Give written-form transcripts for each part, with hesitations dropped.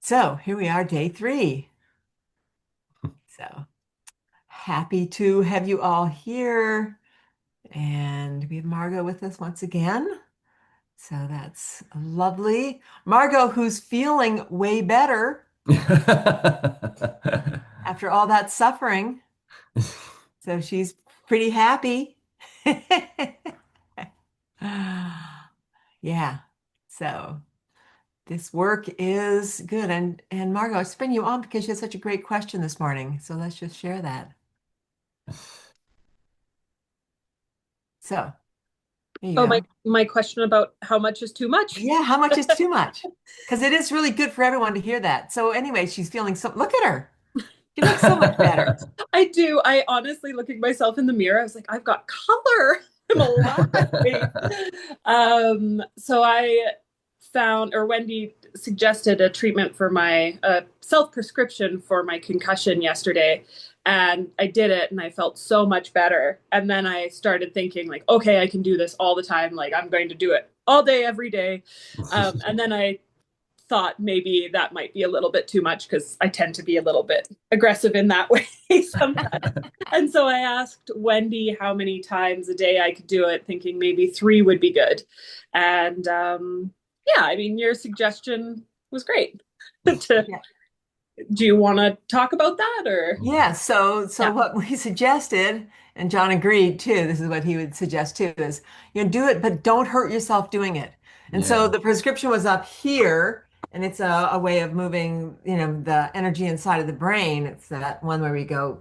So here we are, day three. So happy to have you all here. And we have Margot with us once again. So that's lovely. Margot, who's feeling way better after all that suffering. So she's pretty happy. Yeah. So this work is good. And Margot, I spring you on because you had such a great question this morning. So let's just share that. So there you Oh, my go. my question about how much is too much. Yeah, how much is too much? Because it is really good for everyone to hear that. So anyway, she's feeling so, look at her. She looks so much better. I do. I honestly looking myself in the mirror, I was like, I've got color. I'm alive. So I found, or Wendy suggested a treatment for my self-prescription for my concussion yesterday. And I did it and I felt so much better. And then I started thinking, like, okay, I can do this all the time. Like, I'm going to do it all day, every day. And then I thought maybe that might be a little bit too much because I tend to be a little bit aggressive in that way sometimes. And so I asked Wendy how many times a day I could do it, thinking maybe three would be good. And yeah, I mean, your suggestion was great. to, Yeah. do you want to talk about that or? Yeah, so Yeah. what we suggested, and John agreed too, this is what he would suggest too, is do it, but don't hurt yourself doing it. And so Yeah. the prescription was up here, and it's a way of moving, the energy inside of the brain. It's that one where we go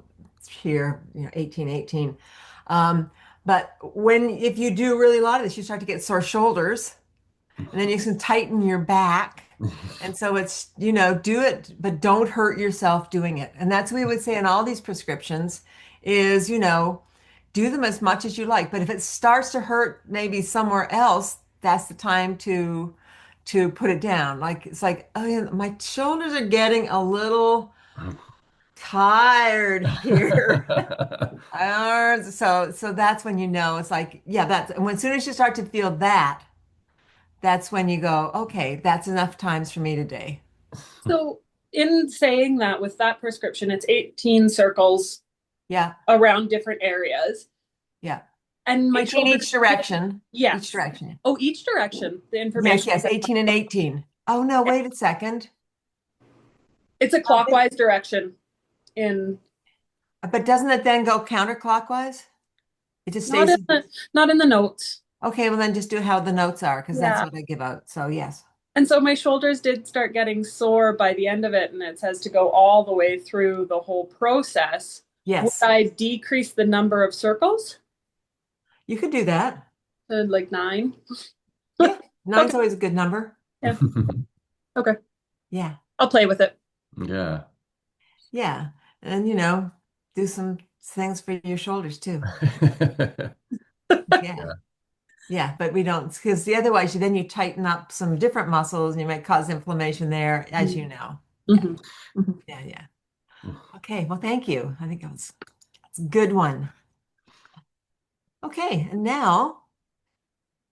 here, 1818. But if you do really a lot of this, you start to get sore shoulders, and then you can tighten your back. And so it's, do it, but don't hurt yourself doing it. And that's what we would say in all these prescriptions is, do them as much as you like. But if it starts to hurt maybe somewhere else, that's the time to put it down. Like it's like, oh yeah, my shoulders are getting a little tired here. So that's when it's like, yeah, that's and when as soon as you start to feel that, that's when you go, okay, that's enough times for me today. So in saying that, with that prescription, it's 18 circles Yeah, around different areas. yeah. And my 18 shoulders, each direction. Each yes. direction. Oh, each direction, the Yes, information yes, said 18 and 18. Oh no, wait a second. it's a clockwise direction in But doesn't it then go counterclockwise? It just not stays. in the not in the notes. Okay, well then just do how the notes are because that's Yeah. what I give out. So yes. And so my shoulders did start getting sore by the end of it, and it says to go all the way through the whole process. Would Yes. I decrease the number of circles You could do that. to like nine? Yeah. Nine's Okay. always a good number. Yeah. Okay. Yeah. I'll play with it. Yeah. Yeah. And do some things for your shoulders too. Yeah. Yeah. Yeah, but we don't because otherwise then you tighten up some different muscles and you might cause inflammation there, as you know. Yeah, Mm-hmm. Mm-hmm. yeah, yeah. Okay, well, thank you. I think it's a good one. Okay, and now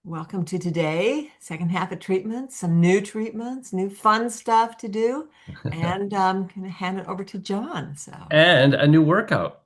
welcome to today, second half of treatments, some new treatments, new fun stuff to do, and I'm gonna hand it over to John. So And a new workout.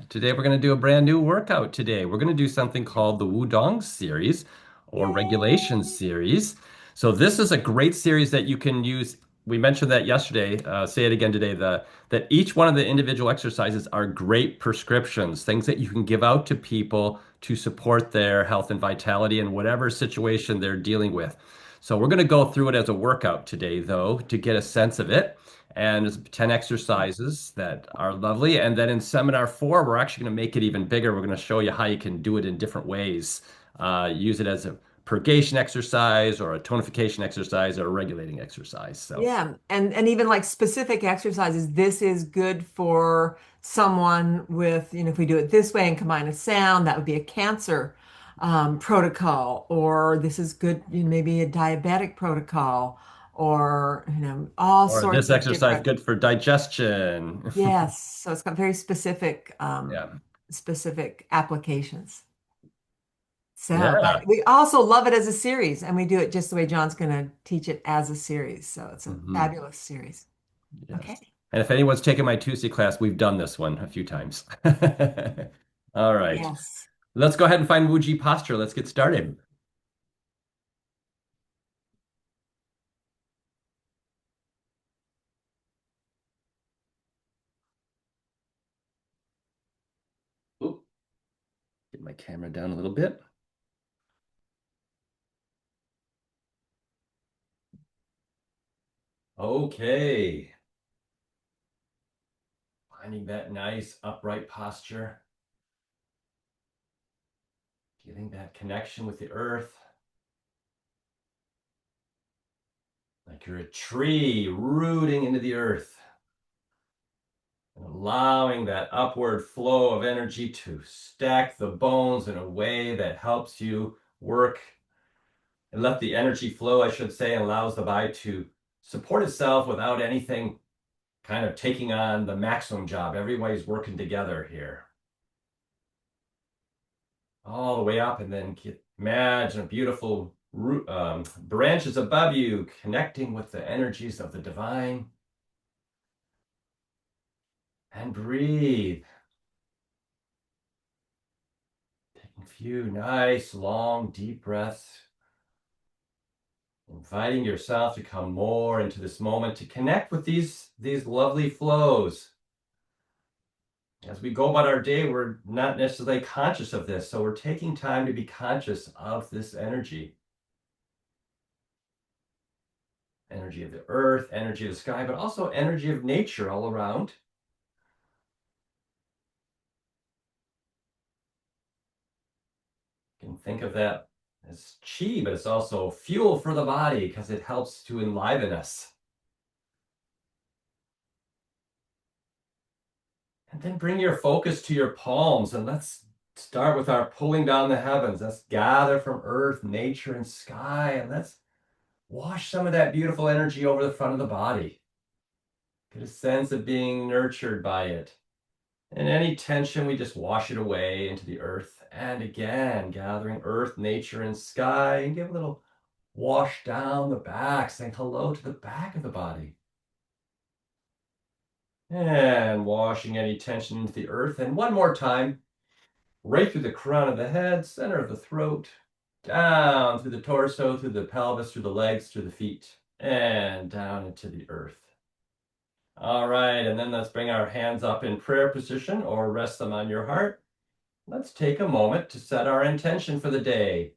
Today we're going to do a brand new workout today. We're going to do something called the Wudong series or regulation yay! series. So this is a great series that you can use. We mentioned that yesterday. Say it again today. That each one of the individual exercises are great prescriptions, things that you can give out to people to support their health and vitality in whatever situation they're dealing with. So we're going to go through it as a workout today, though, to get a sense of it. And it's 10 exercises that are lovely. And then in seminar four, we're actually going to make it even bigger. We're going to show you how you can do it in different ways. Use it as a purgation exercise or a tonification exercise or a regulating exercise. So, Yeah, and even like specific exercises, this is good for someone with, if we do it this way and combine a sound, that would be a cancer protocol, or this is good, maybe a diabetic protocol, or all or sorts this of exercise different. good for digestion. Yes, so it's got very specific Yeah. specific applications. So, Yeah. but we also love it as a series, and we do it just the way John's going to teach it as a series. So it's a Mhm. fabulous series. Yes. Okay. And if anyone's taken my Tuesday class, we've done this one a few times. All right. Yes. Let's go ahead and find Wuji posture. Let's get started. Oop, get my camera down a little bit. Okay. Finding that nice upright posture, getting that connection with the earth, like you're a tree rooting into the earth, and allowing that upward flow of energy to stack the bones in a way that helps you work and let the energy flow, I should say, and allows the body to support itself without anything kind of taking on the maximum job. Everybody's working together here. All the way up, and then imagine beautiful branches above you connecting with the energies of the divine. And breathe. Taking a few nice, long, deep breaths. Inviting yourself to come more into this moment to connect with these lovely flows. As we go about our day, we're not necessarily conscious of this, so we're taking time to be conscious of this energy. Energy of the earth, energy of the sky, but also energy of nature all around. You can think of that as chi, but it's also fuel for the body because it helps to enliven us. And then bring your focus to your palms, and let's start with our pulling down the heavens. Let's gather from earth, nature, and sky, and let's wash some of that beautiful energy over the front of the body. Get a sense of being nurtured by it. And any tension, we just wash it away into the earth. And again, gathering earth, nature, and sky, and give a little wash down the back, saying hello to the back of the body. And washing any tension into the earth. And one more time, right through the crown of the head, center of the throat, down through the torso, through the pelvis, through the legs, through the feet, and down into the earth. All right, and then let's bring our hands up in prayer position or rest them on your heart. Let's take a moment to set our intention for the day.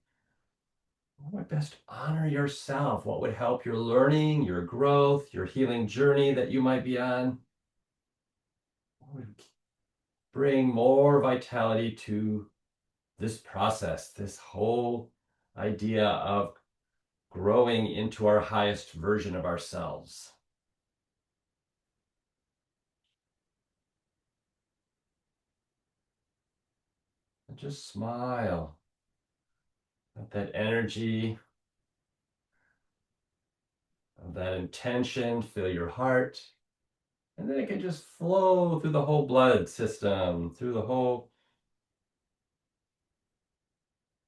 What would best honor yourself? What would help your learning, your growth, your healing journey that you might be on? What would bring more vitality to this process, this whole idea of growing into our highest version of ourselves? And just smile. Let that energy of that intention fill your heart. And then it can just flow through the whole blood system, through the whole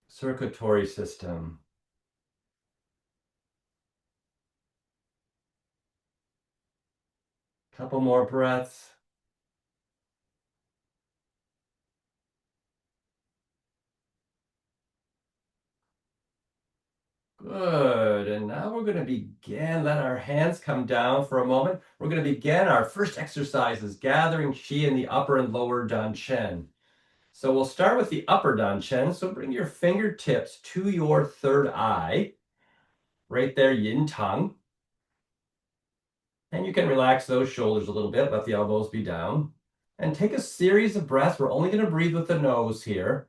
circulatory system. Couple more breaths. Good. And now we're going to begin. Let our hands come down for a moment. We're going to begin our first exercises, gathering qi in the upper and lower danchen. So we'll start with the upper danchen. So bring your fingertips to your third eye, right there, yin tongue. And you can relax those shoulders a little bit, let the elbows be down. And take a series of breaths. We're only going to breathe with the nose here.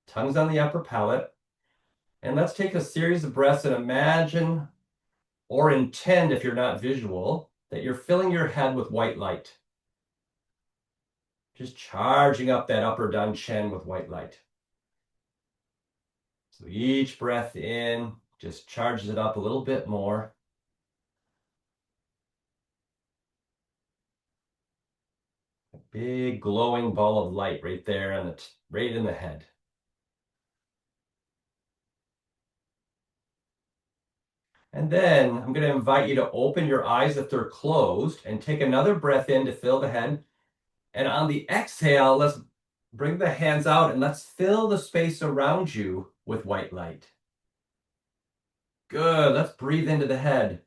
Tongue's on the upper palate. And let's take a series of breaths and imagine or intend, if you're not visual, that you're filling your head with white light. Just charging up that upper danchen with white light. So each breath in just charges it up a little bit more. A big glowing ball of light right there, and right in the head. And then I'm going to invite you to open your eyes if they're closed and take another breath in to fill the head. And on the exhale, let's bring the hands out and let's fill the space around you with white light. Good. Let's breathe into the head.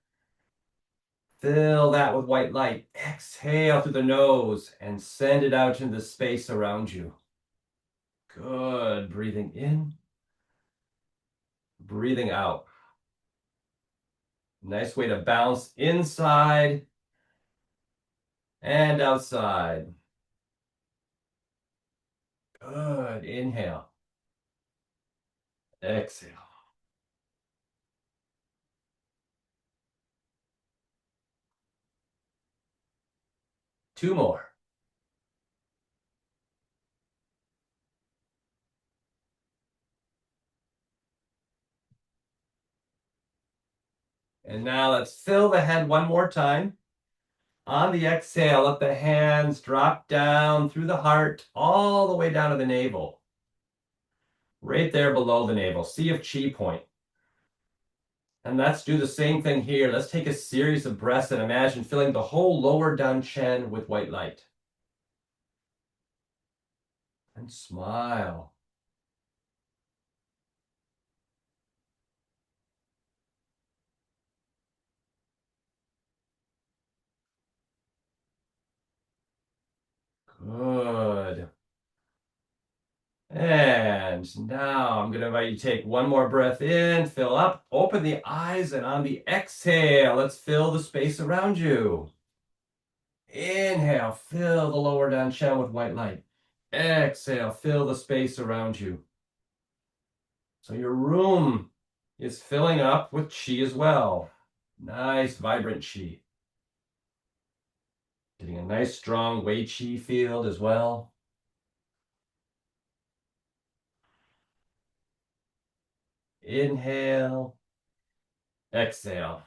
Fill that with white light. Exhale through the nose and send it out into the space around you. Good. Breathing in, breathing out. Nice way to bounce inside and outside. Good. Inhale. Exhale. Two more. And now let's fill the head one more time. On the exhale, let the hands drop down through the heart, all the way down to the navel. Right there below the navel. Sea of Chi point. And let's do the same thing here. Let's take a series of breaths and imagine filling the whole lower dantian with white light. And smile. Good. And now I'm going to invite you to take one more breath in, fill up, open the eyes, and on the exhale, let's fill the space around you. Inhale, fill the lower dantian with white light. Exhale, fill the space around you. So your room is filling up with chi as well. Nice, vibrant chi. Getting a nice, strong Wei Chi field as well. Inhale, exhale.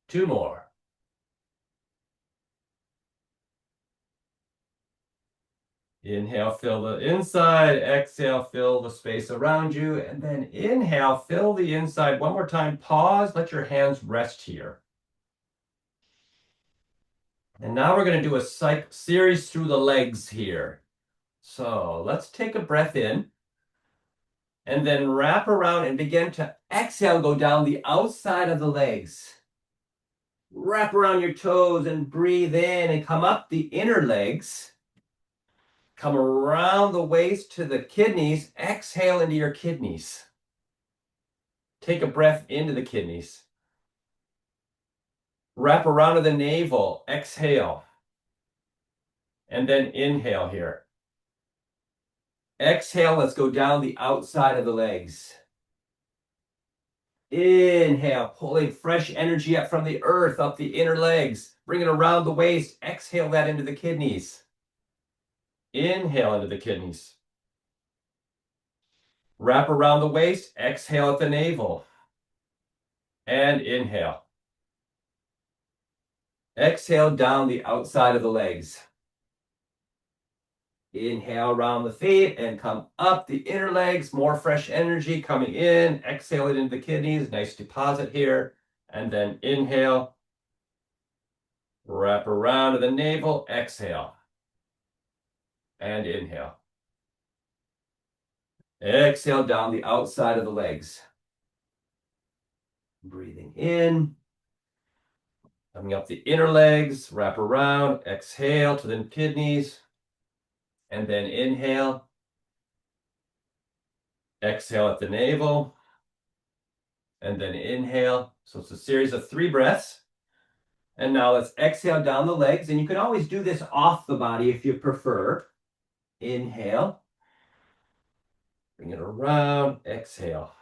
Two more. Inhale, fill the inside. Exhale, fill the space around you. And then inhale, fill the inside. One more time. Pause. Let your hands rest here. And now we're going to do a series through the legs here. So let's take a breath in. And then wrap around and begin to exhale, go down the outside of the legs. Wrap around your toes and breathe in and come up the inner legs. Come around the waist to the kidneys. Exhale into your kidneys. Take a breath into the kidneys. Wrap around to the navel. Exhale. And then inhale here. Exhale, let's go down the outside of the legs. Inhale, pulling fresh energy up from the earth, up the inner legs. Bring it around the waist. Exhale that into the kidneys. Inhale into the kidneys. Wrap around the waist. Exhale at the navel. And inhale. Exhale down the outside of the legs. Inhale around the feet and come up the inner legs. More fresh energy coming in. Exhale it into the kidneys. Nice deposit here. And then inhale. Wrap around to the navel. Exhale. And inhale. Exhale down the outside of the legs. Breathing in. Coming up the inner legs. Wrap around. Exhale to the kidneys. And then inhale. Exhale at the navel. And then inhale. So it's a series of 3 breaths. And now let's exhale down the legs. And you can always do this off the body if you prefer. Inhale. Bring it around. Exhale.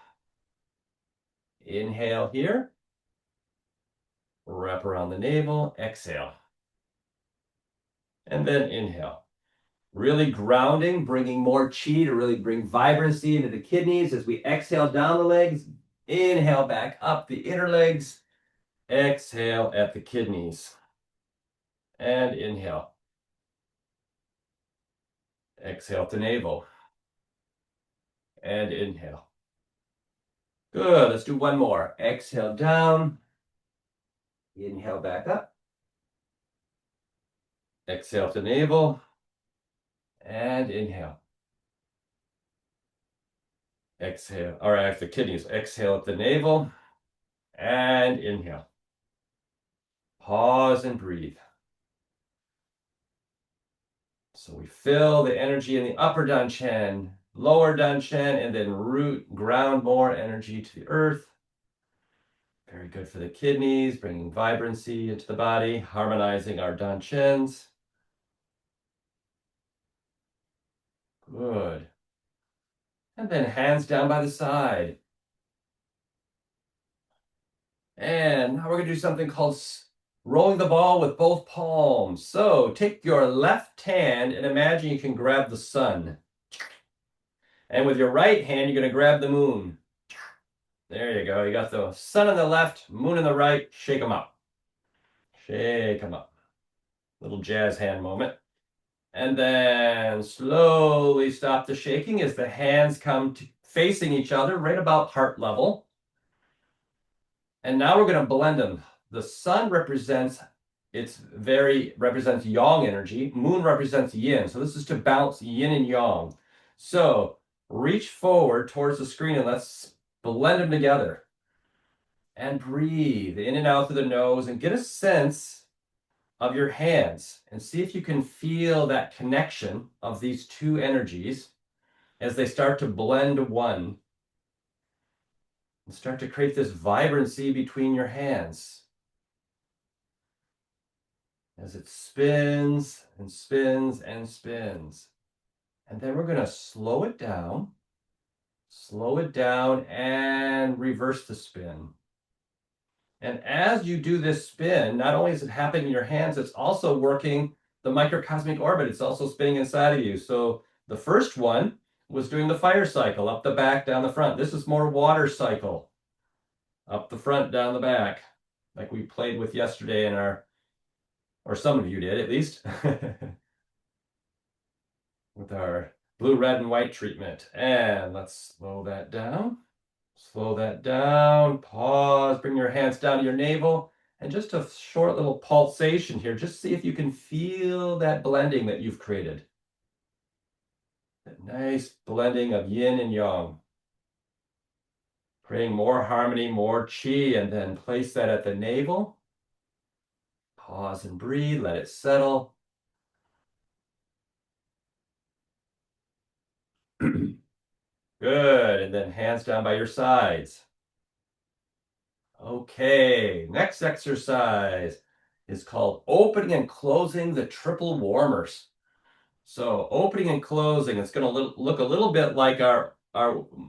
Inhale here. Wrap around the navel. Exhale. And then inhale. Really grounding, bringing more chi to really bring vibrancy into the kidneys as we exhale down the legs. Inhale back up the inner legs. Exhale at the kidneys. And inhale. Exhale to navel. And inhale. Good. Let's do one more. Exhale down. Inhale back up. Exhale to navel. And inhale. Exhale. All right, the kidneys. Exhale at the navel. And inhale. Pause and breathe. So we fill the energy in the upper dantian, lower dantian, and then ground more energy to the earth. Very good for the kidneys, bringing vibrancy into the body, harmonizing our dantians. Good. And then hands down by the side. And now we're going to do something called rolling the ball with both palms. So take your left hand and imagine you can grab the sun. And with your right hand, you're going to grab the moon. There you go. You got the sun on the left, moon on the right. Shake them up. Shake them up. Little jazz hand moment. And then slowly stop the shaking as the hands come to facing each other right about heart level. And now we're going to blend them. The sun represents yang energy. Moon represents yin. So this is to balance yin and yang. So reach forward towards the screen and let's blend them together. And breathe in and out through the nose and get a sense of your hands and see if you can feel that connection of these two energies as they start to blend one and start to create this vibrancy between your hands as it spins and spins and spins. And then we're going to slow it down and reverse the spin. And as you do this spin, not only is it happening in your hands, it's also working the microcosmic orbit. It's also spinning inside of you. So the first one was doing the fire cycle, up the back, down the front. This is more water cycle, up the front, down the back, like we played with yesterday in our, or some of you did at least, with our blue, red, and white treatment. And let's slow that down. Slow that down, pause, bring your hands down to your navel, and just a short little pulsation here. Just see if you can feel that blending that you've created. That nice blending of yin and yang. Creating more harmony, more chi, and then place that at the navel. Pause and breathe, let it settle. Good, and then hands down by your sides. Okay, next exercise is called opening and closing the triple warmers. So opening and closing, it's going to look a little bit like our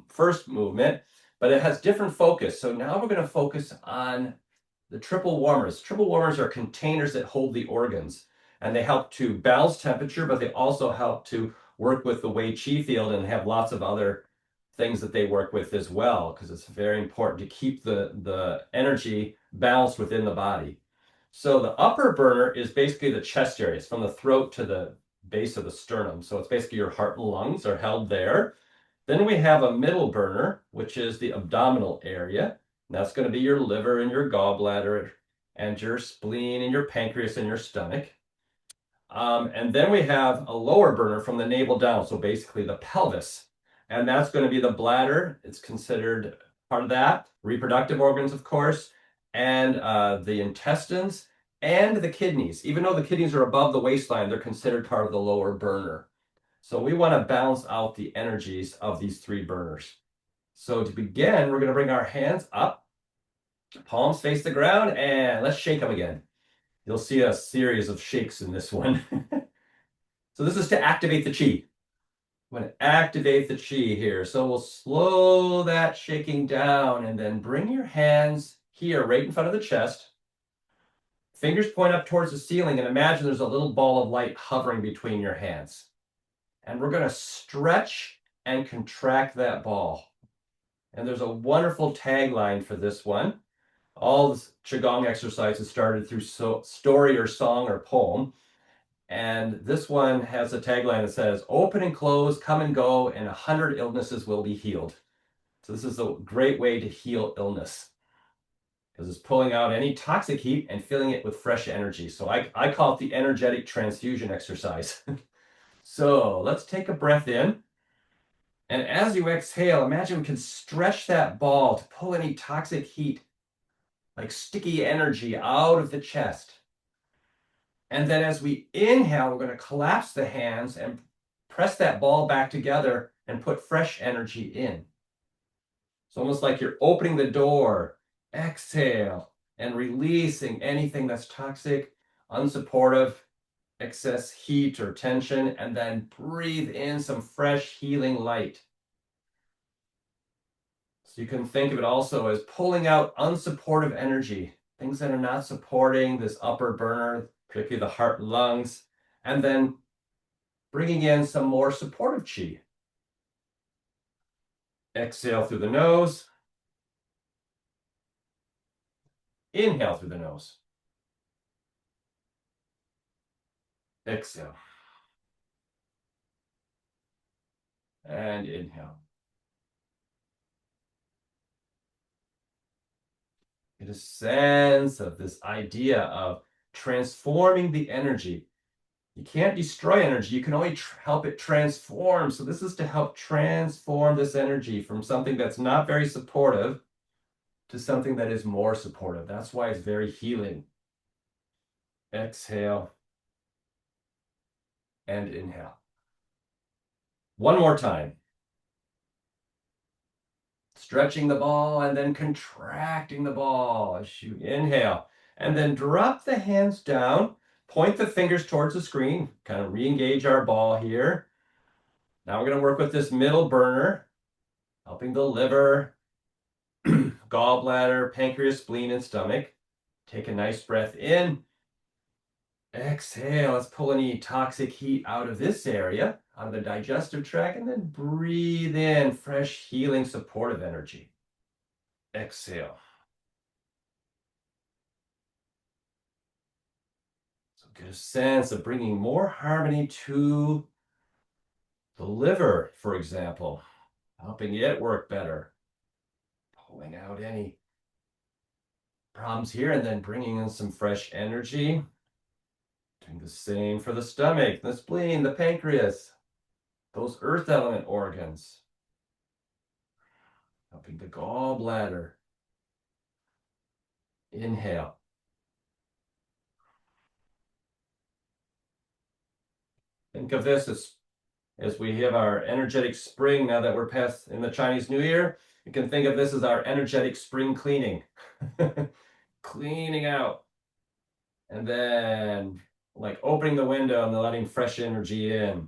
first movement, but it has different focus. So now we're going to focus on the triple warmers. Triple warmers are containers that hold the organs, and they help to balance temperature, but they also help to work with the Wei Qi field and have lots of other things that they work with as well, because it's very important to keep the energy balanced within the body. So the upper burner is basically the chest area. It's from the throat to the base of the sternum. So it's basically your heart and lungs are held there. Then we have a middle burner, which is the abdominal area. And that's going to be your liver and your gallbladder and your spleen and your pancreas and your stomach. And then we have a lower burner from the navel down. So basically the pelvis. And that's going to be the bladder. It's considered part of that. Reproductive organs, of course, and the intestines and the kidneys. Even though the kidneys are above the waistline, they're considered part of the lower burner. So we want to balance out the energies of these three burners. So to begin, we're going to bring our hands up, palms face the ground, and let's shake them again. You'll see a series of shakes in this one. So this is to activate the chi. I'm going to activate the chi here. So we'll slow that shaking down and then bring your hands here right in front of the chest. Fingers point up towards the ceiling and imagine there's a little ball of light hovering between your hands. And we're going to stretch and contract that ball. And there's a wonderful tagline for this one. All this Qigong exercises started through story or song or poem. And this one has a tagline that says, open and close, come and go, and 100 illnesses will be healed. So this is a great way to heal illness because it's pulling out any toxic heat and filling it with fresh energy. So I call it the energetic transfusion exercise. So let's take a breath in. And as you exhale, imagine we can stretch that ball to pull any toxic heat, like sticky energy, out of the chest. And then as we inhale, we're going to collapse the hands and press that ball back together and put fresh energy in. It's almost like you're opening the door, exhale, and releasing anything that's toxic, unsupportive, excess heat or tension, and then breathe in some fresh healing light. So you can think of it also as pulling out unsupportive energy, things that are not supporting this upper burner, particularly the heart and lungs, and then bringing in some more supportive chi. Exhale through the nose. Inhale through the nose. Exhale. And inhale. Get a sense of this idea of transforming the energy. You can't destroy energy. You can only help it transform. So this is to help transform this energy from something that's not very supportive to something that is more supportive. That's why it's very healing. Exhale and inhale. One more time. Stretching the ball and then contracting the ball as you inhale. And then drop the hands down. Point the fingers towards the screen. Kind of re-engage our ball here. Now we're going to work with this middle burner, helping the liver, gallbladder, pancreas, spleen, and stomach. Take a nice breath in. Exhale. Let's pull any toxic heat out of this area, out of the digestive tract, and then breathe in fresh, healing, supportive energy. Exhale. So get a sense of bringing more harmony to the liver, for example, helping it work better, pulling out any problems here, and then bringing in some fresh energy. Doing the same for the stomach, the spleen, the pancreas, those earth element organs. Helping the gallbladder. Inhale. Think of this as we have our energetic spring now that we're past in the Chinese New Year. You can think of this as our energetic spring cleaning. Cleaning out. And then like opening the window and letting fresh energy in.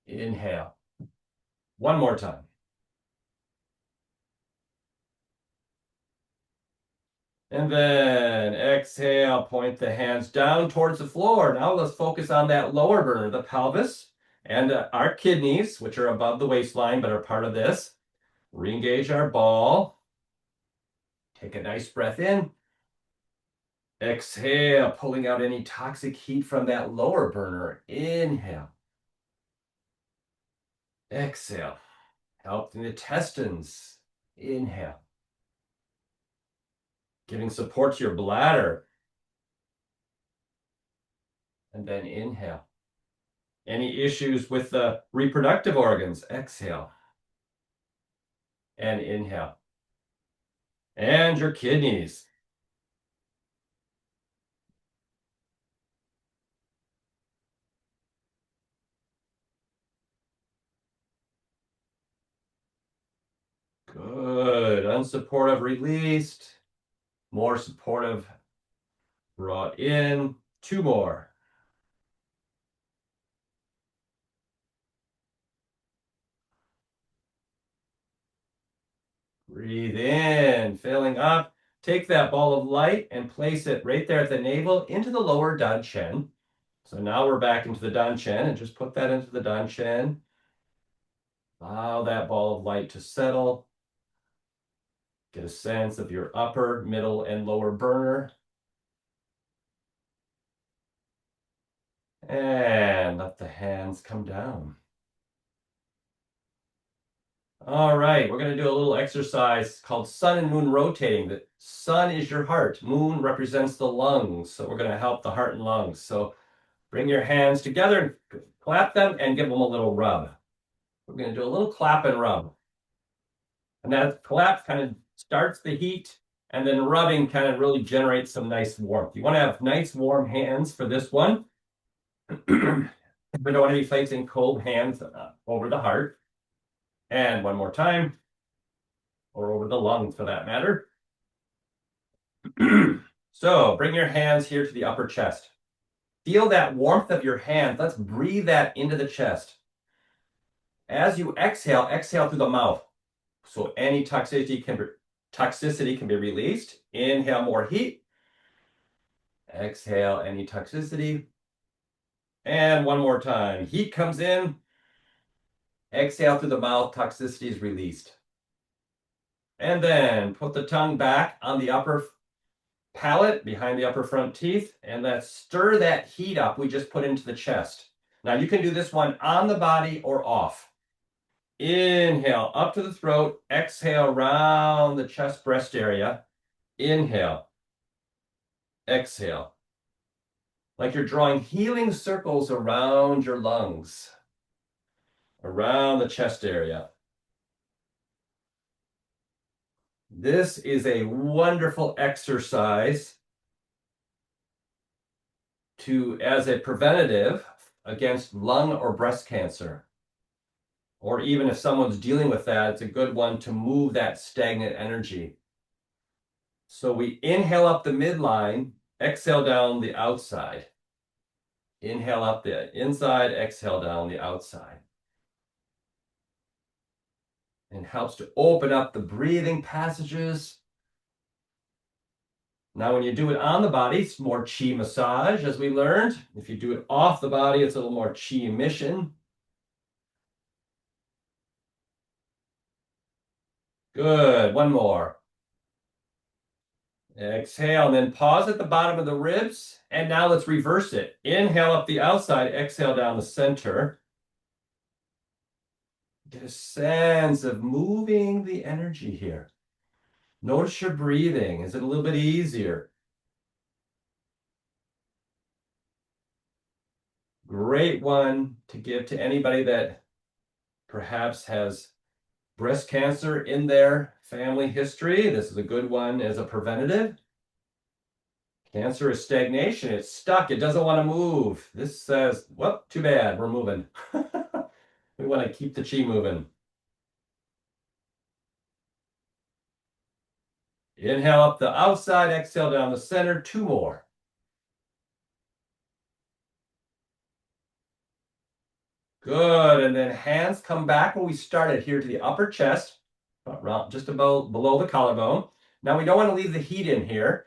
Inhale. One more time. And then exhale, point the hands down towards the floor. Now let's focus on that lower burner, the pelvis, and our kidneys, which are above the waistline but are part of this. Re-engage our ball. Take a nice breath in. Exhale, pulling out any toxic heat from that lower burner. Inhale. Exhale. Help the intestines. Inhale. Giving support to your bladder. And then inhale. Any issues with the reproductive organs? Exhale. And inhale. And your kidneys. Good. Unsupportive released. More supportive brought in. Two more. Breathe in, filling up. Take that ball of light and place it right there at the navel into the lower danchen. So now we're back into the danchen and just put that into the danchen. Allow that ball of light to settle. Get a sense of your upper, middle, and lower burner. And let the hands come down. All right, we're going to do a little exercise called sun and moon rotating. The sun is your heart. Moon represents the lungs. So we're going to help the heart and lungs. So bring your hands together, clap them, and give them a little rub. We're going to do a little clap and rub. And that clap kind of starts the heat, and then rubbing kind of really generates some nice warmth. You want to have nice warm hands for this one. We don't want to be placing cold hands over the heart. And one more time, or over the lungs for that matter. So bring your hands here to the upper chest. Feel that warmth of your hand. Let's breathe that into the chest. As you exhale, exhale through the mouth. So any toxicity can be released. Inhale more heat. Exhale any toxicity. And one more time. Heat comes in. Exhale through the mouth. Toxicity is released. And then put the tongue back on the upper palate behind the upper front teeth, and let's stir that heat up we just put into the chest. Now you can do this one on the body or off. Inhale up to the throat, exhale around the chest breast area. Inhale, exhale. Like you're drawing healing circles around your lungs, around the chest area. This is a wonderful exercise as a preventative against lung or breast cancer. Or even if someone's dealing with that, it's a good one to move that stagnant energy. So we inhale up the midline, exhale down the outside. Inhale up the inside, exhale down the outside. And helps to open up the breathing passages. Now, when you do it on the body, it's more chi massage, as we learned. If you do it off the body, it's a little more chi emission. Good. One more. Exhale, and then pause at the bottom of the ribs. And now let's reverse it. Inhale up the outside, exhale down the center. Get a sense of moving the energy here. Notice your breathing. Is it a little bit easier? Great one to give to anybody that perhaps has breast cancer in their family history. This is a good one as a preventative. Cancer is stagnation. It's stuck. It doesn't want to move. This says, well, too bad. We're moving. We want to keep the chi moving. Inhale up the outside, exhale down the center. Two more. Good. And then hands come back where we started here to the upper chest, just about below the collarbone. Now we don't want to leave the heat in here.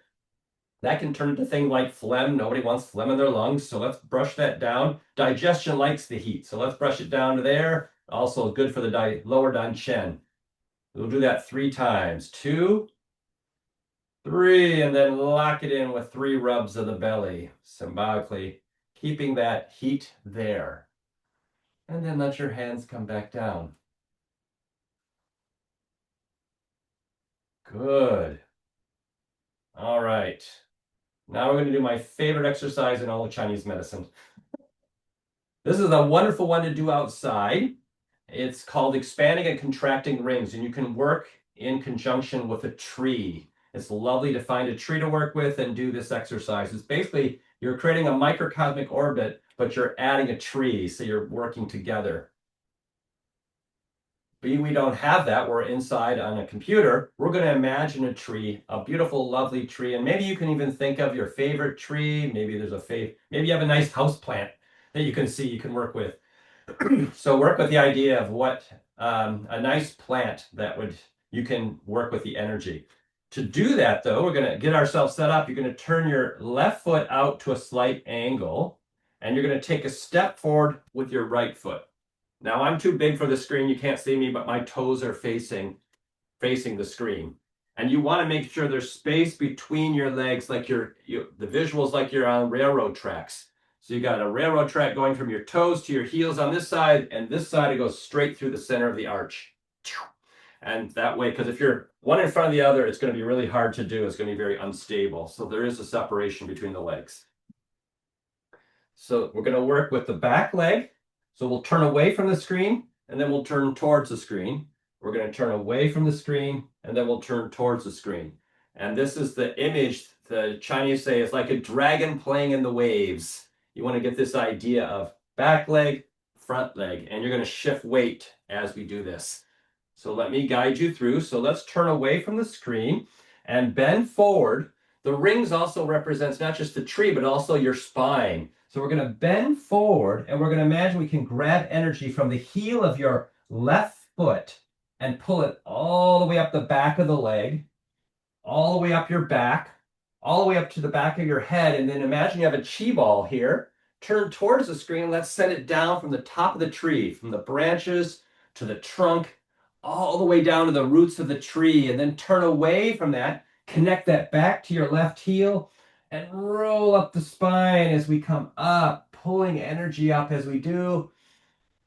That can turn into things like phlegm. Nobody wants phlegm in their lungs, so let's brush that down. Digestion likes the heat, so let's brush it down to there. Also good for the lower danchen. We'll do that 3 times. 2, 3, and then lock it in with 3 rubs of the belly, symbolically keeping that heat there. And then let your hands come back down. Good. All right. Now we're going to do my favorite exercise in all of Chinese medicine. This is a wonderful one to do outside. It's called expanding and contracting rings, and you can work in conjunction with a tree. It's lovely to find a tree to work with and do this exercise. It's basically you're creating a microcosmic orbit, but you're adding a tree, so you're working together. But we don't have that. We're inside on a computer. We're going to imagine a tree, a beautiful, lovely tree. And maybe you can even think of your favorite tree. Maybe maybe you have a nice house plant that you can see you can work with. So work with the idea of what a nice plant you can work with the energy. To do that, though, we're going to get ourselves set up. You're going to turn your left foot out to a slight angle, and you're going to take a step forward with your right foot. Now, I'm too big for the screen. You can't see me, but my toes are facing the screen. And you want to make sure there's space between your legs, like the visuals like you're on railroad tracks. So you got a railroad track going from your toes to your heels on this side, and this side it goes straight through the center of the arch. And that way, because if you're one in front of the other, it's going to be really hard to do. It's going to be very unstable. So there is a separation between the legs. So we're going to work with the back leg. So we'll turn away from the screen, and then we'll turn towards the screen. We're going to turn away from the screen, and then we'll turn towards the screen. And this is the image the Chinese say is like a dragon playing in the waves. You want to get this idea of back leg, front leg, and you're going to shift weight as we do this. So let me guide you through. So let's turn away from the screen and bend forward. The rings also represents not just the tree, but also your spine. So we're going to bend forward, and we're going to imagine we can grab energy from the heel of your left foot and pull it all the way up the back of the leg, all the way up your back, all the way up to the back of your head. And then imagine you have a chi ball here. Turn towards the screen. Let's send it down from the top of the tree, from the branches to the trunk, all the way down to the roots of the tree. And then turn away from that. Connect that back to your left heel and roll up the spine as we come up, pulling energy up as we do.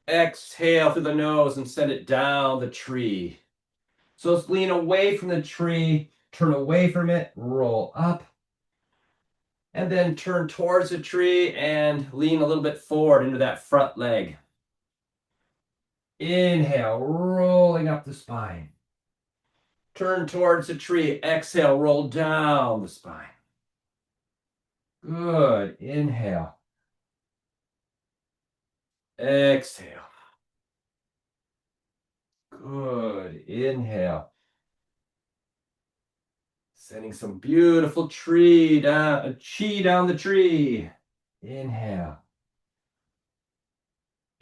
Exhale through the nose and send it down the tree. So let's lean away from the tree, turn away from it, roll up, and then turn towards the tree and lean a little bit forward into that front leg. Inhale, rolling up the spine. Turn towards the tree. Exhale, roll down the spine. Good. Inhale. Exhale. Good. Inhale. Sending some beautiful chi down the tree. Inhale.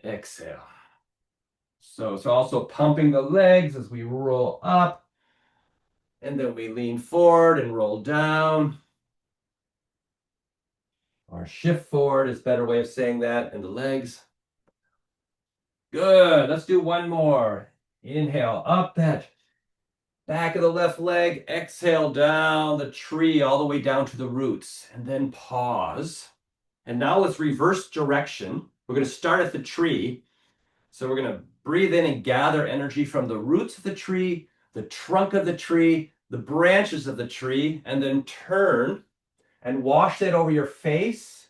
Exhale. So it's also pumping the legs as we roll up. And then we lean forward and roll down. Or shift forward is a better way of saying that. And the legs. Good. Let's do one more. Inhale, up that back of the left leg. Exhale down the tree all the way down to the roots. And then pause. And now let's reverse direction. We're going to start at the tree. So we're going to breathe in and gather energy from the roots of the tree, the trunk of the tree, the branches of the tree, and then turn and wash that over your face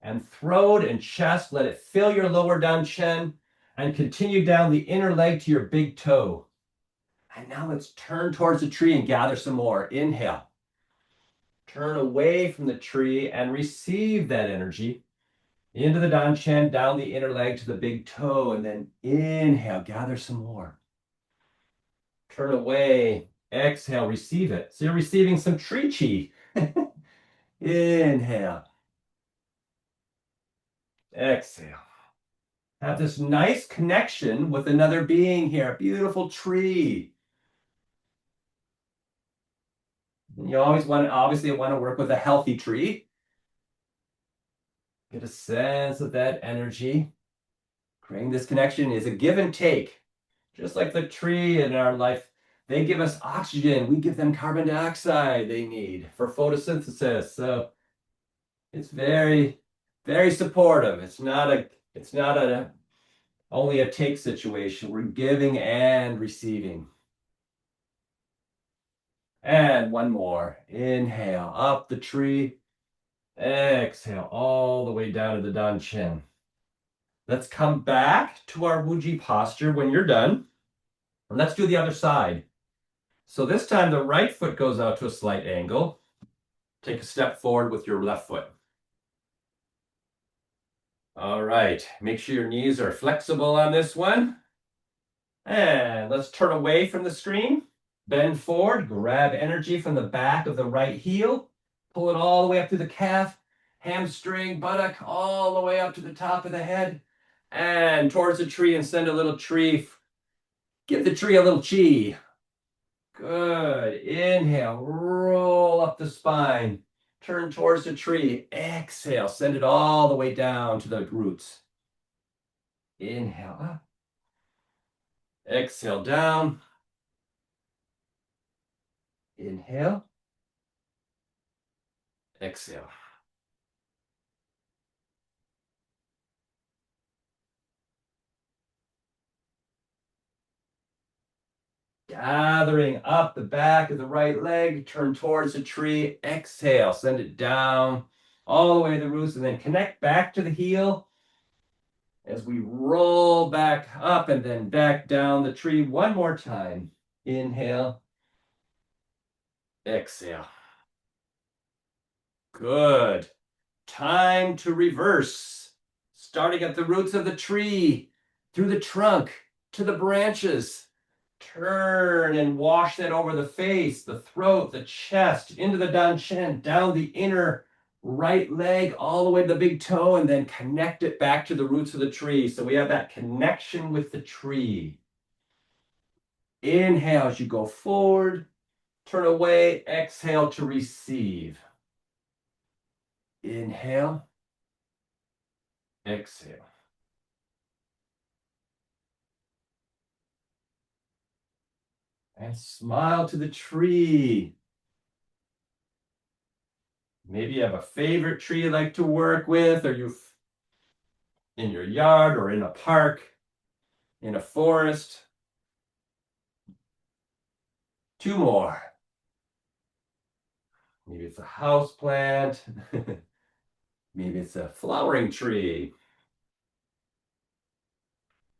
and throat and chest. Let it fill your lower down chin and continue down the inner leg to your big toe. And now let's turn towards the tree and gather some more. Inhale. Turn away from the tree and receive that energy into the Dan Chen, down the inner leg to the big toe, and then inhale, gather some more. Turn away, exhale, receive it. So you're receiving some tree chi. Inhale. Exhale. Have this nice connection with another being here, a beautiful tree. You always obviously want to work with a healthy tree. Get a sense of that energy. Creating this connection is a give and take. Just like the tree in our life, they give us oxygen. We give them carbon dioxide they need for photosynthesis. So it's very, very supportive. It's not only a take situation. We're giving and receiving. And one more. Inhale up the tree. Exhale all the way down to the Dan Shin. Let's come back to our Wuji posture when you're done. And let's do the other side. So this time the right foot goes out to a slight angle. Take a step forward with your left foot. All right, make sure your knees are flexible on this one. And let's turn away from the screen. Bend forward, grab energy from the back of the right heel. Pull it all the way up to the calf, hamstring, buttock, all the way up to the top of the head. And towards the tree and send a little tree. Give the tree a little chi. Good. Inhale, roll up the spine. Turn towards the tree. Exhale, send it all the way down to the roots. Inhale up. Exhale down. Inhale. Exhale. Gathering up the back of the right leg, turn towards the tree, exhale, send it down all the way to the roots, and then connect back to the heel as we roll back up and then back down the tree one more time. Inhale, exhale. Good. Time to reverse, starting at the roots of the tree, through the trunk, to the branches. Turn and wash that over the face, the throat, the chest, into the danchen, down the inner right leg, all the way to the big toe, and then connect it back to the roots of the tree. So we have that connection with the tree. Inhale as you go forward, turn away, exhale to receive. Inhale, exhale. And smile to the tree. Maybe you have a favorite tree you like to work with, or you've in your yard or in a park, in a forest. Two more. Maybe it's a house plant. Maybe it's a flowering tree.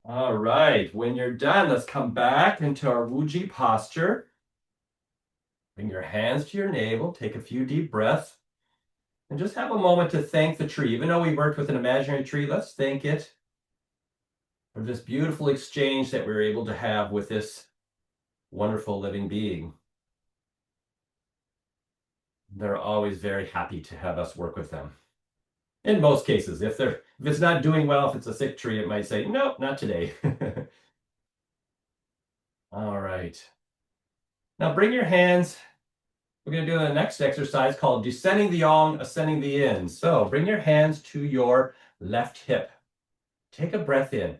All right, when you're done, let's come back into our Wuji posture. Bring your hands to your navel, take a few deep breaths, and just have a moment to thank the tree. Even though we worked with an imaginary tree, let's thank it for this beautiful exchange that we were able to have with this wonderful living being. They're always very happy to have us work with them. In most cases, if it's not doing well, if it's a sick tree, it might say, nope, not today. All right. Now bring your hands. We're going to do the next exercise called descending the yang, ascending the yin. So bring your hands to your left hip. Take a breath in.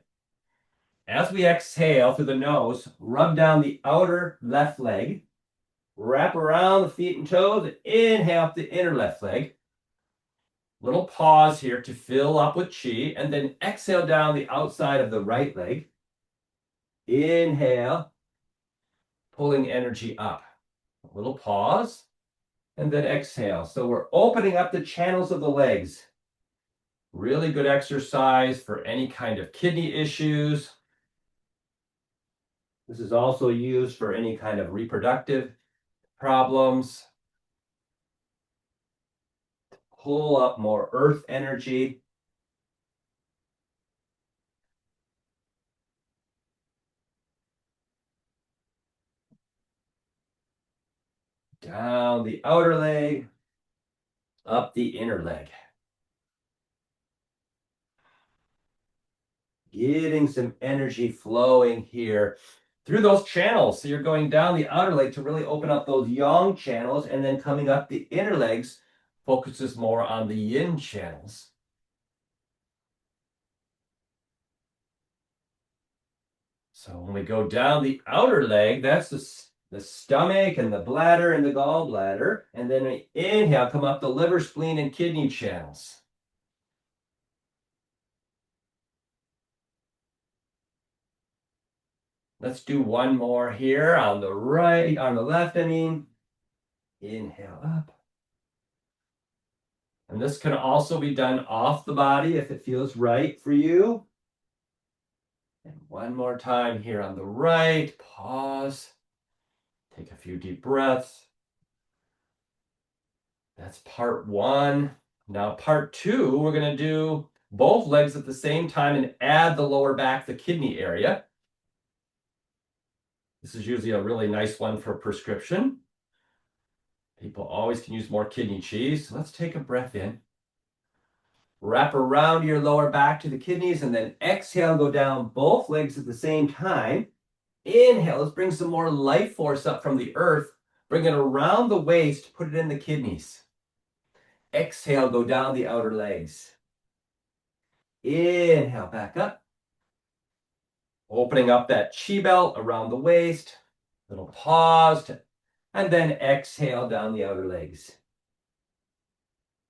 As we exhale through the nose, rub down the outer left leg. Wrap around the feet and toes. Inhale up the inner left leg. Little pause here to fill up with chi, and then exhale down the outside of the right leg. Inhale, pulling energy up. A little pause, and then exhale. So we're opening up the channels of the legs. Really good exercise for any kind of kidney issues. This is also used for any kind of reproductive problems. Pull up more earth energy. Down the outer leg, up the inner leg. Getting some energy flowing here through those channels. So you're going down the outer leg to really open up those yang channels, and then coming up the inner legs focuses more on the yin channels. So when we go down the outer leg, that's the stomach and the bladder and the gallbladder. And then we inhale, come up the liver, spleen, and kidney channels. Let's do one more here on the right, on the left, I mean. Inhale up. And this can also be done off the body if it feels right for you. And one more time here on the right, pause. Take a few deep breaths. That's part one. Now part two, we're going to do both legs at the same time and add the lower back, the kidney area. This is usually a really nice one for prescription. People always can use more kidney cheese. So let's take a breath in. Wrap around your lower back to the kidneys, and then exhale, go down both legs at the same time. Inhale, let's bring some more life force up from the earth. Bring it around the waist, put it in the kidneys. Exhale, go down the outer legs. Inhale, back up. Opening up that chi belt around the waist. Little pause to And then exhale down the outer legs.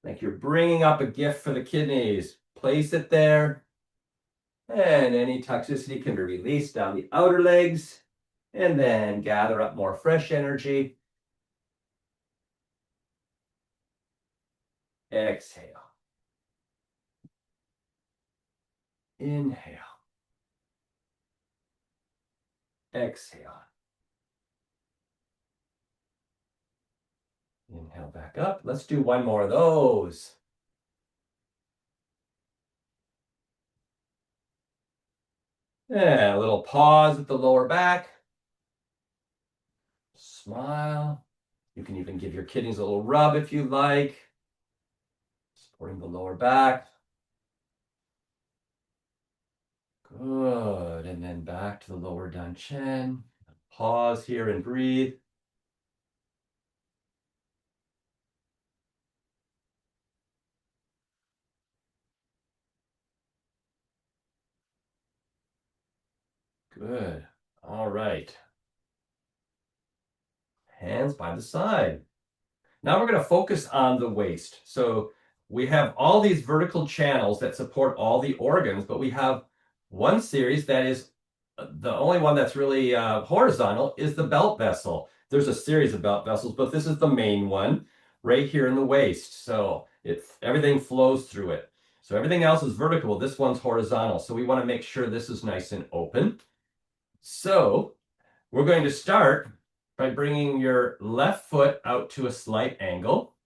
Like you're bringing up a gift for the kidneys. Place it there. And any toxicity can be released down the outer legs. And then gather up more fresh energy. Exhale. Inhale. Exhale. Inhale back up. Let's do one more of those. Yeah, a little pause at the lower back. Smile. You can even give your kidneys a little rub if you like. Supporting the lower back. Good. And then back to the lower dantian. Pause here and breathe. Good. All right. Hands by the side. Now we're going to focus on the waist. So we have all these vertical channels that support all the organs, but we have one series that is the only one that's really horizontal is the belt vessel. There's a series of belt vessels, but this is the main one right here in the waist. So everything flows through it. So everything else is vertical. This one's horizontal. So we want to make sure this is nice and open. So we're going to start by bringing your left foot out to a slight angle.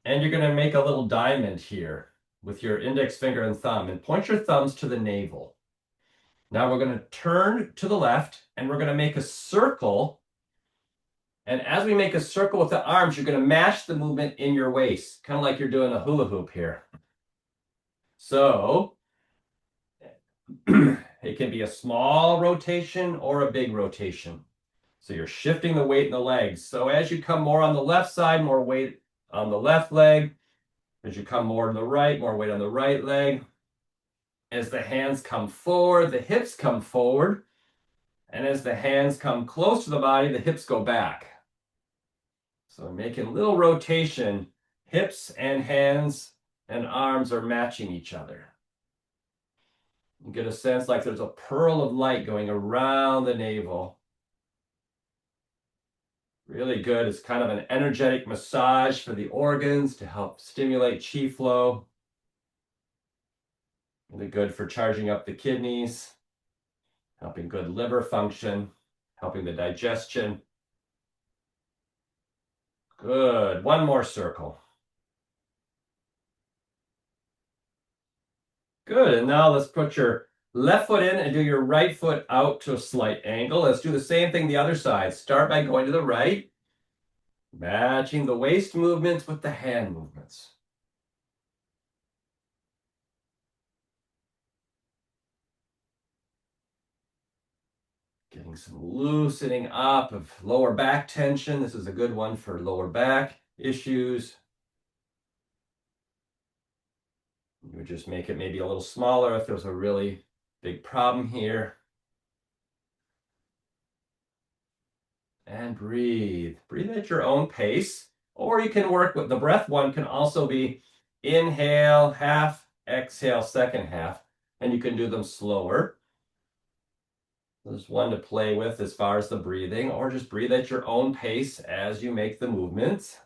And you're going to make a little diamond here with your index finger and thumb and point your thumbs to the navel. Now we're going to turn to the left and we're going to make a circle. And as we make a circle with the arms, you're going to match the movement in your waist, kind of like you're doing a hula hoop here. So it can be a small rotation or a big rotation. So you're shifting the weight in the legs. So as you come more on the left side, more weight on the left leg. As you come more to the right, more weight on the right leg. As the hands come forward, the hips come forward. And as the hands come close to the body, the hips go back. So making a little rotation, hips and hands and arms are matching each other. You get a sense like there's a pearl of light going around the navel. Really good. It's kind of an energetic massage for the organs to help stimulate chi flow. Really good for charging up the kidneys, helping good liver function, helping the digestion. Good. One more circle. Good. And now let's put your left foot in and do your right foot out to a slight angle. Let's do the same thing the other side. Start by going to the right, matching the waist movements with the hand movements. Getting some loosening up of lower back tension. This is a good one for lower back issues. You would just make it maybe a little smaller if there's a really big problem here. And breathe. Breathe at your own pace. Or you can work with the breath one can also be inhale, half, exhale, second half. And you can do them slower. There's one to play with as far as the breathing, or just breathe at your own pace as you make the movements.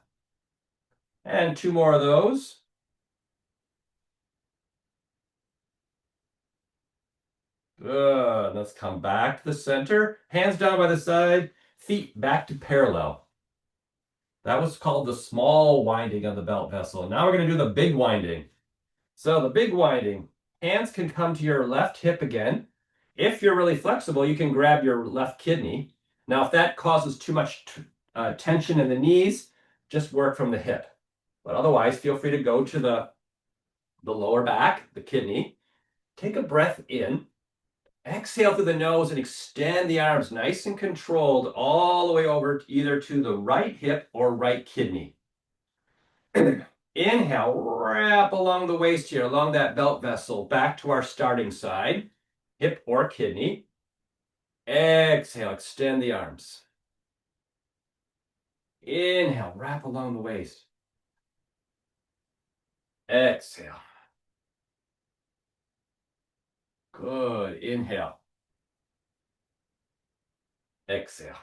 And two more of those. Good. Let's come back to the center. Hands down by the side, feet back to parallel. That was called the small winding of the belt vessel. Now we're going to do the big winding. So the big winding, hands can come to your left hip again. If you're really flexible, you can grab your left kidney. Now, if that causes too much tension in the knees, just work from the hip. But otherwise, feel free to go to the lower back, the kidney. Take a breath in. Exhale through the nose and extend the arms nice and controlled all the way over either to the right hip or right kidney. Inhale, wrap along the waist here, along that belt vessel, back to our starting side, hip or kidney. Exhale, extend the arms. Inhale, wrap along the waist. Exhale. Good. Inhale. Exhale.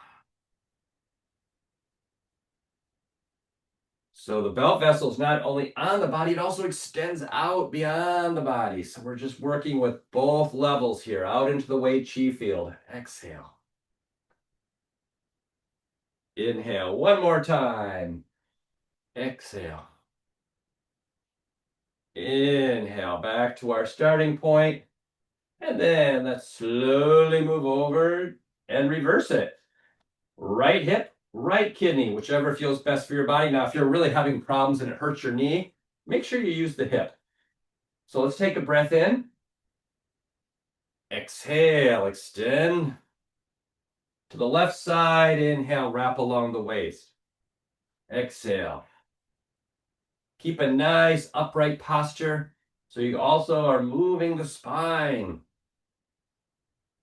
So the belt vessel is not only on the body, it also extends out beyond the body. So we're just working with both levels here, out into the Wei Chi field. Exhale. Inhale one more time. Exhale. Inhale, back to our starting point. And then let's slowly move over and reverse it. Right hip, right kidney, whichever feels best for your body. Now, if you're really having problems and it hurts your knee, make sure you use the hip. So let's take a breath in. Exhale, extend. To the left side, inhale, wrap along the waist. Exhale. Keep a nice upright posture so you also are moving the spine.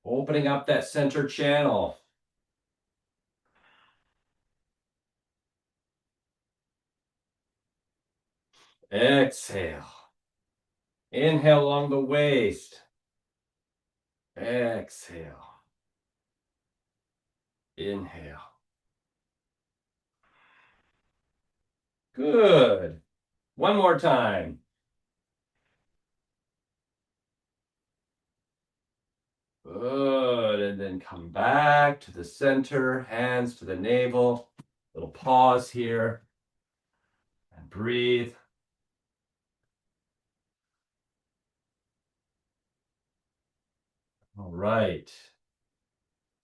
Opening up that center channel. Exhale. Inhale along the waist. Exhale. Inhale. Good. One more time. Good. And then come back to the center, hands to the navel. Little pause here. And breathe. All right.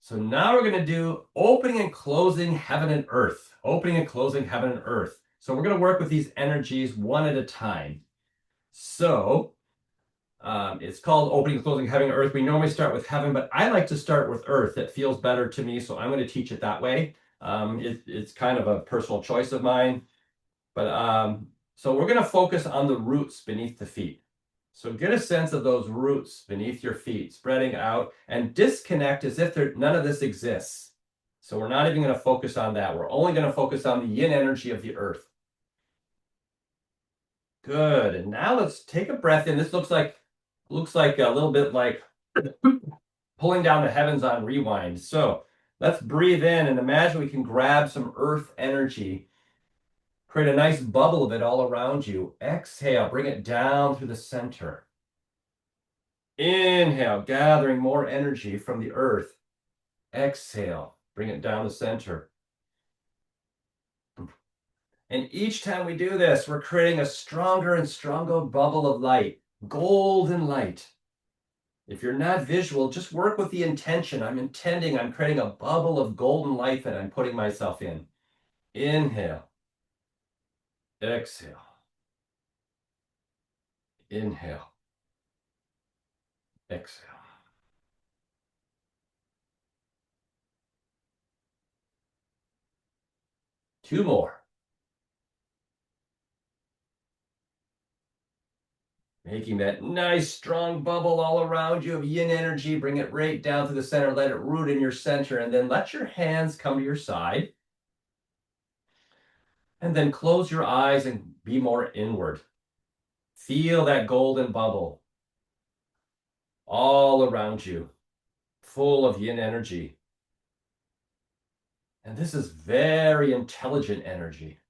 So now we're going to do opening and closing heaven and earth. Opening and closing heaven and earth. So we're going to work with these energies one at a time. So it's called opening and closing heaven and earth. We normally start with heaven, but I like to start with earth. It feels better to me, so I'm going to teach it that way. It's kind of a personal choice of mine. But so we're going to focus on the roots beneath the feet. So get a sense of those roots beneath your feet, spreading out, and disconnect as if none of this exists. So we're not even going to focus on that. We're only going to focus on the yin energy of the earth. Good. And now let's take a breath in. This looks like a little bit like pulling down the heavens on rewind. So let's breathe in and imagine we can grab some earth energy. Create a nice bubble of it all around you. Exhale, bring it down through the center. Inhale, gathering more energy from the earth. Exhale, bring it down the center. And each time we do this, we're creating a stronger and stronger bubble of light, golden light. If you're not visual, just work with the intention. I'm creating a bubble of golden light that I'm putting myself in. Inhale. Exhale. Inhale. Exhale. Two more. Making that nice strong bubble all around you of yin energy. Bring it right down to the center. Let it root in your center. And then let your hands come to your side. And then close your eyes and be more inward. Feel that golden bubble all around you, full of yin energy. And this is very intelligent energy.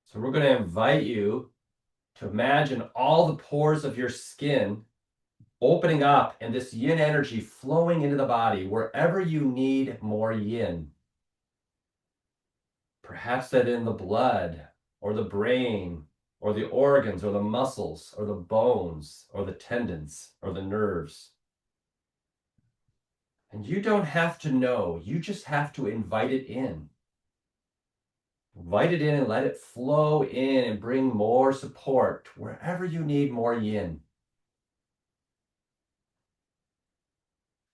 So we're going to invite you to imagine all the pores of your skin opening up and this yin energy flowing into the body wherever you need more yin. Perhaps that in the blood or the brain or the organs or the muscles or the bones or the tendons or the nerves. And you don't have to know, you just have to invite it in. Invite it in and let it flow in and bring more support wherever you need more yin.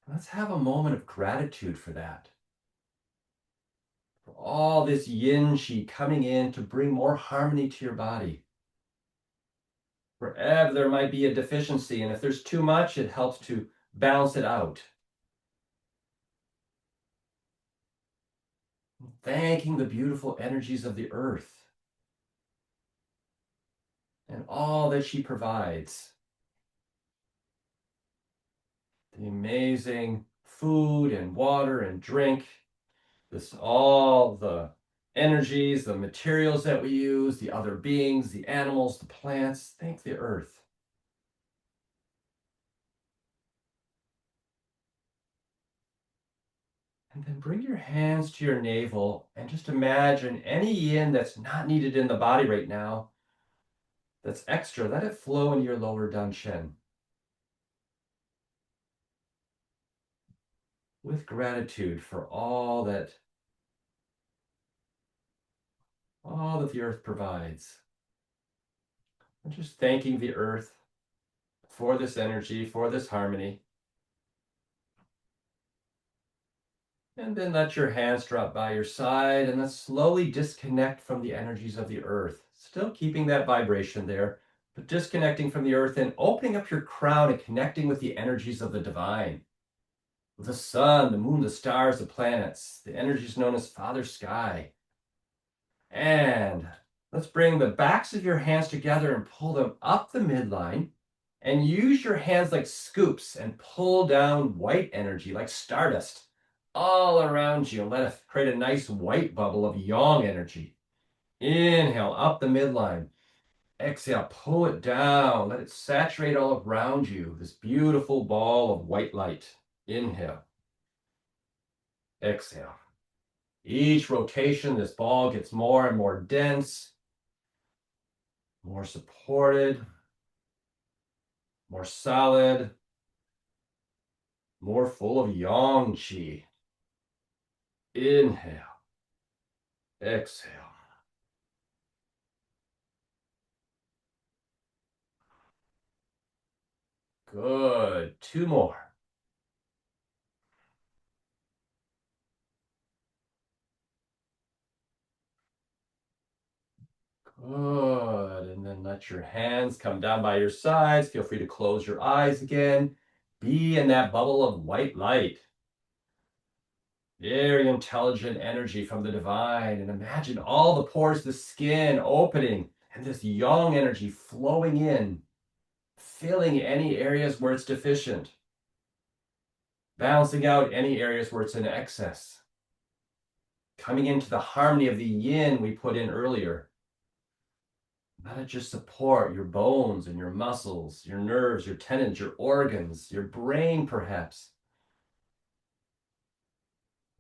Let's have a moment of gratitude for that. For all this yin qi coming in to bring more harmony to your body. Wherever there might be a deficiency, and if there's too much, it helps to balance it out. Thanking the beautiful energies of the earth and all that she provides. The amazing food and water and drink, this all the energies, the materials that we use, the other beings, the animals, the plants. Thank the earth. And then bring your hands to your navel and just imagine any yin that's not needed in the body right now, that's extra, let it flow into your lower danshen. With gratitude for all that the earth provides. And just thanking the earth for this energy, for this harmony. And then let your hands drop by your side and then slowly disconnect from the energies of the earth. Still keeping that vibration there, but disconnecting from the earth and opening up your crown and connecting with the energies of the divine. The sun, the moon, the stars, the planets, the energies known as Father Sky. And let's bring the backs of your hands together and pull them up the midline and use your hands like scoops and pull down white energy like stardust all around you. Let it create a nice white bubble of yang energy. Inhale up the midline. Exhale, pull it down. Let it saturate all around you. This beautiful ball of white light. Inhale. Exhale. Each rotation, this ball gets more and more dense, more supported, more solid, more full of yang qi. Inhale. Exhale. Good. Two more. Good. And then let your hands come down by your sides. Feel free to close your eyes again. Be in that bubble of white light. Very intelligent energy from the divine. And imagine all the pores of the skin opening and this yang energy flowing in, filling any areas where it's deficient, balancing out any areas where it's in excess, coming into the harmony of the yin we put in earlier. Let it just support your bones and your muscles, your nerves, your tendons, your organs, your brain, perhaps.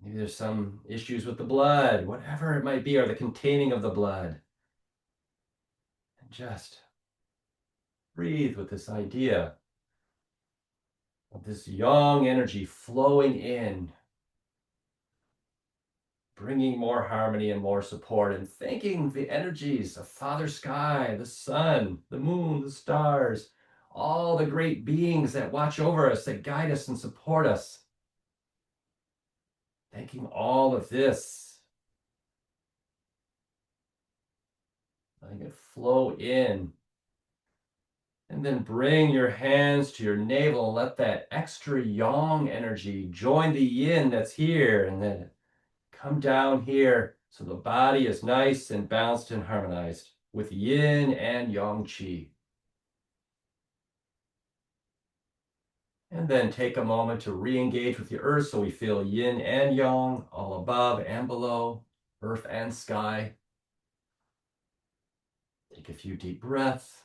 Maybe there's some issues with the blood, whatever it might be, or the containing of the blood. And just breathe with this idea of this yang energy flowing in, bringing more harmony and more support, and thanking the energies of Father Sky, the sun, the moon, the stars, all the great beings that watch over us, that guide us and support us. Thanking all of this. Letting it flow in. And then bring your hands to your navel. Let that extra yang energy join the yin that's here. And then come down here so the body is nice and balanced and harmonized with yin and yang qi. And then take a moment to re-engage with the earth so we feel yin and yang all above and below, earth and sky. Take a few deep breaths.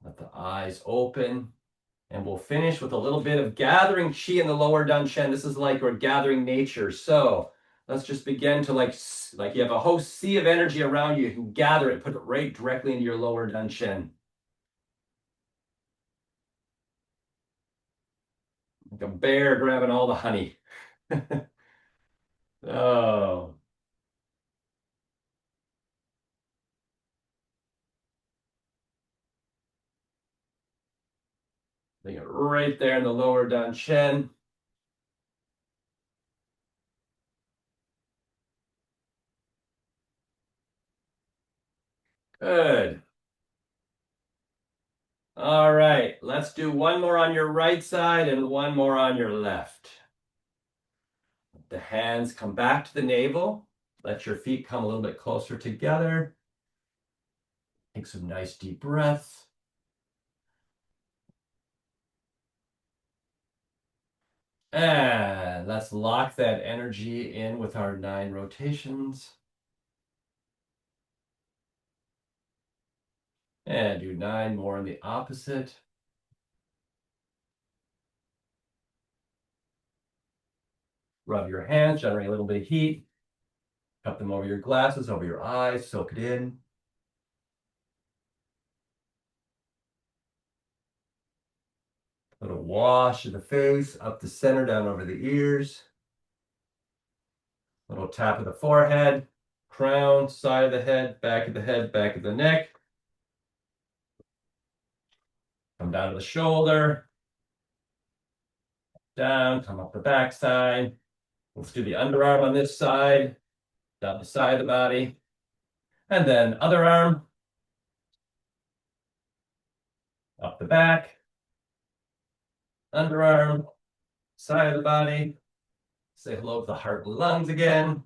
Let the eyes open. And we'll finish with a little bit of gathering qi in the lower danshen. This is like we're gathering nature. So let's just begin to like you have a whole sea of energy around you. You can gather it, put it right directly into your lower danshen. Like a bear grabbing all the honey. Oh, bring it right there in the lower danshen. Good. All right, let's do one more on your right side and one more on your left. The hands come back to the navel. Let your feet come a little bit closer together. Take some nice deep breaths. And let's lock that energy in with our 9 rotations. And do 9 more on the opposite. Rub your hands, generate a little bit of heat. Cup them over your glasses, over your eyes, soak it in. Little wash of the face, up the center, down over the ears. Little tap of the forehead, crown, side of the head, back of the head, back of the neck. Come down to the shoulder. Down, come up the back side. Let's do the underarm on this side, down the side of the body. And then other arm, up the back, underarm, side of the body. Say hello to the heart and lungs again.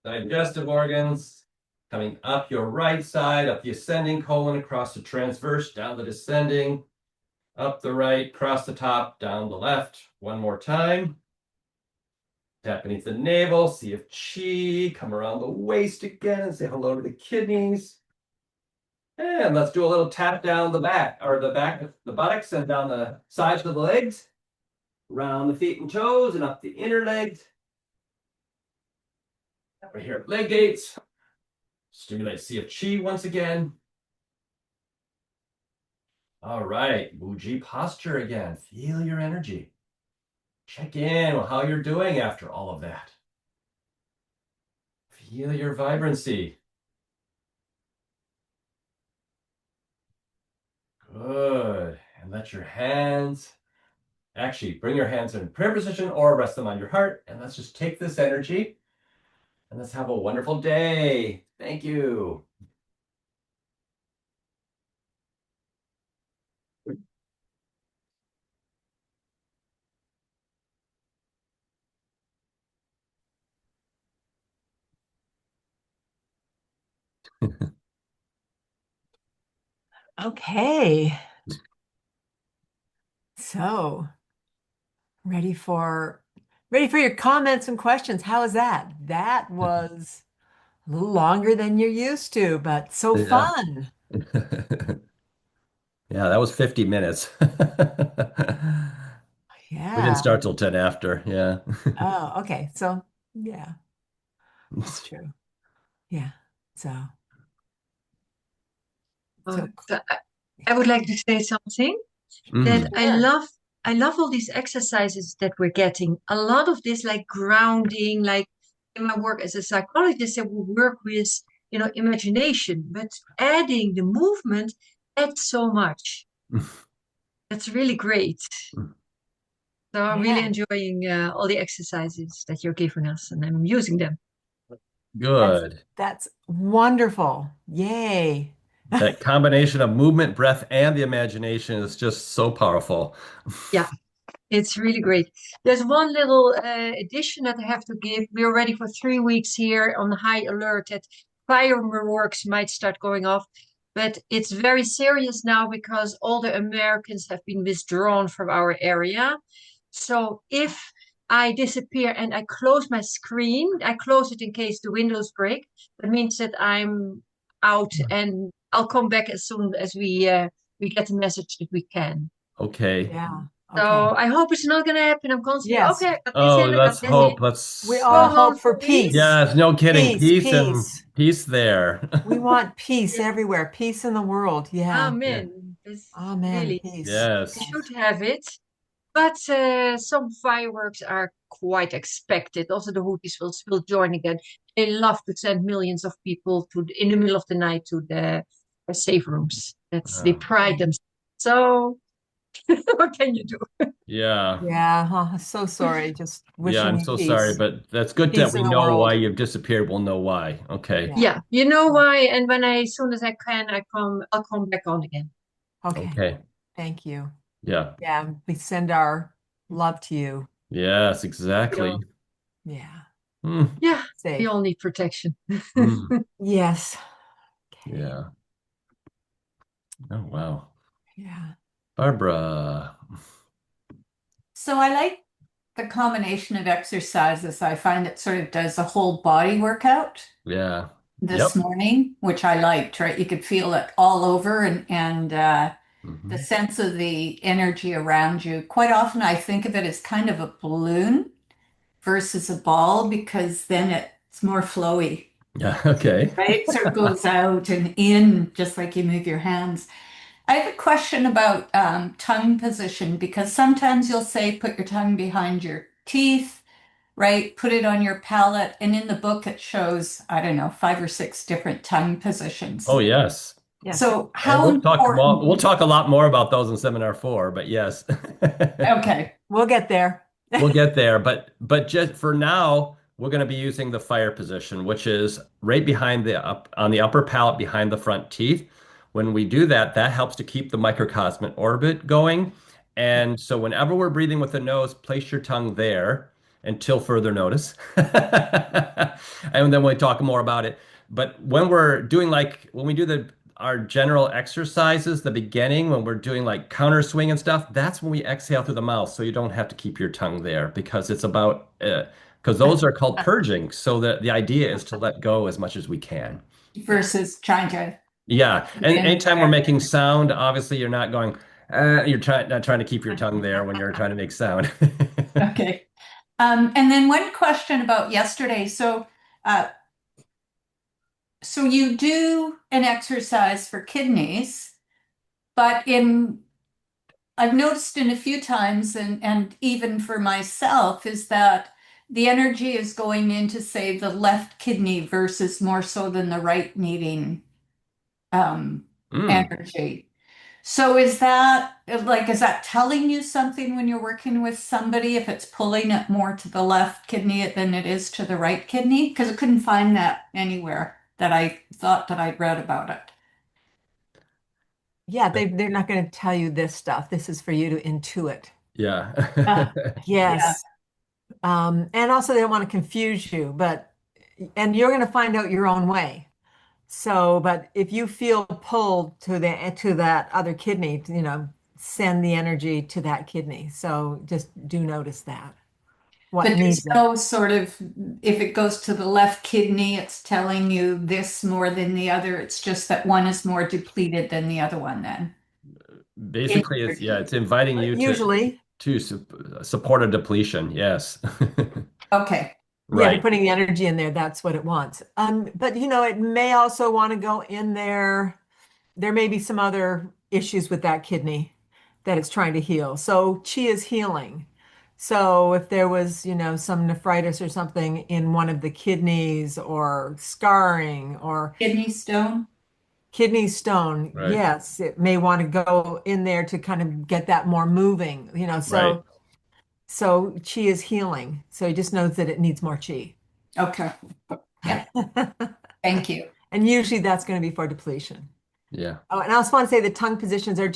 Digestive organs, coming up your right side, up the ascending colon, across the transverse, down the descending, up the right, across the top, down the left. One more time. Tap beneath the navel, see if chi, come around the waist again and say hello to the kidneys. And let's do a little tap down the back, or the back of the buttocks and down the sides of the legs, around the feet and toes and up the inner legs. Right here at leg gates. Stimulate CF Chi once again. All right, Muji posture again. Feel your energy. Check in on how you're doing after all of that. Feel your vibrancy. Good. And let your hands, actually bring your hands in prayer position or rest them on your heart. And let's just take this energy and let's have a wonderful day. Thank you. Okay. So, ready for your comments and questions. How was that? That was a little longer than you're used to, but so Yeah. fun. Yeah, that was 50 minutes. We didn't Yeah. start till 10 after. Yeah. Oh, okay. So, yeah, that's true. Yeah. So, so So I would like to say something that Mm. sure. I love all these exercises that we're getting. A lot of this like grounding, like in my work as a psychologist, that we work with, imagination, but adding the movement adds so much. That's really great. So I'm really Yeah. enjoying all the exercises that you're giving us, and I'm using them. That's Good. that's wonderful. Yay. That combination of movement, breath, and the imagination is just so powerful. Yeah. It's really great. There's one little addition that I have to give. We're ready for 3 weeks here on high alert that fireworks might start going off. But it's very serious now because all the Americans have been withdrawn from our area. So if I disappear and I close my screen, I close it in case the windows break. That means that I'm out and I'll come back as soon as we get the message that we can. Okay. Yeah. Okay. So I hope it's not going to happen. I'm constantly, Yes. okay, I got this Oh, in, I got let's this in. hope. We Let's, all Going on hope for 4 weeks. peace. yes, no kidding. Peace, Peace and peace. peace there. We want peace Yeah. everywhere. Peace in the world. Yeah. Yeah. Amen. It's Amen. really, Peace. we Yes. should have it. But some fireworks are quite expected. Also, the Houthis will join again. They love to send millions of people in the middle of the night to the safe rooms. They Uh, pride themselves. So what can you do? yeah. Yeah. So sorry. Just Yeah, wishing I'm you so sorry, peace. but that's good that Peace we in the know why world. you've disappeared. We'll know why. Okay. Yeah. Yeah, you know why? And as soon as I can, I'll come back on again. Okay. Okay. Thank you. Yeah. Yeah. We send our love to you. Yes, You know, exactly. Yeah. Mm, Yeah, we Safe. all need protection. mm, Yes. Okay. yeah. Oh, wow. Yeah. Barbara. So I like the combination of exercises. I find it sort of does a whole body workout Yeah. this Yep. morning, which I liked, right? You could feel it all over and the Hmm. sense of the energy around you. Quite often I think of it as kind of a balloon versus a ball because then it's more flowy, Yeah. Okay. right? Sort of goes out and in just like you move your hands. I have a question about tongue position because sometimes you'll say put your tongue behind your teeth, right? Put it on your palate. And in the book, it shows, I don't know, 5 or 6 different tongue Oh, positions. yes. Yes. So, And how we'll talk more, we'll important? talk a lot more about those in seminar 4, but yes. Okay. We'll get there. We'll get there, but just for now, we're going to be using the fire position, which is right behind the up on the upper palate behind the front teeth. When we do that, that helps to keep the microcosmic orbit going. And so whenever we're breathing with the nose, place your tongue there until further notice. And then we'll talk more about it. But when we're doing like when we do the our general exercises, the beginning, when we're doing like counter swing and stuff, that's when we exhale through the mouth. So you don't have to keep your tongue there because it's about, because those are called purging. So the idea is to let go as much as we can. Versus trying to Yeah. get And in anytime we're there. making sound, obviously you're not going, you're not trying to keep your tongue there when you're trying to make sound. Okay. And then one question about yesterday. Uh, so you do an exercise for kidneys, but in I've noticed in a few times, and even for myself, is that the energy is going into, say, the left kidney versus more so than the right needing um, Mm. energy. So is that like, is that telling you something when you're working with somebody if it's pulling it more to the left kidney than it is to the right kidney? Because I couldn't find that anywhere that I thought that I'd read about it. Yeah, they're not going to tell you this stuff. This is for you to intuit. Yeah. Uh, yeah. Yes. And also they don't want to confuse you, and you're going to find out your own way. So, but if you feel pulled to that other kidney, send the energy to that kidney. So just do notice that. What But there's needs it. no sort of, if it goes to the left kidney, it's telling you this more than the other. It's just that one is more depleted than the other one then. Basically, it's yeah, it's inviting you Usually, to support a depletion. Yes. Okay. yeah, if you're Right. putting the energy in there, that's what it wants. But it may also want to go in there. There may be some other issues with that kidney that it's trying to heal. So chi is healing. So if there was, some nephritis or something in one of the kidneys or scarring or Kidney stone? kidney stone, Right. yes, it may want to go in there to kind of get that more moving, Right. so chi is healing. So he just knows that it needs more chi. Okay. Yeah. Thank you. And usually that's going to be for depletion. Yeah. Oh, and I also want to say the tongue positions are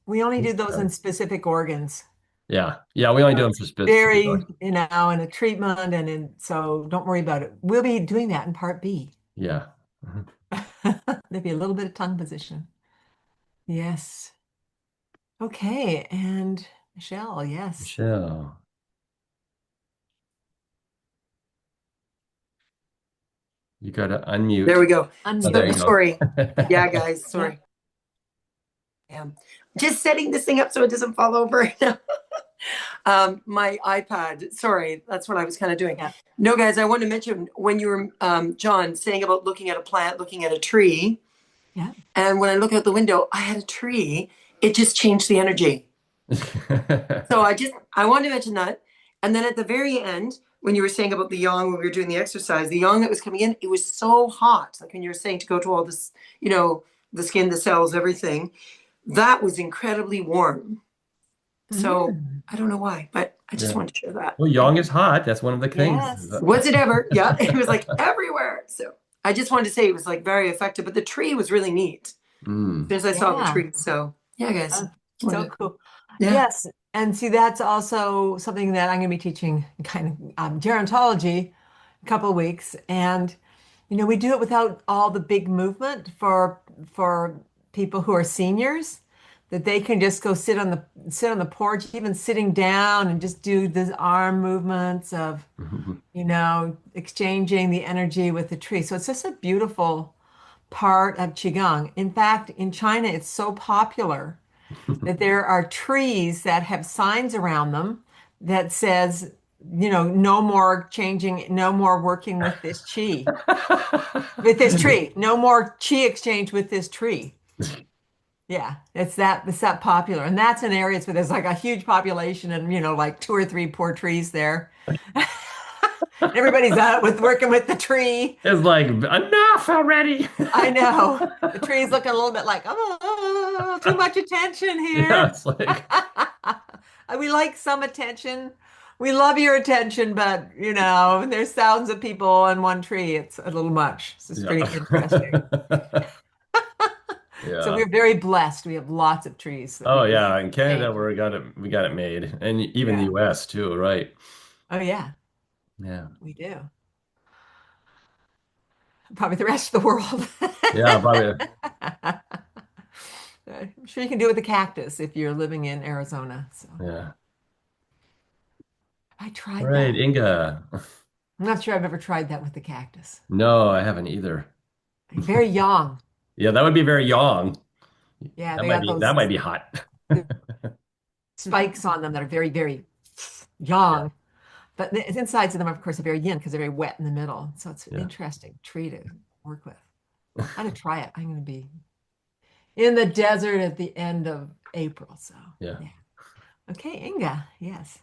we only do those in specific organs. Yeah. Yeah. We only do them for specific. Very, in a treatment so don't worry about it. We'll be doing that in part B. Yeah. Mhm. There'll be a little bit of tongue position. Yes. Okay. And Michelle, yes. Michelle. You got to unmute. There we go. Oh, there you go. Sorry. Yeah, guys, Yeah. sorry. Yeah. Just setting this thing up so it doesn't fall over. My iPad. Sorry, that's what I was kind of doing. Yeah. No, guys, I want to mention when you were, John, saying about looking at a plant, looking at a tree. Yeah. And when I look out the window, I had a tree. It just changed the energy. So I want to mention that. And then at the very end, when you were saying about the yang, when we were doing the exercise, the yang that was coming in, it was so hot. Like when you were saying to go to all this, the skin, the cells, everything, that was incredibly warm. So I don't know why, but I just Yeah. wanted to share that. Well, yang is hot. That's one of the things. Yes. Was it ever? Yeah, it was like everywhere. So I just wanted to say it was like very effective, but the tree was really neat. Mm. As soon as I saw the Yeah. tree. So yeah, guys. So cool. Yeah. Yes. And see, that's also something that I'm going to be teaching kind of gerontology a couple of weeks. And, we do it without all the big movement for people who are seniors, that they can just go sit on the porch, even sitting down and just do the arm movements of, exchanging the energy with the tree. So it's just a beautiful part of Qigong. In fact, in China, it's so popular that there are trees that have signs around them that says, no more changing, no more working with this with this tree, no more chi exchange with this tree. Yeah, it's that popular. And that's in areas where there's like a huge population and, like two or three poor trees there. Everybody's out working with the tree. It's like enough already. I know. The tree's looking a little bit like, oh, too much attention Yeah, here. it's like We like some attention. We love your attention, but there's thousands of on one tree. It's a little much. This is pretty interesting. yeah. So Yeah. we're very blessed. We have lots of trees that we Oh can yeah, in Canada exchange. we got it made. And even the Yeah. US too, right? Oh yeah, Yeah. we do. Probably the rest of the world. Yeah, probably. I'm sure you can do it with the cactus if you're living in Arizona. So Yeah. I All tried right, that. Inga. I'm not sure I've ever tried that with the cactus. No, I haven't either. Very young. Yeah, that would be very young. Yeah, That they might got be that those might be hot. spikes on them that are very, very Yeah. young. But the insides of them, of course, are very yin because they're very wet in the middle. So it's an Yeah. interesting tree to work with. I'm going to try it. I'm going to be in the desert at the end of April. So, Yeah. yeah. Okay, Inga. Yes.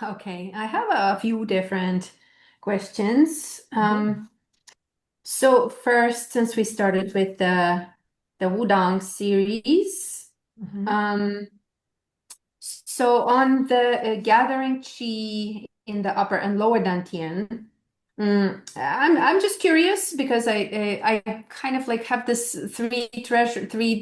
Okay, I have a few different questions. Mhm. So first, since we started with the Wudang series, Mhm. um, so on the gathering chi in the upper and lower dantian, I'm just curious because I kind of like have this three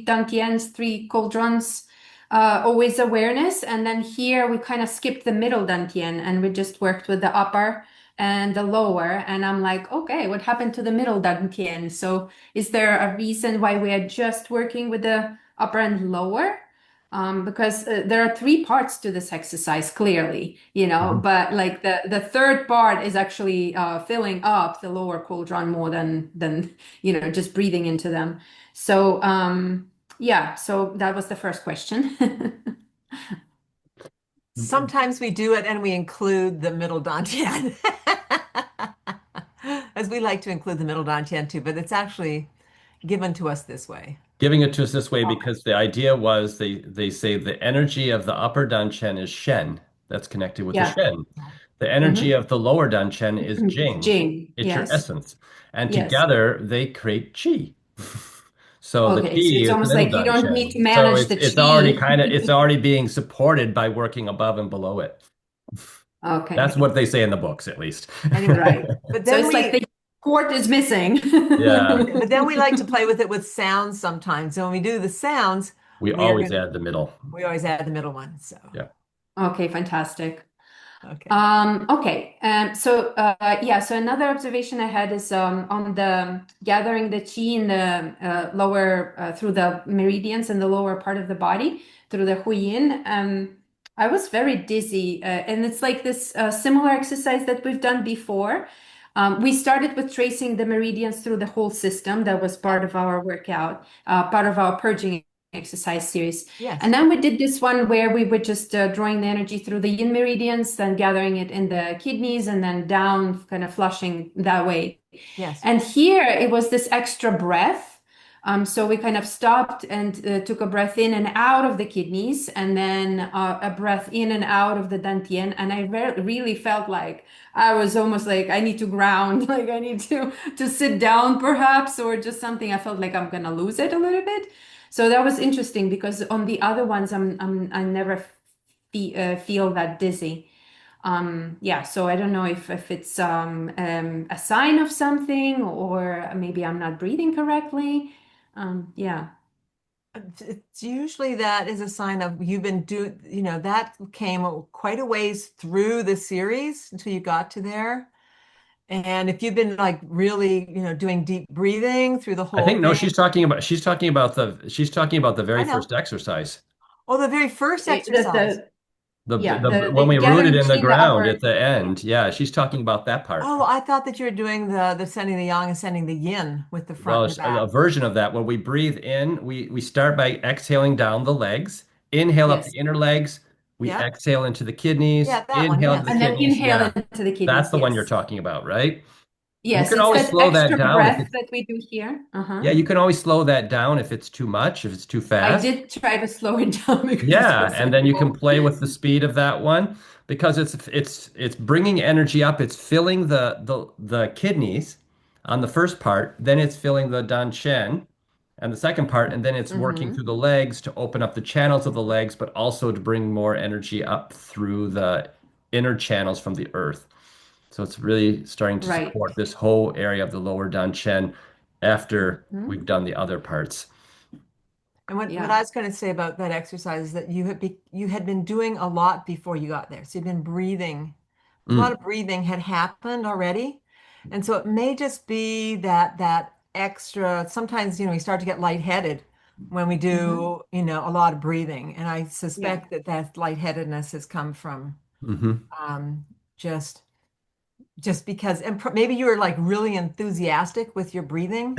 dantians, three cauldrons, always awareness, and then here we kind of skipped the middle dantian and we just worked with the upper and the lower, and I'm like, okay, what happened to the middle dantian? So is there a reason why we are just working with the upper and lower? Because there are three parts to this exercise, clearly, Mhm. but like the third part is actually filling up the lower cauldron more than just breathing into them. So yeah, so that was the first question. Sometimes we do it and we include the middle dantian. As we like to include the middle dantian too, but it's actually given to us this way. Giving it to us this way because the idea was they say the energy of the upper danchen is Shen. That's connected with the Yeah. Shen. The energy Hmm. of the lower danchen is Jing. Jane, It's your yes, essence. And yes. together they create Qi. So the Okay, so Qi it's is the almost middle like you don't need danchen. to So manage it's the it's already chi. kind of it's already being supported by working above and below it. That's Okay, what they say in the books, at least. Anyway, right. but So then it's like we the cord is missing. Yeah, but then we like to play with it with sounds sometimes. So when we do the sounds, we we are always gonna add the middle. we always add the middle one. So Yeah. Okay, fantastic. okay. Okay. So yeah, so another observation I had is on the gathering the chi in the lower through the meridians in the lower part of the body through the huyin. I was very dizzy, and it's like this similar exercise that we've done before. We started with tracing the meridians through the whole system. That was part of our workout, part of our purging exercise series. Yes. And then we did this one where we were just drawing the energy through the yin meridians, then gathering it in the kidneys, and then down, kind of flushing that way. Yes. And here it was this extra breath. So we kind of stopped and took a breath in and out of the kidneys, and then a breath in and out of the dantian. And I really felt like I was almost like I need to ground, like I need to sit down perhaps, or just something. I felt like I'm gonna lose it a little bit. So that was interesting because on the other ones, I never feel that dizzy. Yeah, so I don't know if it's a sign of something or maybe I'm not breathing correctly. Yeah. It's usually that is a sign of you've been that came quite a ways through the series until you got to there. And if you've been like really, doing deep breathing through the I whole think no, thing, she's talking about the very I know. first exercise. Oh, the very first The, exercise. yeah, The when the we rooted gathering in the between the ground upper. at the end. Yeah, she's talking about that part. Oh, I thought that you were doing the sending the yang and sending the yin with the front Well, and the a back. version of that. When we breathe in, we start by exhaling down the legs, inhale up Yes. the inner legs, we Yeah. exhale into the kidneys, Yeah, that one, inhale into the yes. And then kidneys. inhale Yeah, into the that's kidneys. the one you're Yes. talking about, right? You Yes, can it's always that slow that extra down if breath it's, that we do here. yeah, you can always slow that down if it's too much, if it's too I fast. did try to slow it down because it Yeah, was and like, then you can whoa. play with the speed of that one because it's bringing energy up. It's filling the kidneys on the first part, then it's filling the dantian and the second part, and then it's working through Hmm. the legs to open up the channels of the legs, but also to bring more energy up through the inner channels from the earth. So it's really starting to Right. support this whole area of the lower dantian after Mhm. we've done the other parts. And what I Yeah. was going to say about that exercise is that you had been doing a lot before you got there. So you've been breathing. A lot Mm, of breathing had happened already. And so it may just be that extra, sometimes, we start to get lightheaded when we Hmm. do, a lot of breathing. And I Yeah. suspect that lightheadedness has come from hmm um, just just because, and maybe you were like really enthusiastic with your breathing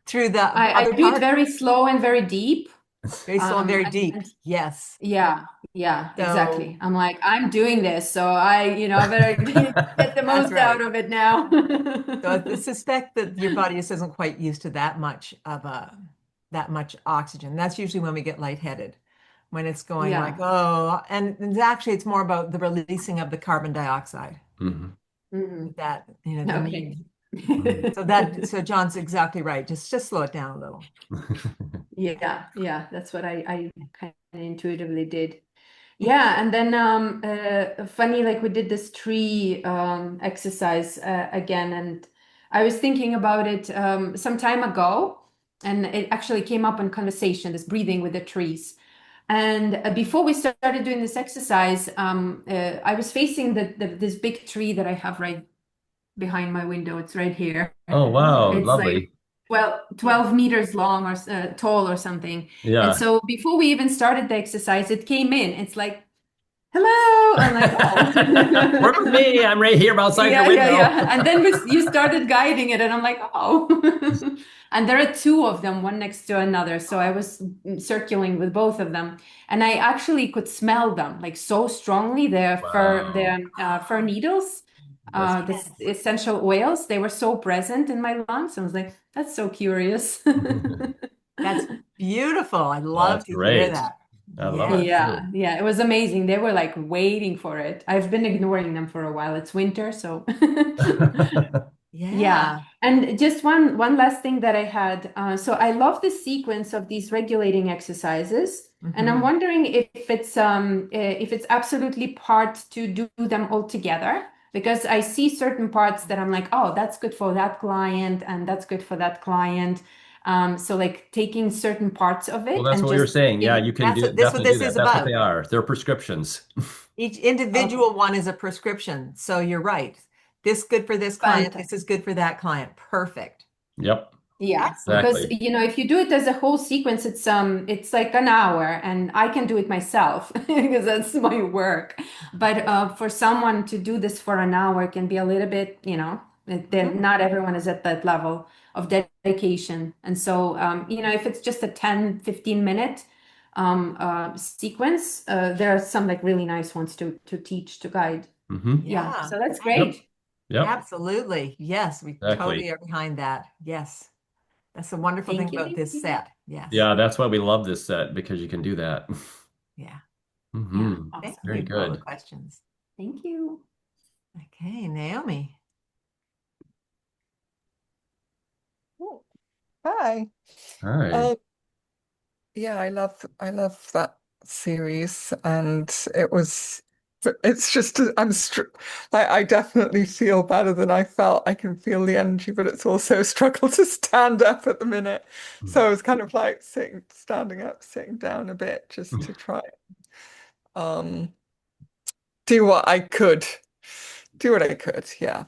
through the I other do it part, very slow and very deep. very slow and very deep. And Yes. yeah, yeah, So exactly. I'm like, I'm doing this, so I better get the that's most out right. of it now. So I suspect that your body just isn't quite used to that much oxygen. That's usually when we get lightheaded, when it's going like, Yeah. oh, and actually it's more about the releasing of the carbon dioxide Mhm. Hmm. that, the Okay. need. So John's exactly right. Just slow it down a little. Yeah, yeah, that's what I kind of intuitively did. Yeah, and then funny, like we did this tree exercise again, and I was thinking about it some time ago, and it actually came up in conversation, this breathing with the trees. And before we started doing this exercise, I was facing this big tree that I have right behind my window. It's right here. Oh, wow, It's like lovely. 12 meters long or tall or something. And Yeah. so before we even started the exercise, it came in. It's like, hello. I'm like, Work with oh. me. I'm right here outside your Yeah, yeah, window. yeah. And then you started guiding it, and I'm like, oh. And there are two of them, one next to another. So I was circling with both of them, and I actually could smell them like so strongly. Wow. Their fir needles, That's this essential oils. They were so present in my lungs. I was like, that's so curious. That's beautiful. I well, love that's to hear great. that. I love it Yes. Yeah, too. yeah, it was amazing. They were like waiting for it. I've been ignoring them for a while. It's winter, so yeah. Yeah. And just one last thing that I had. So I love the sequence of these regulating exercises, and I'm Hmm. wondering if it's absolutely part to do them all together, because I see certain parts that I'm like, oh, that's good for that client, and that's good for that client. So like taking certain parts of Well, it that's and what we were just saying. Yeah, you can This what definitely do this that. is That's what they about. are. They're prescriptions. Each okay, individual one is a prescription. So you're right. This good for this client. This fantastic. is good for that client. Perfect. Yep, Yeah, Excellent. because exactly. if you do it as a whole sequence, it's like an hour, and I can do it myself because that's my work. But for someone to do this for an hour can be a little bit, Mhm. not everyone is at that level of dedication. And so, if it's just a 10-15 minute sequence, there are some like really nice ones to teach, to guide. hmm Yeah, Yeah. so that's Yep, great. yep, Absolutely. Yes, we totally exactly. are behind that. Yes. That's the wonderful thing Thank you, about thank this you. set. Yes. Yeah, that's why we love this set because you can do that. Yeah. Yeah, Thank awesome. Very you for all the good. questions. Thank you. Okay, Naomi. Oh, hi. Hi. Uh, yeah, I love that series, and it was But it's just like I definitely feel better than I felt. I can feel the energy, but it's also a struggle to stand up at the minute. So it's kind of like standing up, sitting down a bit, just to try um do what I could. Do what I could, yeah.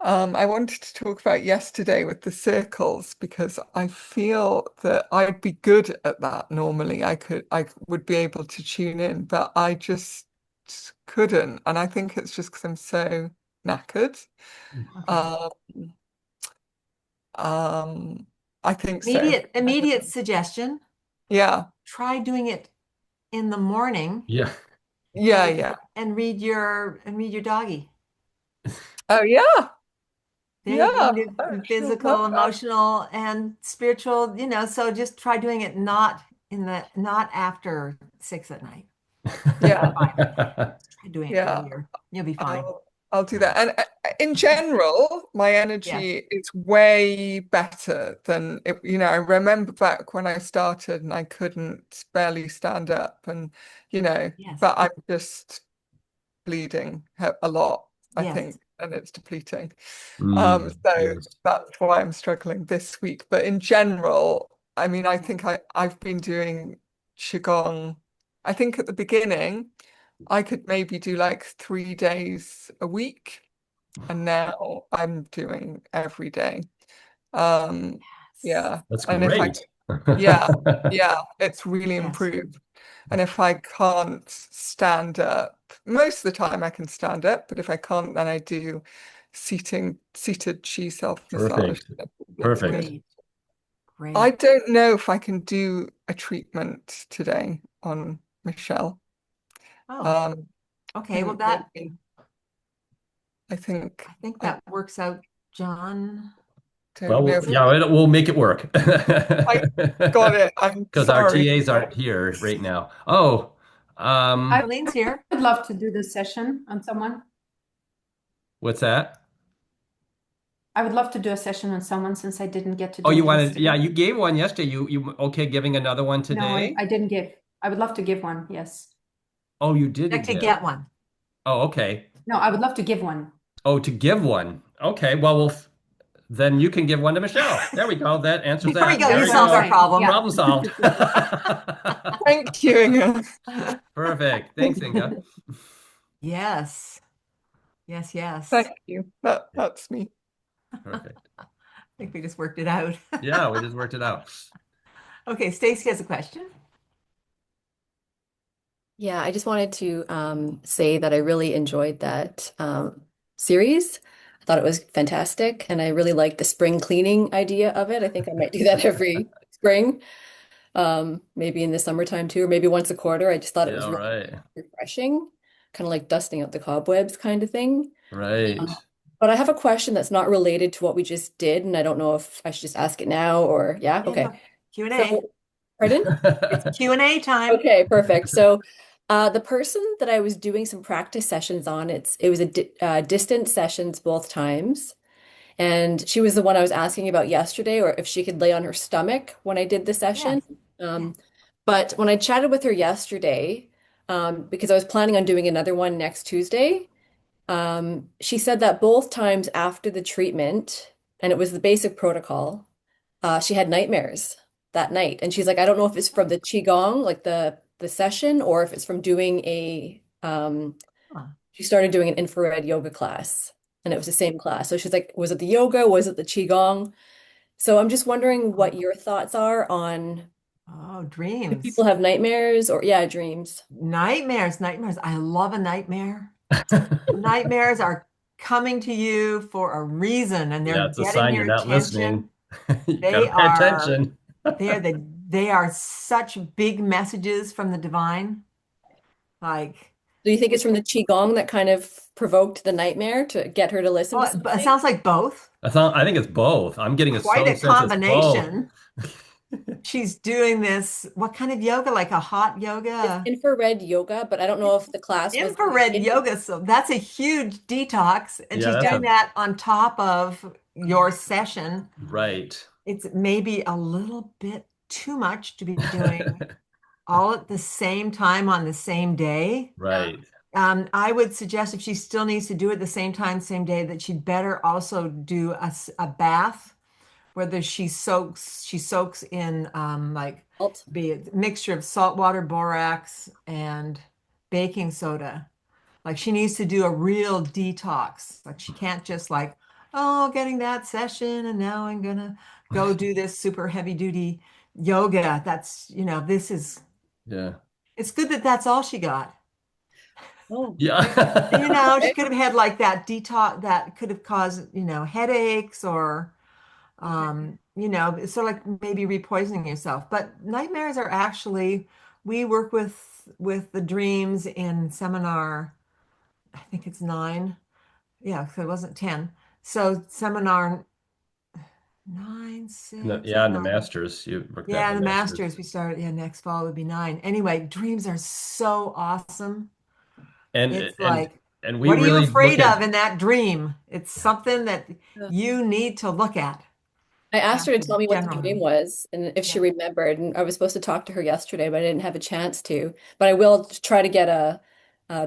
I wanted to talk about yesterday with the circles because I feel that I'd be good at that normally. I would be able to tune in, but I just couldn't. And I think it's just because I'm so knackered. Okay. Um, I think so. Immediate suggestion. Yeah. Try doing it in the morning Yeah. Yeah, yeah. and read your doggy. Oh yeah. They Yeah. do I sure physical, love that. emotional, and spiritual, so just try doing it not after 6 at night. Yeah. 5 at night. Try doing it Yeah. earlier. You'll be fine. I'll do that. And in general, my Yes. energy is way better than it, I remember back when I started and I couldn't barely stand up and, Yes. but I'm just bleeding a lot, I Yes. think, and it's depleting. So Yes. that's why I'm struggling this week. But in general, I mean, I think I've been doing Qigong. I think at the beginning, I could maybe do like 3 days a week, and now I'm doing every day. Um, Yes. yeah, That's and if I, great. yeah, yeah, it's really Yes. improved. And if I can't stand up, most of the time I can stand up, but if I can't, then I do seated chi self-massage. Perfect. That's good. Perfect. Great. I Great. don't know if I can do a treatment today on Michelle. Oh, Um, okay. Well, maybe, I I think think I that works out, John. don't Well, know. yeah, we'll make it work. I got it. I'm Because our sorry. TAs aren't here right now. Oh, I Colleen's here. would love to do this session on someone. what's that? I would love to do a session on someone since I didn't get to Oh, do you it wanted, yeah, yesterday. you gave one yesterday. You okay giving another one No, today? I didn't give. I would love to give one. Yes. Oh, you I'd didn't like to give. get one. Oh, okay. No, I would love to give one. Oh, to give one. Okay, well, then you can give one to Michelle. There we go. That answers There we that. go. There You That's we what I'm solved our go. saying. problem. Yeah. Problem solved. Thank you, Inga. Perfect. Thanks, Inga. Yes. Yes, Thank yes. you. That's me. Perfect. I think we just worked it out. Yeah, we just worked it out. Okay, Stacy has a question. Yeah, I just wanted to say that I really enjoyed that series. I thought it was fantastic, and I really liked the spring cleaning idea of it. I think I might do that every spring, maybe in the summertime too, or maybe once a quarter. I just thought it Yeah, was all really right. refreshing, kind of like dusting out the cobwebs kind of thing. Right. Um, but I have a question that's not related to what we just did, and I don't know if I should just ask it now or yeah, Yeah, okay. no, Q&A. So, pardon? It's Q&A time. Okay, perfect. So, the person that I was doing some practice sessions on, it was a di distant sessions both times, and she was the one I was asking about yesterday, or if she could lay on her stomach when I did the session. Yes. Um, but when I chatted with her yesterday, because I was planning on doing another one next Tuesday, she said that both times after the treatment, and it was the basic protocol, she had nightmares that night. And she's like, I don't know if it's from the Qigong, like the session, or if it's from doing Huh. she started doing an infrared yoga class, and it was the same class. So she's like, was it the yoga? Was it the Qigong? So I'm just wondering what your thoughts are on Oh, do dreams. people have nightmares or yeah, dreams. Nightmares, nightmares. I love a nightmare. Nightmares are coming to you for a reason and Yeah, they're it's a getting sign your you're not listening. attention. You They gotta pay are attention. they are such big messages from the divine. Like, Do you think it's from the Qigong that kind of provoked the nightmare to get her to listen to well, it something? sounds like both. I think it's both. I'm getting a Quite strong a sense it's both. combination. She's doing this, what kind of yoga? Like a hot It's yoga? infrared yoga, but I don't know if the class was like Infrared yoga. So that's a huge detox. And Yeah, she's that's doing that on top of your session. right. It's maybe a little bit too much to be doing all at the same time on the same day. yeah. Right. I would suggest if she still needs to do it the same time, same day, that she'd better also do a bath, whether she soaks in like Alt. be a mixture of salt water, borax, and baking soda. Like she needs to do a real detox. Like she can't just like, oh, getting that session and now I'm gonna go do this super heavy duty yoga. This is Yeah. it's good that that's all she got. Oh, She okay. could have had like that detox that could have caused, headaches or so like maybe repoisoning yourself. But nightmares are actually, we work with the dreams in seminar, I think it's 9. Yeah, so it wasn't 10. So seminar 9, No, 6, yeah, and the 9. masters, you worked that Yeah, in the the masters. masters we started, yeah, next fall would be 9. Anyway, dreams are so awesome. And It's and like, and we what are you really look afraid at of in that dream? It's something that Yeah. you need to look at. I asked her to That's tell me what the dream generally. was and if she Yeah. remembered. And I was supposed to talk to her yesterday, but I didn't have a chance to. But I will try to get a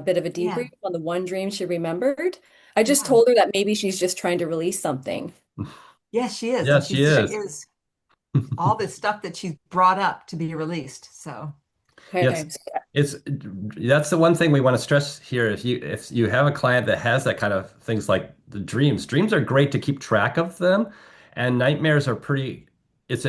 bit of a Yeah. debrief on the one dream she remembered. I just Yeah. told her that maybe she's just trying to release something. Yes, she is. And Yes, she she is. is all this stuff that she's brought up to be released. So, Yes, Okay. it's that's the one thing we want to stress here. If you have a client that has that kind of things like the dreams are great to keep track of them, and nightmares are pretty. It's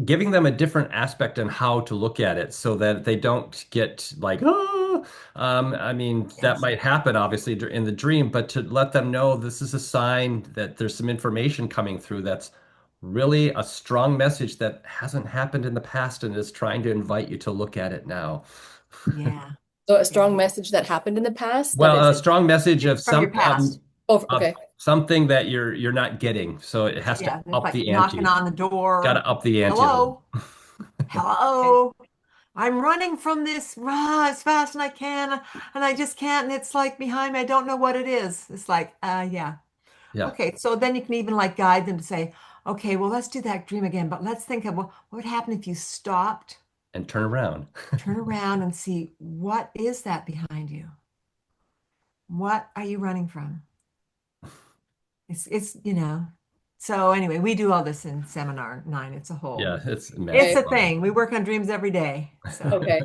giving them a different aspect on how to look at it, so that they don't get like, oh. I mean, that yes. might happen obviously in the dream, but to let them know this is a sign that there's some information coming through that's really a strong message that hasn't happened in the past and is trying to invite you to look at it now. Yeah. So a Yeah. strong message that happened in the past that Well, is a strong message It's of from your past. oh, of okay. something that you're not getting, so it has to Yeah. It's up like the knocking ante. on the Got to door. up the ante a little. Hello. Okay. Hello. I'm running from this as fast as I can, and I just can't. And it's like behind me. I don't know what it is. It's like, yeah. Yeah, Okay. So then you can even like guide them to say, okay, well, let's do that dream again, but let's think of what would happen if you stopped, and turn around. turn around and see what is that behind you? What are you running from? It's. So anyway, we do all this in seminar 9. Yeah, it's It's master Okay. a level. thing. We work on dreams every day. So Okay.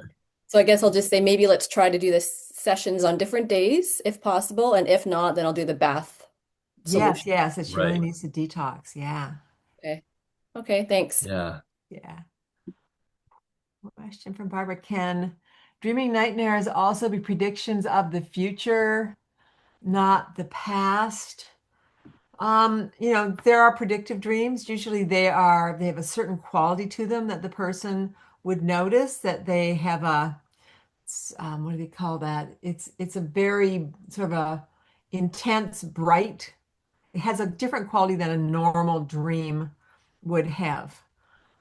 So I guess I'll just say maybe let's try to do this sessions on different days if possible, and if not, then I'll do the bath yes, solution. yes, that she really Right. needs to detox. Yeah. Okay. Okay, thanks. Yeah. Yeah. Question from Barbara. Can dreaming nightmares also be predictions of the future, not the past? There are predictive dreams. Usually they have a certain quality to them that the person would notice that they have what do they call that? It's a very sort of a intense, bright. It has a different quality than a normal dream would have.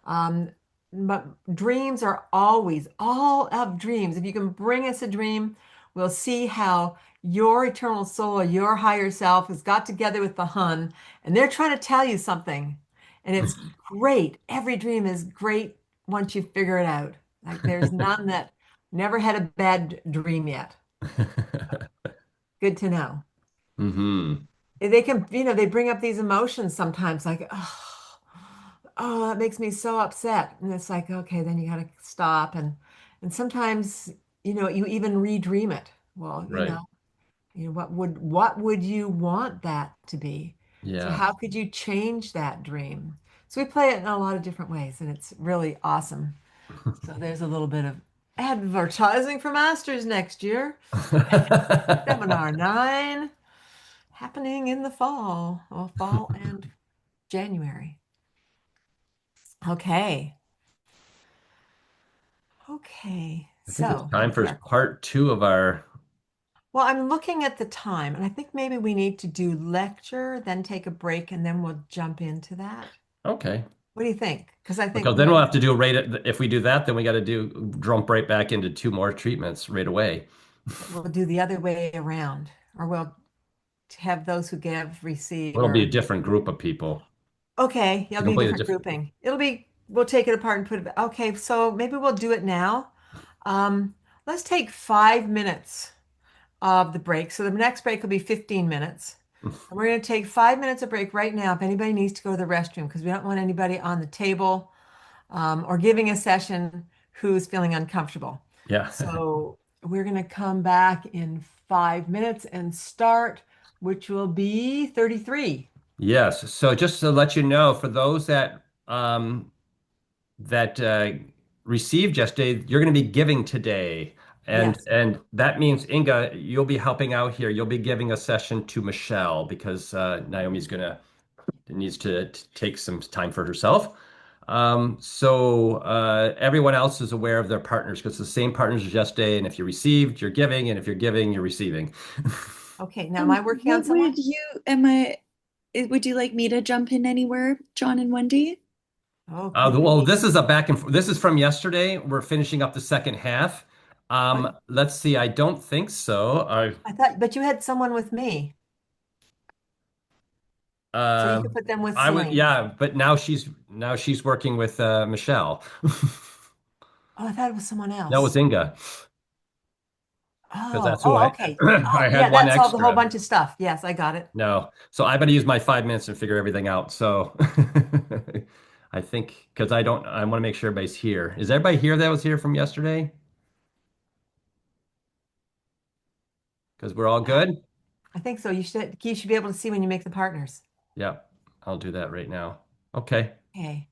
Um, but dreams are always all of dreams. If you can bring us a dream, we'll see how your eternal soul, your higher self, has got together with the Hun, and they're trying to tell you something. And it's great. Every dream is great once you figure it out. Like there's none that never had a bad dream yet. Good to know. Hmm. They can, they bring up these emotions sometimes, like, oh, that makes me so upset. And it's like, okay, then you got to stop. And sometimes, you even redream it. Well, Right. what would you want that to be? So Yeah. how could you change that dream? So we play it in a lot of different ways, and it's really awesome. So there's a little bit of advertising for Masters next year. Seminar 9 happening in the fall, well, fall and January. Okay. Okay. I think it's So time let's for see our. part 2 of our. Well, I'm looking at the time, and I think maybe we need to do lecture, then take a break, and then we'll jump into that. Okay. What do you think? Because I think Because then we'll have to do if we do that, then we got to jump right back into 2 more treatments right away. we'll do the other way around, or we'll have those who give, receive, It'll be a or different group of people. okay, A it'll be a completely different different. grouping. We'll take it apart and put it. Okay, so maybe we'll do it now. Um, let's take 5 minutes of the break. So the next break will be 15 minutes. And we're going to take 5 minutes of break right now if anybody needs to go to the restroom, because we don't want anybody on the table or giving a session who's feeling uncomfortable. Yeah. So we're going to come back in 5 minutes and start, which will be 33. Yes. So just to let you know, for those that received yesterday, you're going to be giving today. And Yes. and that means Inga, you'll be helping out here. You'll be giving a session to Michelle because Naomi's needs to take some time for herself. So everyone else is aware of their partners because it's the same partners as yesterday. And if you received, you're giving, and if you're giving, you're receiving. Okay. Now, am I working on What someone? would you like me to jump in anywhere, John and Wendy? Okay. Well, this is a back and forth. This is from yesterday. We're finishing up the second half. Let's see. I don't think so. I thought, but you had someone with me, so you could put them with I would, Celine. yeah, but now she's working with Michelle. Oh, I thought it was someone No, it was else. Inga because Oh, that's who oh, I okay. I Oh, had yeah, one that solved a whole extra. bunch of stuff. Yes, I got it. No, so I'm going to use my 5 minutes and figure everything out. So I think because I want to make sure everybody's here. Is everybody here that was here from yesterday? Because we're all good. I think so. You should be able to see when you make the partners. Yeah, I'll do that right now. Okay. Okay.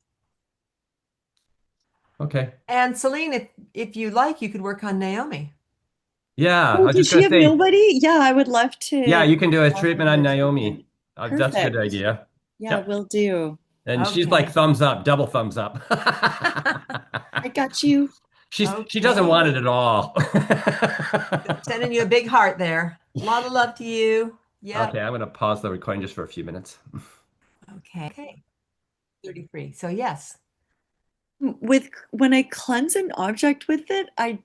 Okay. And Celine, if you like, you could work on Naomi. Yeah, I Oh, was did just she gonna have say, nobody? Yeah, I would love yeah, to you can do a offer treatment her on a Naomi. treatment. That's a good Perfect. idea. Yeah, Yep. will do. And she's like Okay. thumbs up, double thumbs up. I got you. She doesn't want it Okay. at all. Sending you a big heart there. A lot of love to you. Okay, Yep. I'm gonna pause the recording just for a few minutes. Okay. Okay. 33. So yes. When I cleanse an object with it, I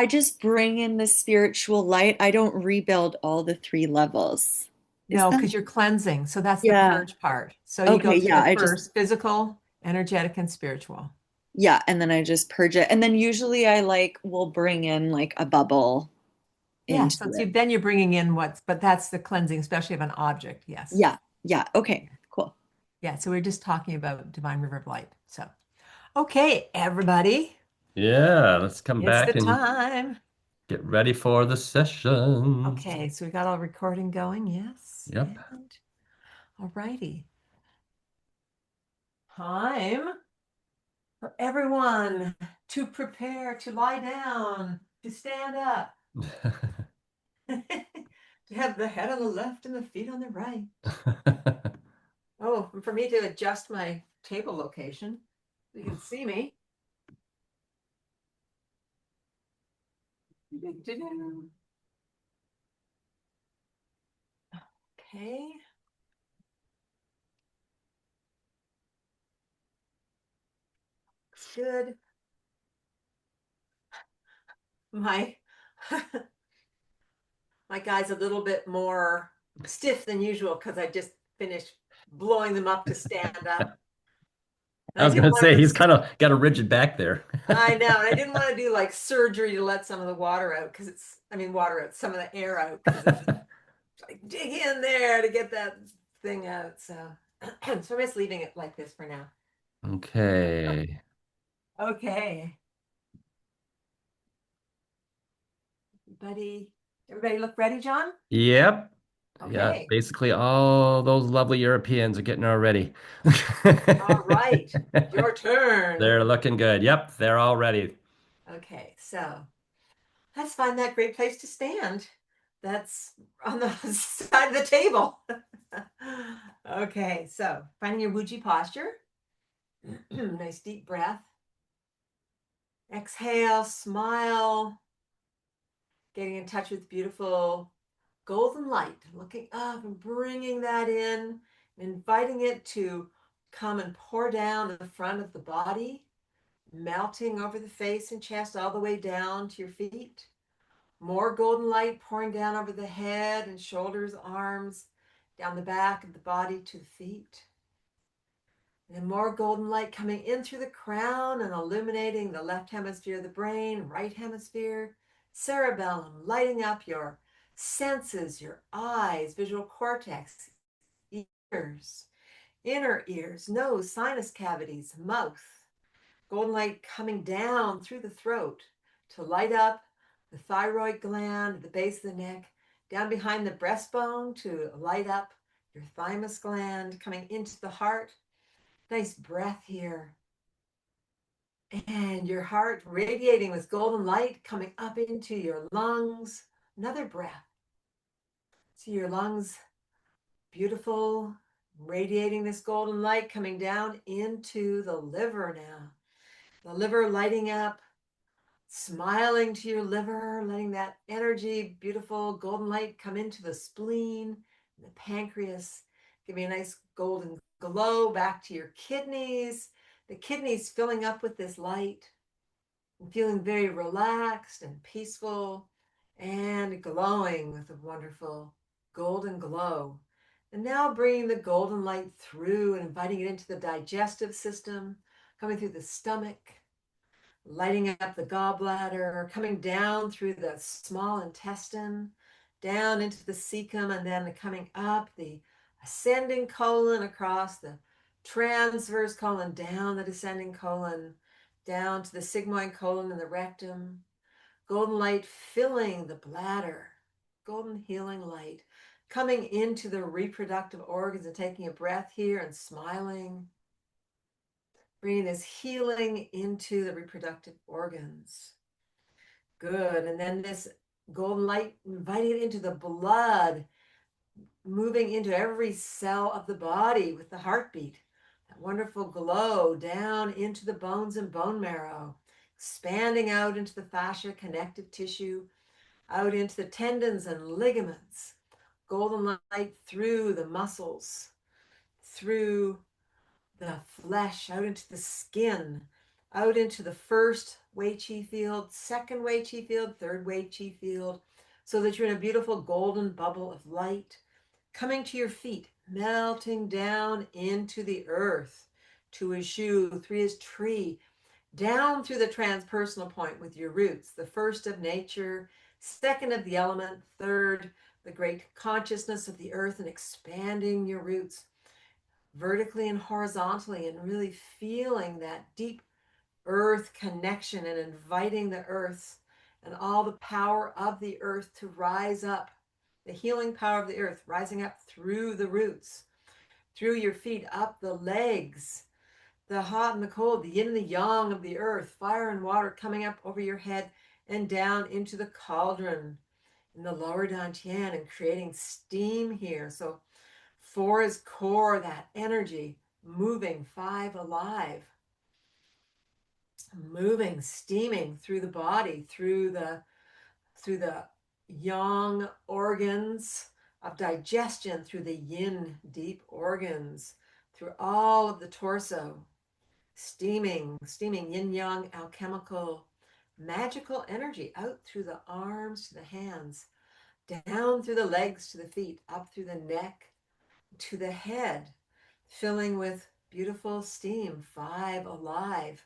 just bring in the spiritual light. I don't rebuild all the three levels. Is No, that? because you're cleansing. So that's the Yeah. purge part. So you go Okay, through yeah, the I just first physical, energetic, and spiritual. yeah, and then I just purge it. And then usually I will bring in like a bubble Yeah. into So it. then you're bringing in but that's the cleansing, especially of an object. Yes. Yeah. Yeah. Okay, cool. Yeah. So we're just talking about Divine River of Light. So, okay, everybody, Yeah, let's come it's the back and time. get ready for the session. Okay. So we got all recording going. Yes. Yep. And all righty. Time for everyone to prepare to lie down, to stand up, to have the head on the left and the feet on the right. Oh, and for me to adjust my table location so you can see me. Okay. Good. My my guy's a little bit more stiff than usual because I just finished blowing them up to stand up. I was didn't gonna want say to he's kind of got a rigid back there. I know. And I didn't want to do like surgery to let some of the water out water out, some of the air out because it's like dig in there to get that thing out. So, so I'm just leaving it like this for now. Okay. Okay. Everybody look ready, John? Yep. Yeah, Okay. basically all those lovely Europeans are getting all ready. All right. Your turn. They're looking good. Yep, they're all ready. Okay, so let's find that great place to stand. That's on the side of the table. Okay, so finding your Wuji posture. Nice deep breath. Exhale, smile. Getting in touch with beautiful golden light. Looking up and bringing that in, inviting it to come and pour down the front of the body, melting over the face and chest all the way down to your feet. More golden light pouring down over the head and shoulders, arms, down the back of the body to the feet. And then more golden light coming in through the crown and illuminating the left hemisphere of the brain, right hemisphere, cerebellum, lighting up your senses, your eyes, visual cortex, ears, inner ears, nose, sinus cavities, mouth. Golden light coming down through the throat to light up the thyroid gland at the base of the neck, down behind the breastbone to light up your thymus gland, coming into the heart. Nice breath here. And your heart radiating with golden light coming up into your lungs. Another breath. See your lungs, beautiful, radiating this golden light coming down into the liver now. The liver lighting up, smiling to your liver, letting that energy, beautiful golden light come into the spleen, the pancreas, giving a nice golden glow back to your kidneys. The kidneys filling up with this light and feeling very relaxed and peaceful and glowing with a wonderful golden glow. And now bringing the golden light through and inviting it into the digestive system, coming through the stomach, lighting up the gallbladder, coming down through the small intestine, down into the cecum, and then coming up the ascending colon, across the transverse colon, down the descending colon, down to the sigmoid colon and the rectum. Golden light filling the bladder, golden healing light, coming into the reproductive organs and taking a breath here and smiling. Bringing this healing into the reproductive organs. Good. And then this golden light, inviting it into the blood, moving into every cell of the body with the heartbeat. That wonderful glow down into the bones and bone marrow, expanding out into the fascia, connective tissue, out into the tendons and ligaments. Golden light through the muscles, through the flesh, out into the skin, out into the first Wei Qi field, second Wei Qi field, third Wei Qi field, so that you're in a beautiful golden bubble of light, coming to your feet, melting down into the earth. 2 is shu, 3 is tree, down through the transpersonal point with your roots, the first of nature, second of the element, third, the great consciousness of the earth, and expanding your roots vertically and horizontally, and really feeling that deep earth connection and inviting the earth and all the power of the earth to rise up, the healing power of the earth rising up through the roots, through your feet, up the legs, the hot and the cold, the yin and the yang of the earth, fire and water coming up over your head and down into the cauldron in the lower dantian and creating steam here. So 4 is core, that energy, moving, 5 alive, moving, steaming through the body, through the yang organs of digestion, through the yin deep organs, through all of the torso, steaming yin yang alchemical magical energy out through the arms to the hands, down through the legs to the feet, up through the neck to the head, filling with beautiful steam, 5 alive,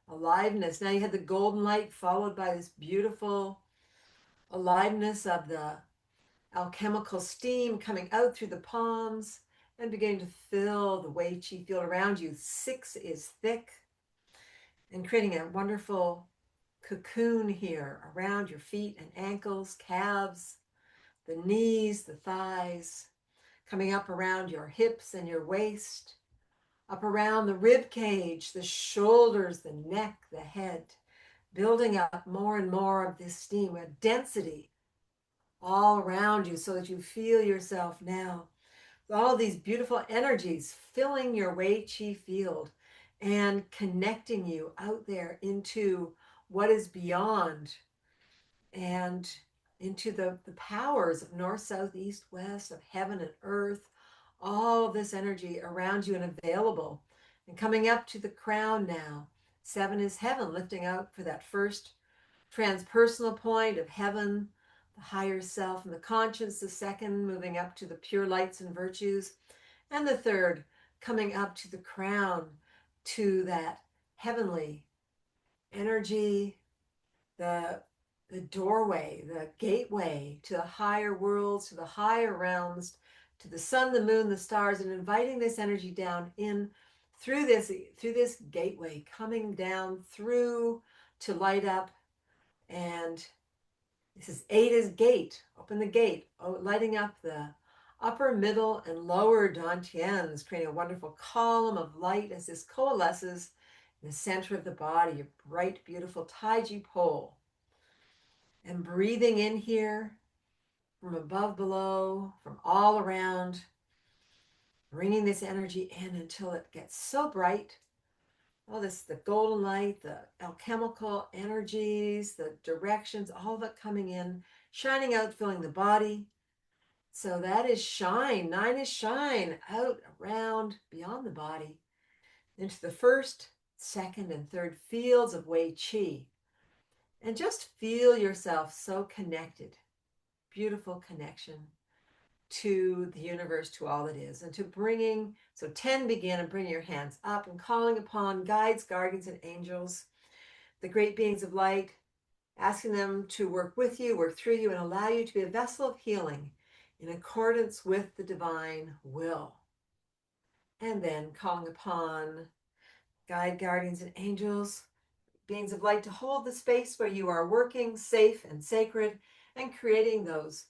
aliveness. Now you had the golden light followed by this beautiful aliveness of the alchemical steam coming out through the palms and beginning to fill the Wei Qi field around you. 6 is thick and creating a wonderful cocoon here around your feet and ankles, calves, the knees, the thighs, coming up around your hips and your waist, up around the rib cage, the shoulders, the neck, the head, building up more and more of this steam, a density all around you so that you feel yourself now. All these beautiful energies filling your Wei Qi field and connecting you out there into what is beyond and into the powers of north, south, east, west, of heaven and earth, all of this energy around you and available. And coming up to the crown now, 7 is heaven, lifting out for that first transpersonal point of heaven, the higher self and the conscience, the second moving up to the pure lights and virtues, and the third coming up to the crown, to that heavenly energy, the the doorway, the gateway to the higher worlds, to the higher realms, to the sun, the moon, the stars, and inviting this energy down in through this gateway, coming down through to light up. And this is Ada's gate. Open the gate, lighting up the upper, middle, and lower dantians, creating a wonderful column of light as this coalesces in the center of the body, your bright, beautiful Taiji pole. And breathing in here from above, below, from all around, bringing this energy in until it gets so bright. Oh, the golden light, the alchemical energies, the directions, all of it coming in, shining out, filling the body. So that is shine. 9 is shine out, around, beyond the body, into the first, second, and third fields of Wei Qi. And just feel yourself so connected. Beautiful connection to the universe, to all that is, and to bringing, so 10 begin and bring your hands up and calling upon guides, guardians, and angels, the great beings of light, asking them to work with you, work through you, and allow you to be a vessel of healing in accordance with the divine will. And then calling upon guide, guardians, and angels, beings of light, to hold the space where you are working safe and sacred and creating those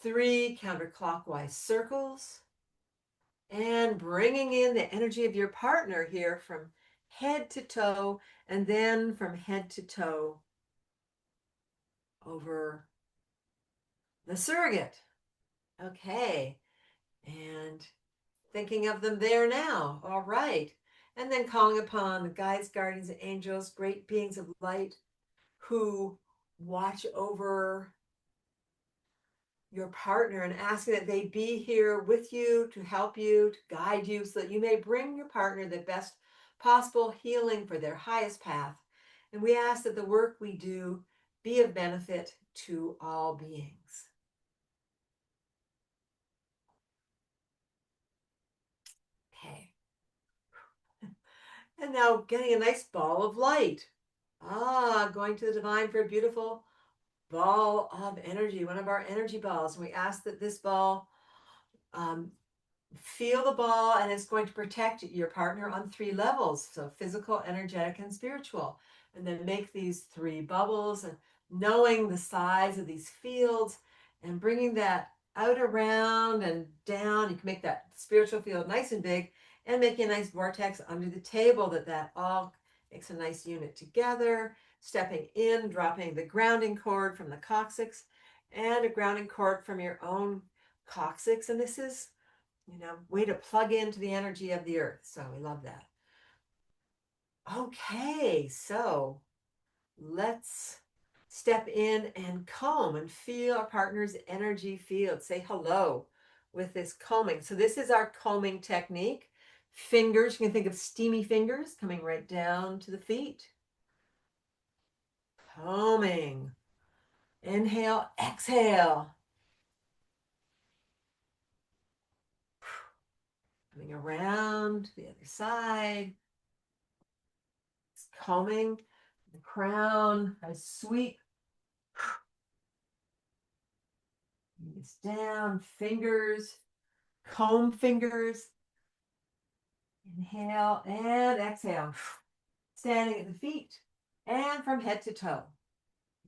3 counterclockwise circles and bringing in the energy of your partner here from head to toe, and then from head to toe over the surrogate. Okay. And thinking of them there now. All right. And then calling upon the guides, guardians, and angels, great beings of light who watch over your partner, and asking that they be here with you to help you, to guide you, so that you may bring your partner the best possible healing for their highest path. And we ask that the work we do be of benefit to all beings. Okay. And now getting a nice ball of light. Going to the divine for a beautiful ball of energy, one of our energy balls. And we ask that this ball, feel the ball, and it's going to protect your partner on 3 levels. So physical, energetic, and spiritual. And then make these 3 bubbles, and knowing the size of these fields and bringing that out, around, and down. You can make that spiritual field nice and big, and making a nice vortex under the table that all makes a nice unit together. Stepping in, dropping the grounding cord from the coccyx and a grounding cord from your own coccyx. And this is, way to plug into the energy of the earth. So we love that. Okay, so let's step in and comb and feel our partner's energy field. Say hello with this combing. So this is our combing technique. Fingers, you can think of steamy fingers coming right down to the feet. Combing. Inhale, exhale. Coming around to the other side. It's combing the crown, a sweep. This down, fingers, comb fingers. Inhale and exhale. Standing at the feet and from head to toe.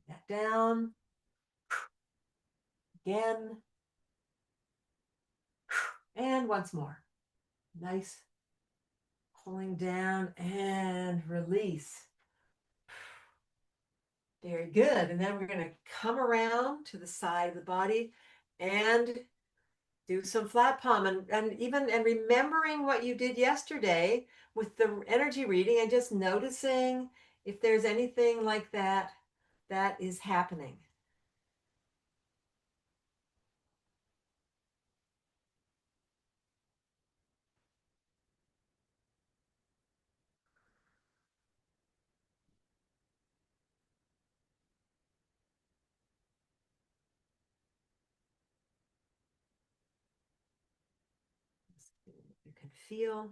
That down. Again. And once more. Nice. Pulling down and release. Very good. And then we're going to come around to the side of the body and do some flat palm, and remembering what you did yesterday with the energy reading, and just noticing if there's anything like that is happening. You can feel.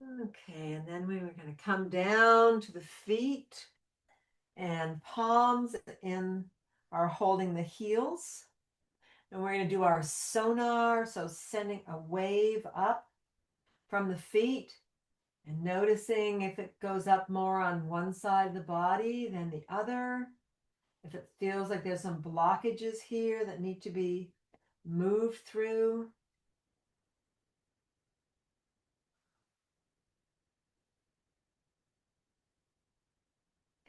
Okay, and then we were going to come down to the feet, and palms in are holding the heels. And we're going to do our sonar, so sending a wave up from the feet and noticing if it goes up more on one side of the body than the other. If it feels like there's some blockages here that need to be moved through.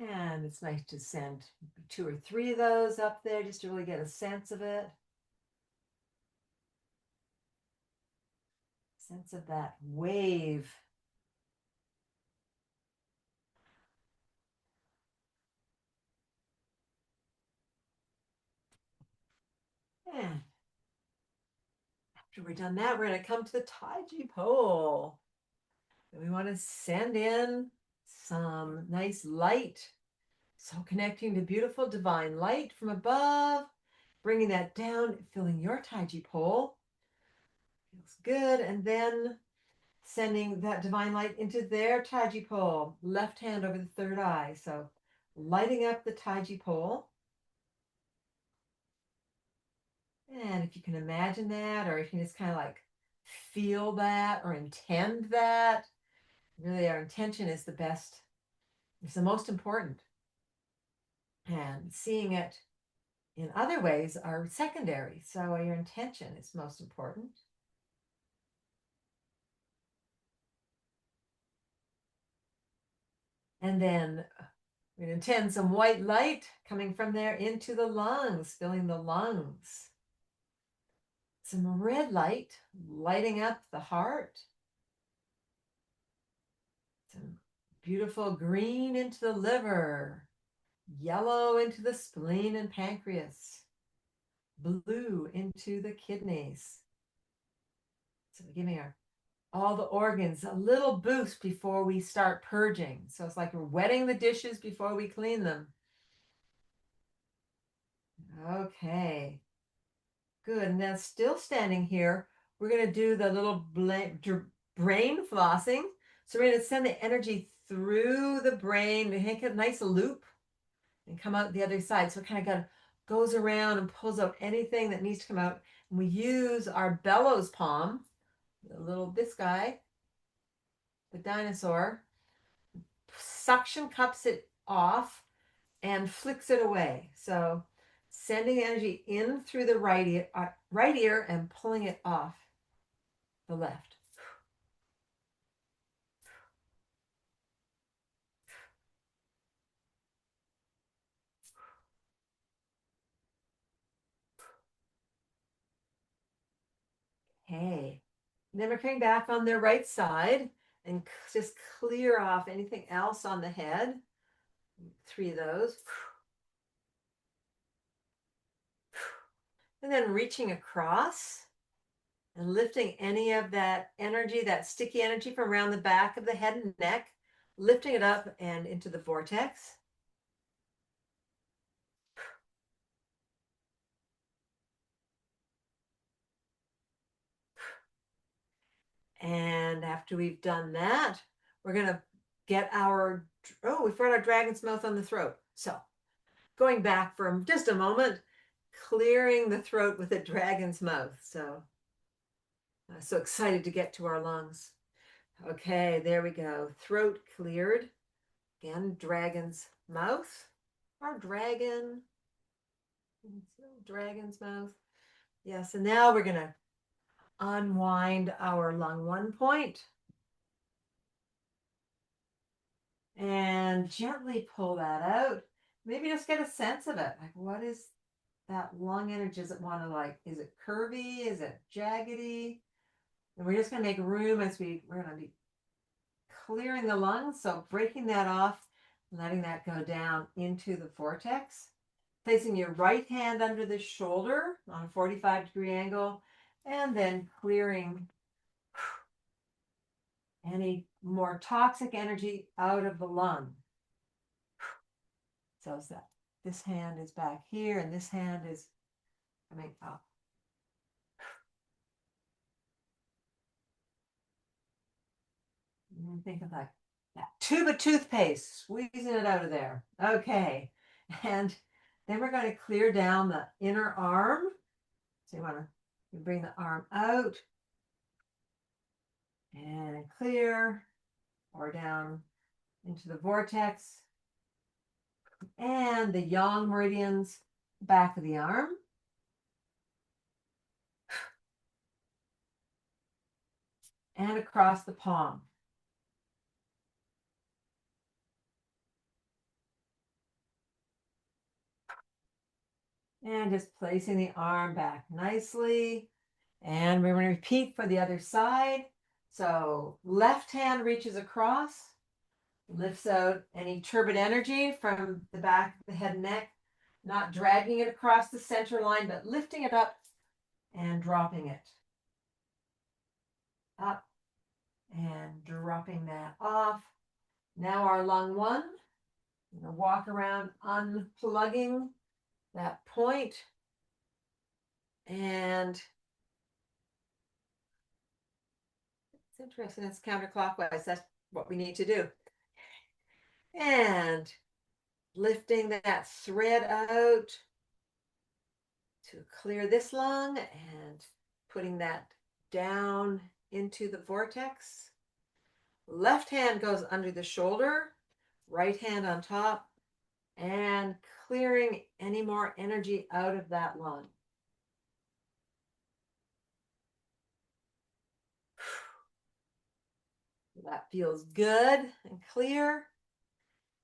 And it's nice to send 2 or 3 of those up there just to really get a sense of it. Sense of that wave. And after we're done that, we're going to come to the Taiji pole. And we want to send in some nice light. So connecting to beautiful divine light from above, bringing that down, filling your Taiji pole. Feels good. And then sending that divine light into their Taiji pole, left hand over the third eye. So lighting up the Taiji pole. And if you can imagine that, or if you can just kind of like feel that or intend that, really our intention is the best, it's the most important. And seeing it in other ways are secondary. So your intention is most important. And then we're going to intend some white light coming from there into the lungs, filling the lungs. Some red light lighting up the heart. Some beautiful green into the liver. Yellow into the spleen and pancreas. Blue into the kidneys. So we're giving all the organs a little boost before we start purging. So it's like we're wetting the dishes before we clean them. Okay, good. And now still standing here, we're going to do the little brain flossing. So we're going to send the energy through the brain to make a nice loop and come out the other side. So it kind of goes around and pulls out anything that needs to come out. And we use our bellows palm, this guy, the dinosaur, suction cups it off and flicks it away. So sending energy in through the right ear and pulling it off the left. Okay. And then we're coming back on their right side and just clear off anything else on the head. 3 of those. And then reaching across and lifting any of that energy, that sticky energy from around the back of the head and neck, lifting it up and into the vortex. And after we've done that, we're going to get we forgot our dragon's mouth on the throat. So going back for just a moment, clearing the throat with a dragon's mouth. So excited to get to our lungs. Okay, there we go. Throat cleared. Again, dragon's mouth. Our dragon's mouth. Yes, and now we're going to unwind our lung 1 point and gently pull that out. Maybe just get a sense of it. Like, what is that lung energy? Does it want to is it curvy? Is it jaggedy? And we're just going to make room as we're going to be clearing the lungs. So breaking that off, letting that go down into the vortex. Placing your right hand under the shoulder on a 45-degree angle, and then clearing any more toxic energy out of the lung. So that this hand is back here and this hand is coming up. And think of like that tube of toothpaste, squeezing it out of there. Okay. And then we're going to clear down the inner arm. So you want to bring the arm out and clear, or down into the vortex. And the yang meridians, back of the arm. And across the palm. And just placing the arm back nicely. And we're going to repeat for the other side. So left hand reaches across, lifts out any turbid energy from the back of the head and neck, not dragging it across the center line, but lifting it up and dropping it. Up and dropping that off. Now our lung one. I'm going to walk around unplugging that point. And it's interesting, it's counterclockwise. That's what we need to do. And lifting that thread out to clear this lung and putting that down into the vortex. Left hand goes under the shoulder, right hand on top, and clearing any more energy out of that lung. That feels good and clear.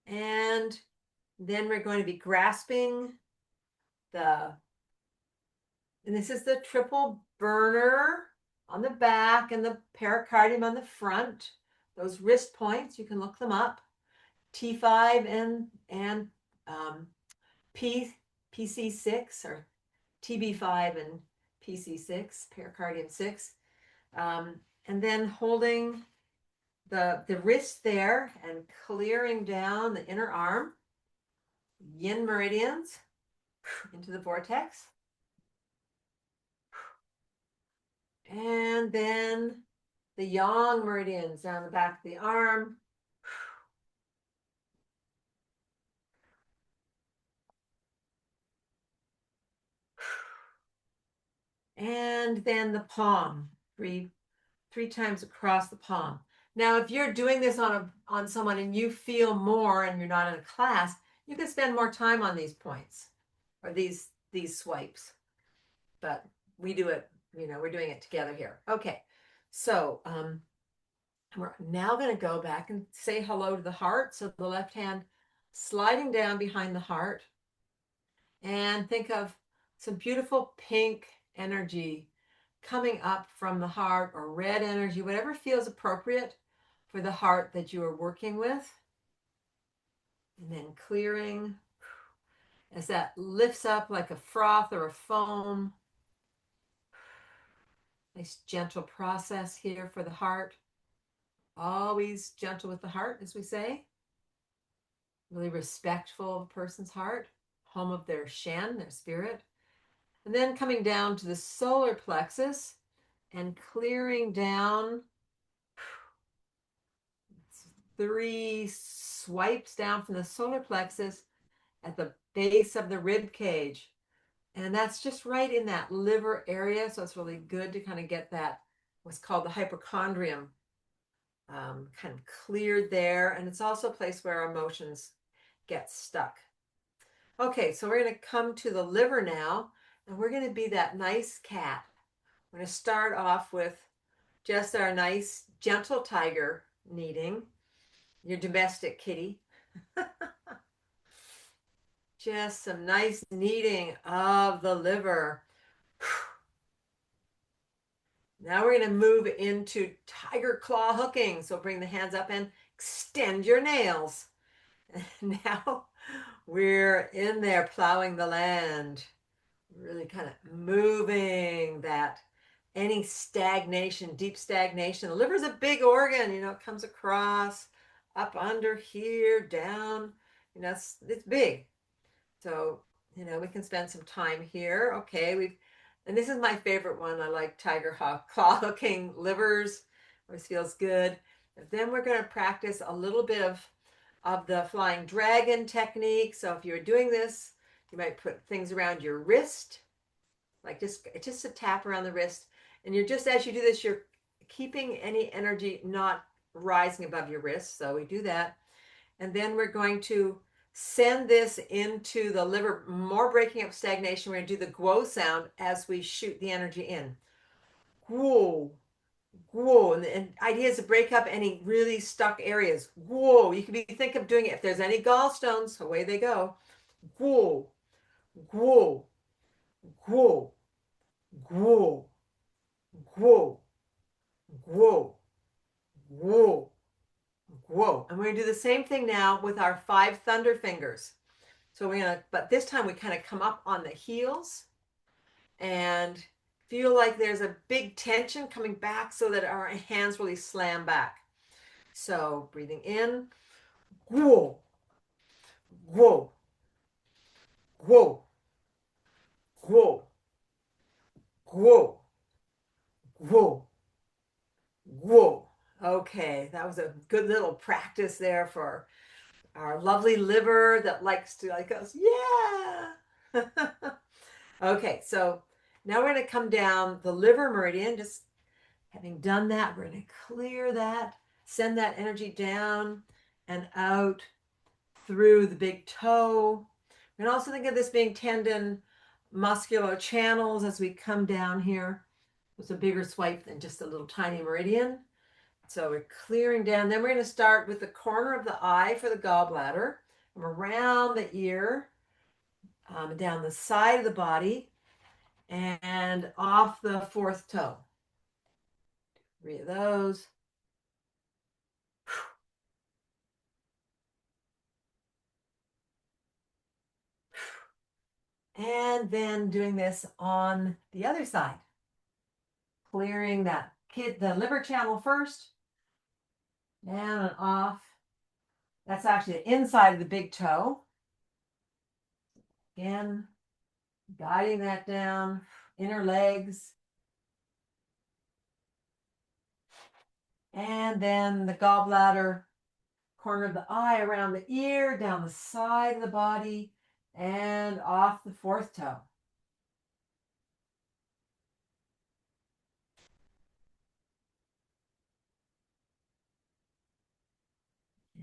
And then we're going to be grasping and this is the triple burner on the back and the pericardium on the front. Those wrist points, you can look them up. T5 and PC6, or TB5 and PC6, pericardium 6. And then holding the wrist there and clearing down the inner arm, yin meridians into the vortex. And then the yang meridians down the back of the arm. And then the palm, three times across the palm. Now, if you're doing this on someone and you feel more and you're not in a class, you can spend more time on these points or these swipes. But we do it, we're doing it together here. Okay, so we're now going to go back and say hello to the heart. So the left hand sliding down behind the heart, and think of some beautiful pink energy coming up from the heart, or red energy, whatever feels appropriate for the heart that you are working with. And then clearing as that lifts up like a froth or a foam. Nice gentle process here for the heart. Always gentle with the heart, as we say. Really respectful of a person's heart, home of their Shen, their spirit. And then coming down to the solar plexus and clearing down 3 swipes down from the solar plexus at the base of the rib cage. And that's just right in that liver area. So it's really good to kind of get that, what's called the hypochondrium, kind of cleared there. And it's also a place where our emotions get stuck. Okay, so we're going to come to the liver now, and we're going to be that nice cat. We're going to start off with just our nice gentle tiger kneading, your domestic kitty. Just some nice kneading of the liver. Now we're going to move into tiger claw hooking. So bring the hands up and extend your nails. And now we're in there plowing the land. Really kind of moving that, any stagnation, deep stagnation. The liver's a big organ, it comes across, up under here, down, it's big. So, we can spend some time here. Okay, and this is my favorite one. I like tiger claw hooking livers. Always feels good. Then we're going to practice a little bit of the flying dragon technique. So if you're doing this, you might put things around your wrist, like just a tap around the wrist. And you're just, as you do this, you're keeping any energy not rising above your wrist. So we do that. And then we're going to send this into the liver, more breaking up stagnation. We're going to do the guo sound as we shoot the energy in. Guo, guo. And the idea is to break up any really stuck areas. Guo. You can think of doing it. If there's any gallstones, away they go. Guo, guo, guo, guo, guo, guo, guo, guo. And we're going to do the same thing now with our 5 thunder fingers. So we're going to, but this time we kind of come up on the heels and feel like there's a big tension coming back so that our hands really slam back. So breathing in, guo, guo, guo, guo, guo, guo, guo. Okay, that was a good little practice there for our lovely liver that likes to like us. Yeah. Okay, so now we're going to come down the liver meridian. Just having done that, we're going to clear that, send that energy down and out through the big toe. And also think of this being tendon muscular channels as we come down here. It's a bigger swipe than just a little tiny meridian. So we're clearing down. Then we're going to start with the corner of the eye for the gallbladder, and around the ear, down the side of the body, and off the 4th toe. 3 of those. And then doing this on the other side. Clearing the liver channel first. Down and off. That's actually the inside of the big toe. Again, guiding that down, inner legs. And then the gallbladder, corner of the eye, around the ear, down the side of the body, and off the 4th toe.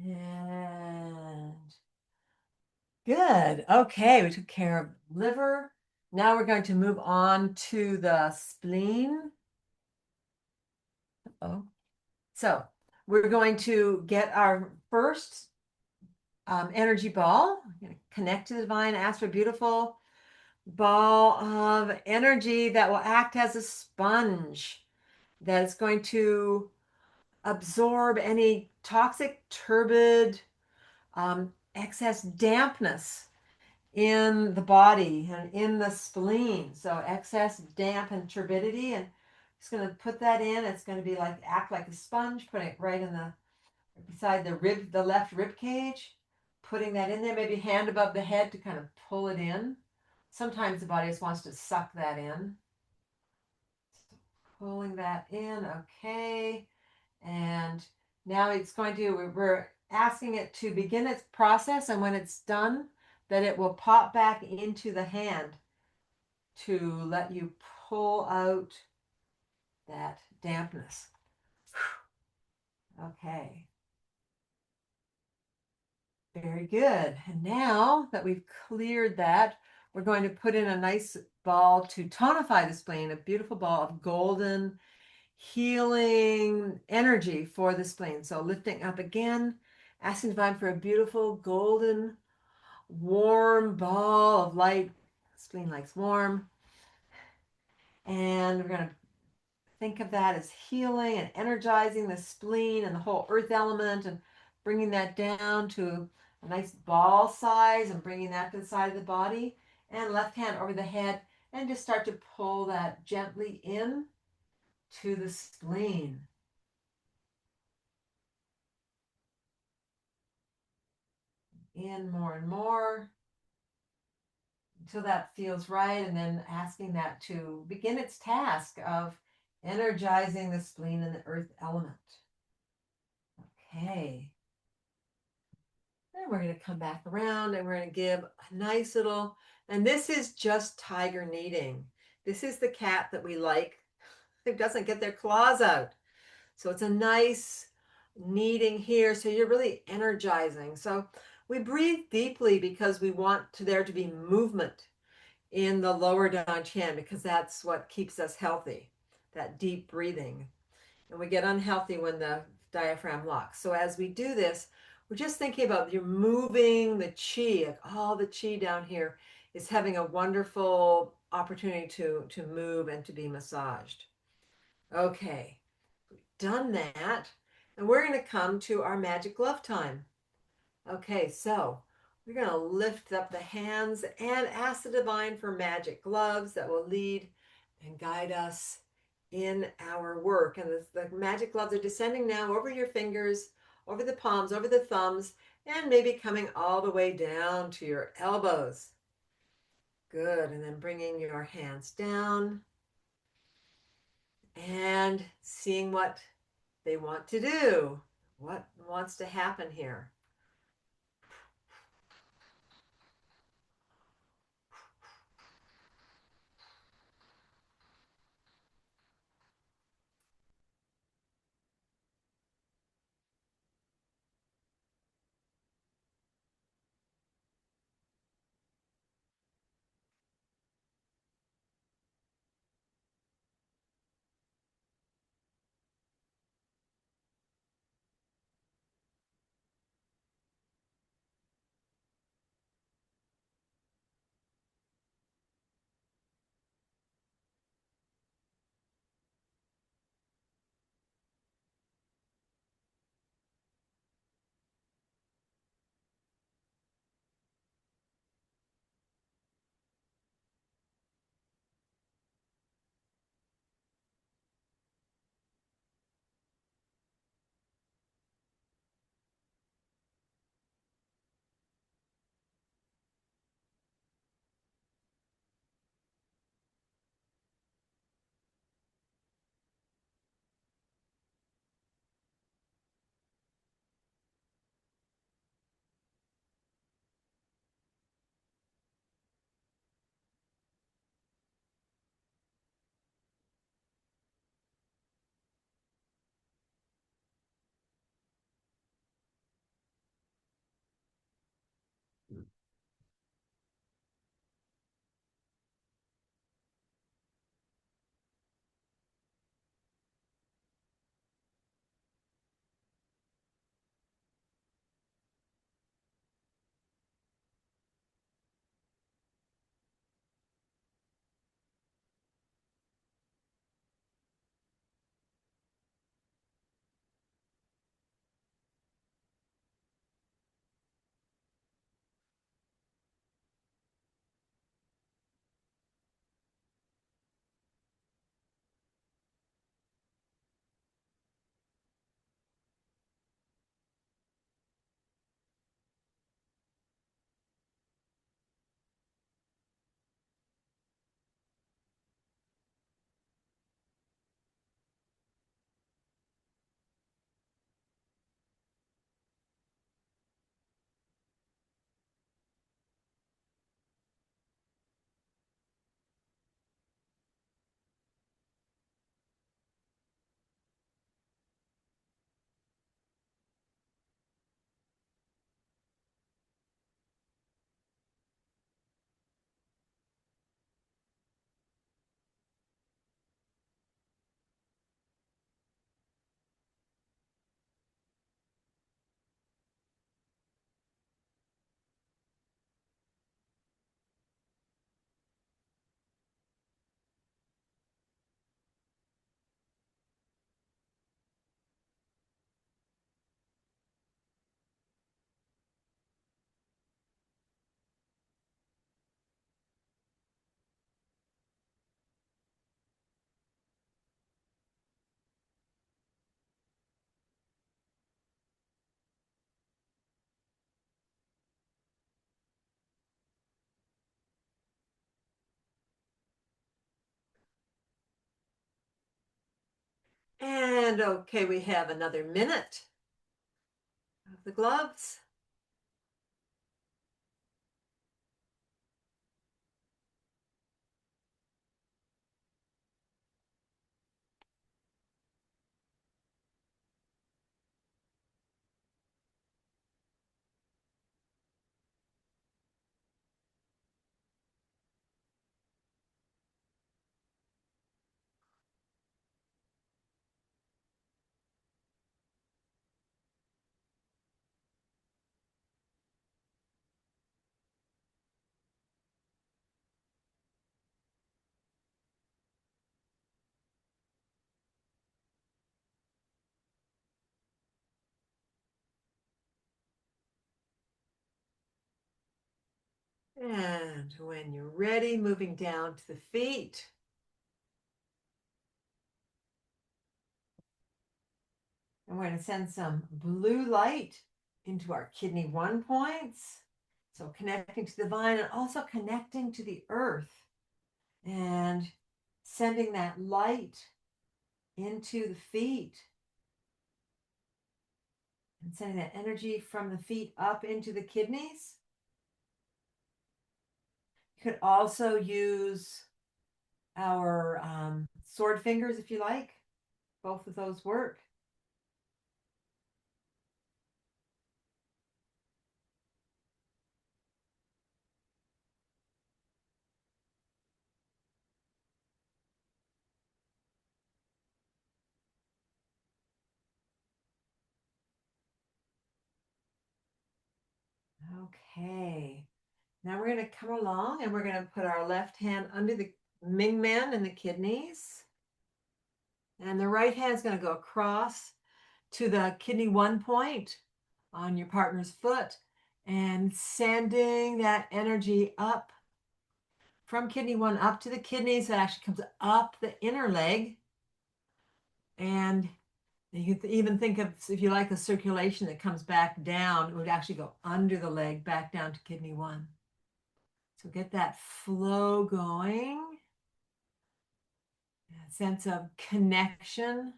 And good. Okay, we took care of liver. Now we're going to move on to the spleen. Oh, so we're going to get our first energy ball. We're going to connect to the divine, ask for a beautiful ball of energy that will act as a sponge that is going to absorb any toxic, turbid, excess dampness in the body and in the spleen. So excess damp and turbidity, and just going to put that in. It's going to be like act like a sponge, putting it right in the beside the left rib cage, putting that in there, maybe hand above the head to kind of pull it in. Sometimes the body just wants to suck that in. So pulling that in, okay. And now it's going to, we're asking it to begin its process, and when it's done, that it will pop back into the hand to let you pull out that dampness. Okay. Very good. And now that we've cleared that, we're going to put in a nice ball to tonify the spleen, a beautiful ball of golden healing energy for the spleen. So lifting up again, asking divine for a beautiful golden warm ball of light. Spleen likes warm. And we're going to think of that as healing and energizing the spleen and the whole earth element, and bringing that down to a nice ball size and bringing that to the side of the body. And left hand over the head, and just start to pull that gently in to the spleen. In more and more until that feels right, and then asking that to begin its task of energizing the spleen and the earth element. Okay. Then we're going to come back around and we're going to give a nice little, and this is just tiger kneading. This is the cat that we like. It doesn't get their claws out. So it's a nice kneading here. So you're really energizing. So we breathe deeply because we want there to be movement in the lower down chin because that's what keeps us healthy, that deep breathing. And we get unhealthy when the diaphragm locks. So as we do this, we're just thinking about you're moving the chi, like all the chi down here is having a wonderful opportunity to move and to be massaged. Okay, done that. And we're going to come to our magic glove time. Okay, so we're going to lift up the hands and ask the divine for magic gloves that will lead and guide us in our work. And the magic gloves are descending now over your fingers, over the palms, over the thumbs, and maybe coming all the way down to your elbows. Good. And then bringing your hands down and seeing what they want to do, what wants to happen here. And okay, we have another minute. with the gloves. And when you're ready, moving down to the feet. And we're going to send some blue light into our kidney 1 points. So connecting to the divine and also connecting to the earth and sending that light into the feet and sending that energy from the feet up into the kidneys. You could also use our sword fingers if you like. Both of those work. Okay. Now we're going to come along and we're going to put our left hand under the Ming Men and the kidneys. And the right hand is going to go across to the kidney 1 point on your partner's foot and sending that energy up from kidney 1 up to the kidneys. That actually comes up the inner leg. And you can even think of, if you like, the circulation that comes back down, it would actually go under the leg back down to kidney 1. So get that flow going, a sense of connection.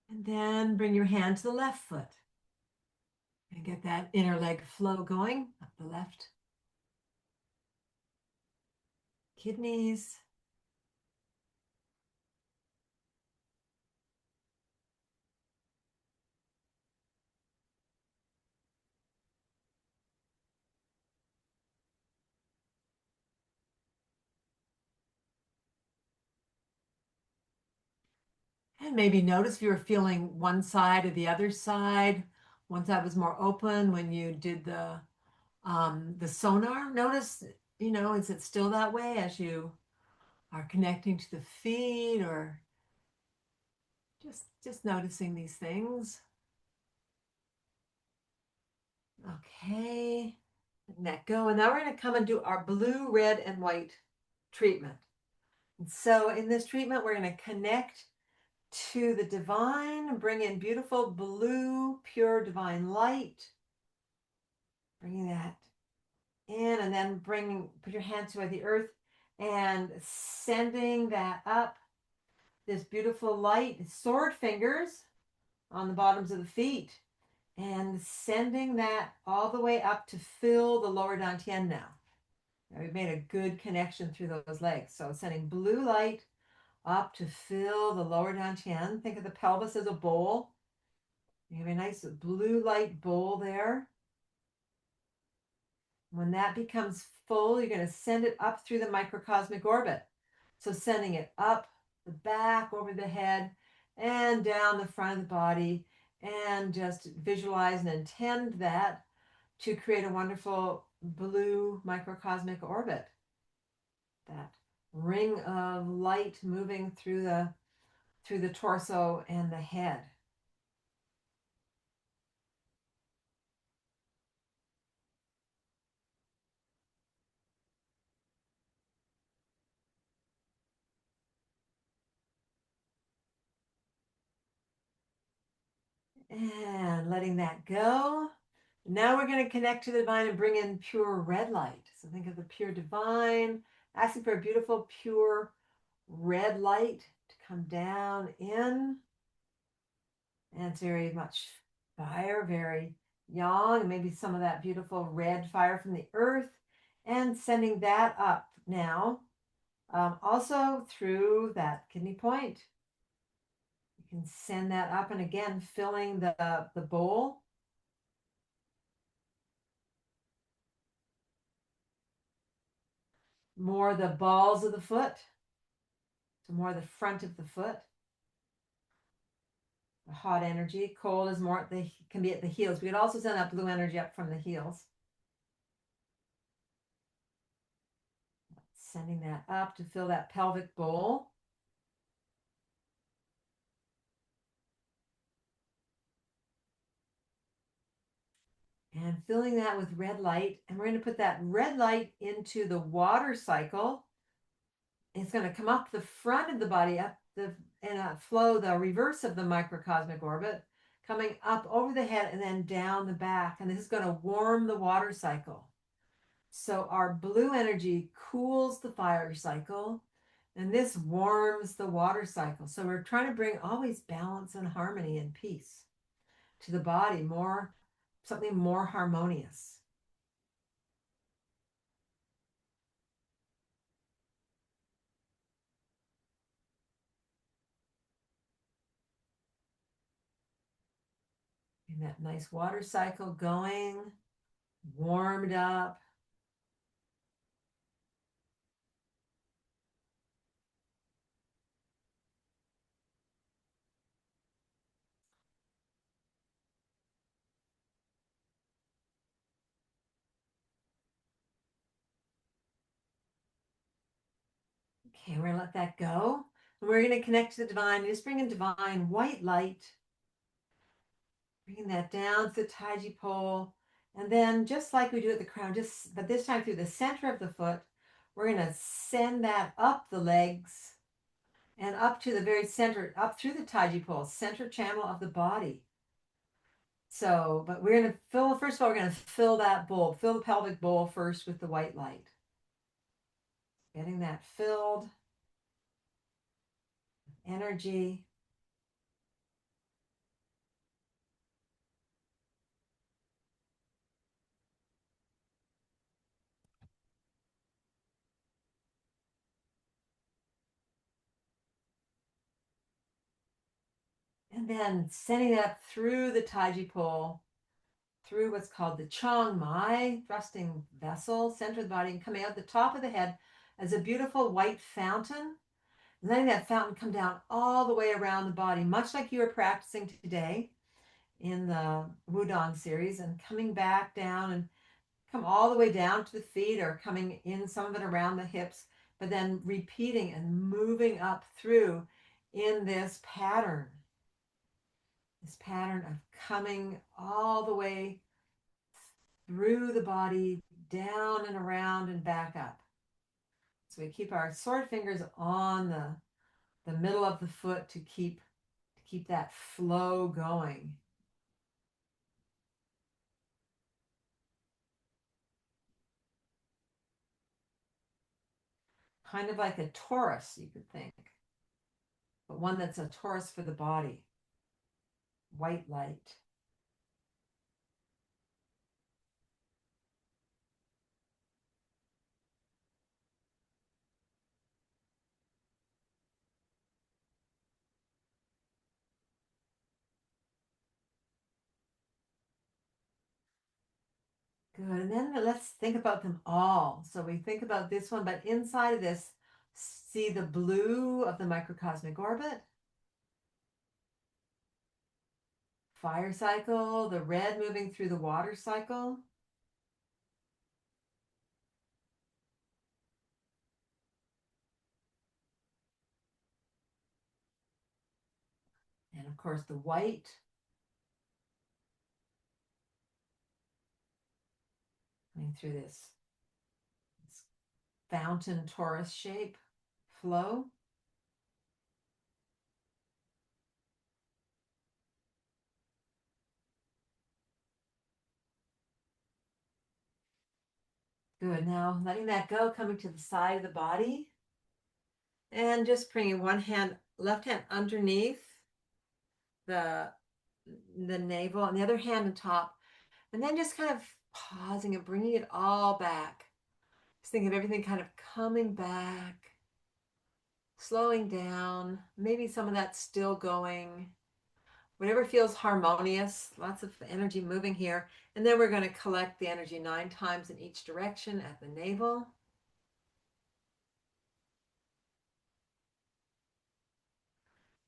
And then bring your hand to the left foot and get that inner leg flow going up the left kidneys. And maybe notice if you were feeling one side or the other side. One side was more open when you did the sonar. Notice, is it still that way as you are connecting to the feet, or just noticing these things? Okay, let go. And now we're going to come and do our blue, red, and white treatment. And so in this treatment, we're going to connect to the divine and bring in beautiful blue, pure divine light. Bringing that in, and then put your hands toward the earth and sending that up, this beautiful light, sword fingers on the bottoms of the feet, and sending that all the way up to fill the lower dantian now. Now we've made a good connection through those legs. So sending blue light up to fill the lower dantian. Think of the pelvis as a bowl. You have a nice blue light bowl there. When that becomes full, you're going to send it up through the microcosmic orbit. So sending it up the back, over the head, and down the front of the body, and just visualize and intend that to create a wonderful blue microcosmic orbit. That ring of light moving through the torso and the head. And letting that go. Now we're going to connect to the divine and bring in pure red light. So think of the pure divine, asking for a beautiful, pure red light to come down in. And it's very much fire, very yang, and maybe some of that beautiful red fire from the earth, and sending that up now, also through that kidney point. You can send that up, and again, filling the bowl. More the balls of the foot, so more the front of the foot. The hot energy, cold is more, they can be at the heels. We could also send that blue energy up from the heels. Sending that up to fill that pelvic bowl. And filling that with red light. And we're going to put that red light into the water cycle. It's going to come up the front of the body, up the and flow the reverse of the microcosmic orbit, coming up over the head and then down the back. And this is going to warm the water cycle. So our blue energy cools the fire cycle, and this warms the water cycle. So we're trying to bring always balance and harmony and peace to the body, more something more harmonious. And that nice water cycle going, warmed up. Okay, we're gonna let that go. And we're gonna connect to the divine. Just bring in divine white light. Bringing that down to the taiji pole. And then just like we do at the crown, but this time through the center of the foot, we're gonna send that up the legs and up to the very center, up through the taiji pole, center channel of the body. So, but we're gonna fill, first of all, we're gonna fill that bowl, fill the pelvic bowl first with the white light. Getting that filled, energy. And then sending that through the taiji pole, through what's called the Chang Mai, thrusting vessel, center of the body, and coming out the top of the head as a beautiful white fountain. And letting that fountain come down all the way around the body, much like you were practicing today in the Wudong series, and coming back down and come all the way down to the feet, or coming in some of it around the hips, but then repeating and moving up through in this pattern of coming all the way through the body, down and around and back up. So we keep our sword fingers on the middle of the foot to keep that flow going. Kind of like a torus, you could think, but one that's a torus for the body. White light. Good. And then let's think about them all. So we think about this one, but inside of this, see the blue of the microcosmic orbit, fire cycle, the red moving through the water cycle. And of course, the white coming through this fountain torus shape flow. Good. Now letting that go, coming to the side of the body and just bringing one hand, left hand underneath the navel and the other hand on top, and then just kind of pausing and bringing it all back. Just think of everything kind of coming back, slowing down, maybe some of that still going, whatever feels harmonious, lots of energy moving here. And then we're going to collect the energy 9 times in each direction at the navel.